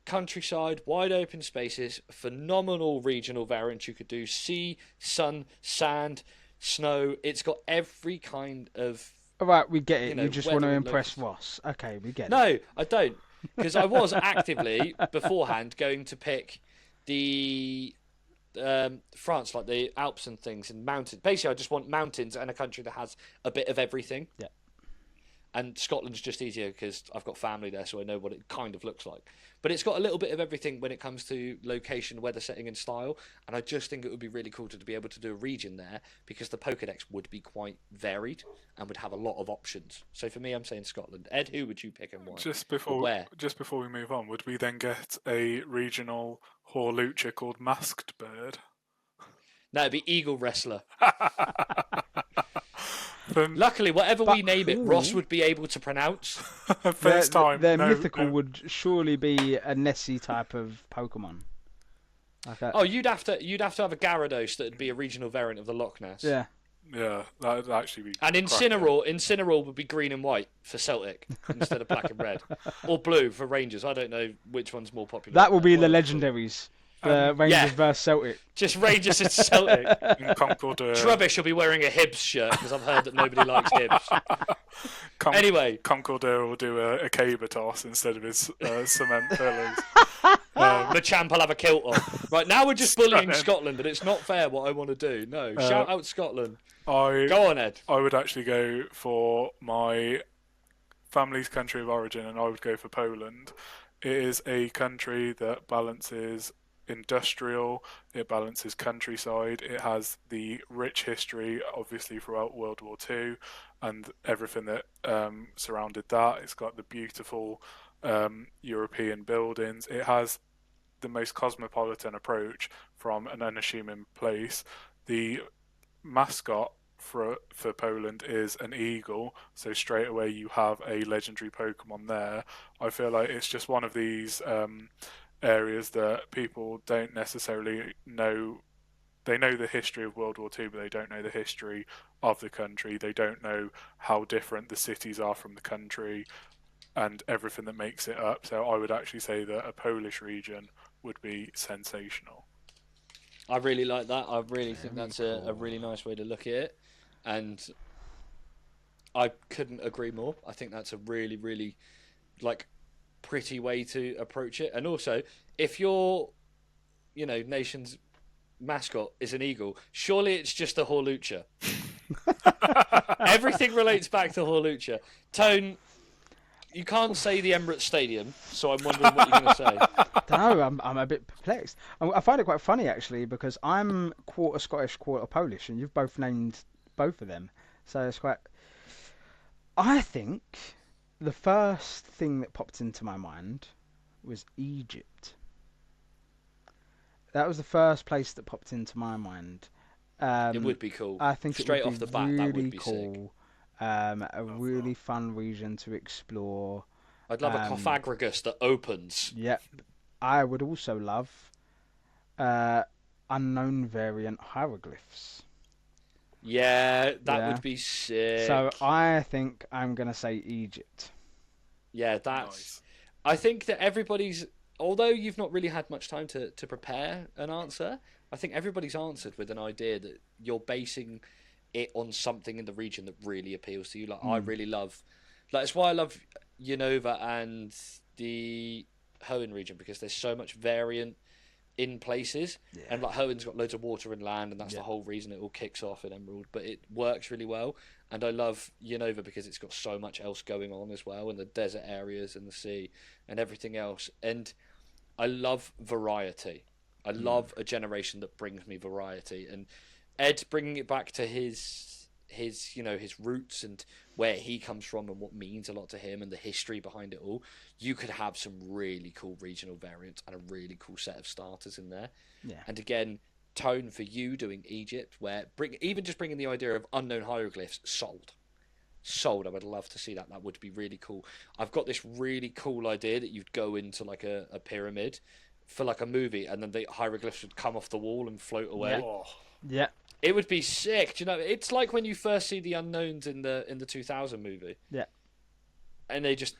Speaker 1: countryside, wide open spaces, phenomenal regional variants you could do. Sea, sun, sand, snow. It's got every kind of
Speaker 3: All right, we get it.
Speaker 1: know,
Speaker 3: You just want to
Speaker 1: weather and
Speaker 3: impress
Speaker 1: local.
Speaker 3: Ross. Okay, we get it.
Speaker 1: No, I don't, because I was actively beforehand going to pick the France, like the Alps and things, and mountains. Basically, I just want mountains and a country that has a bit of everything.
Speaker 3: Yeah.
Speaker 1: And Scotland's just easier because I've got family there, so I know what it kind of looks like. But it's got a little bit of everything when it comes to location, weather, setting, and style. And I just think it would be really cool to be able to do a region there because the Pokedex would be quite varied and would have a lot of options. So for me, I'm saying Scotland. Ed, who would you pick and why? Where?
Speaker 2: Just before we move on, would we then get a regional Horlucha called Masked Bird?
Speaker 1: No, it'd be Eagle Wrestler.
Speaker 2: Then
Speaker 1: Luckily, whatever we name it,
Speaker 3: cool.
Speaker 1: Ross would be able to pronounce.
Speaker 2: first time.
Speaker 3: Their
Speaker 2: no,
Speaker 3: mythical
Speaker 2: no.
Speaker 3: would surely be a Nessie type of Pokemon. Okay.
Speaker 1: Oh, you'd have to have a Gyarados that'd be a regional variant of the Loch Ness.
Speaker 3: Yeah.
Speaker 2: Yeah, that'd actually be.
Speaker 1: And Incineroar would be green and white for Celtic instead of black and red, or blue for Rangers. I don't know which one's more popular.
Speaker 3: That will be the
Speaker 1: One of two.
Speaker 3: legendaries. The Rangers versus Celtic.
Speaker 1: Just Rangers and Celtic.
Speaker 2: In Concord,
Speaker 1: Trubbish will be wearing a Hibs shirt because I've heard that nobody likes Hibs. Anyway,
Speaker 2: Concorder will do a caber toss instead of his cement pillars.
Speaker 1: Machamp will have a kilt on. Right, now we're just bullying
Speaker 2: Stunning.
Speaker 1: Scotland, and it's not fair what I want to do. No, shout out Scotland.
Speaker 2: I
Speaker 1: Go on, Ed.
Speaker 2: would actually go for my family's country of origin, and I would go for Poland. It is a country that balances industrial, it balances countryside, it has the rich history, obviously, throughout World War II and everything that surrounded that. It's got the beautiful European buildings. It has the most cosmopolitan approach from an unassuming place. The mascot for Poland is an eagle, so straight away you have a legendary Pokemon there. I feel like it's just one of these areas that people don't necessarily know. They know the history of World War II, but they don't know the history of the country. They don't know how different the cities are from the country and everything that makes it up. So I would actually say that a Polish region would be sensational.
Speaker 1: I really like that. I really think that's a really nice way to look at it. And I couldn't agree more. I think that's a really, really pretty way to approach it. And also, if your nation's mascot is an eagle, surely it's just a Horlucha. Everything relates back to Horlucha. Tone, you can't say the Emirates Stadium, so I'm wondering what you're going to say.
Speaker 3: No, I'm a bit perplexed. I find it quite funny actually because I'm quarter Scottish, quarter Polish, and you've both named both of them. So it's quite. I think the first thing that popped into my mind was Egypt. That was the first place that popped into my mind.
Speaker 1: It would be cool.
Speaker 3: I think
Speaker 1: Straight
Speaker 3: it would
Speaker 1: off
Speaker 3: be
Speaker 1: the bat,
Speaker 3: really
Speaker 1: that would be
Speaker 3: cool.
Speaker 1: sick.
Speaker 3: A really fun region to explore.
Speaker 1: I'd love a Cofagrigus that opens.
Speaker 3: Yep. I would also love unknown variant hieroglyphs.
Speaker 1: Yeah, that
Speaker 3: Yeah.
Speaker 1: would be sick.
Speaker 3: So I think I'm going to say Egypt.
Speaker 1: Yeah, that's.
Speaker 2: Nice.
Speaker 1: I think that everybody's. Although you've not really had much time to prepare an answer, I think everybody's answered with an idea that you're basing it on something in the region that really appeals to you. Like I really love. That's why I love Unova and the Hoenn region because there's so much variant in places.
Speaker 3: Yeah.
Speaker 1: And like Hoen's got loads of water and land, and that's the whole reason it all kicks off in Emerald. But it works really well, and I love Unova because it's got so much else going on as well, and the desert areas and the sea and everything else. And I love variety. I love a generation that brings me variety, and Ed bringing it back to his his roots and where he comes from and what means a lot to him and the history behind it all. You could have some really cool regional variants and a really cool set of starters in there.
Speaker 3: Yeah.
Speaker 1: And again, Tone for you doing Egypt, where even just bringing the idea of unknown hieroglyphs sold. I would love to see that. That would be really cool. I've got this really cool idea that you'd go into like a pyramid for like a movie, and then the hieroglyphs would come off the wall and float away.
Speaker 2: Oh,
Speaker 3: Yeah.
Speaker 1: It would be sick. Do you know? It's like when you first see the unknowns in the 2000 movie.
Speaker 3: Yeah.
Speaker 1: And they just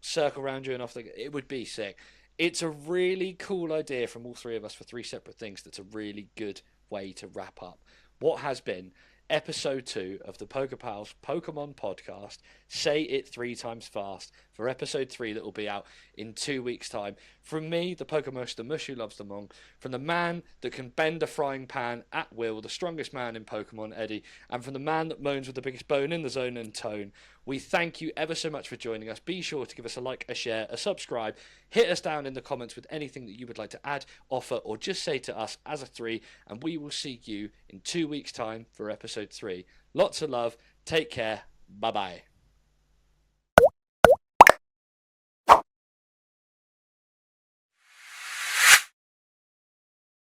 Speaker 1: circle around you and off. It would be sick. It's a really cool idea from all three of us for three separate things. That's a really good way to wrap up what has been episode 2 of the PokéPals Pokemon podcast. Say it 3 times fast for episode 3 that will be out in 2 weeks' time. From me, the Pokemosh, the Mush who loves them all. From the man that can bend a frying pan at will, the strongest man in Pokemon, Eddie. And from the man that moans with the biggest bone in the zone and Tone. We thank you ever so much for joining us. Be sure to give us a like, a share, a subscribe. Hit us down in the comments with anything that you would like to add, offer, or just say to us as a 3. And we will see you in 2 weeks' time for episode 3. Lots of love. Take care. Bye-bye.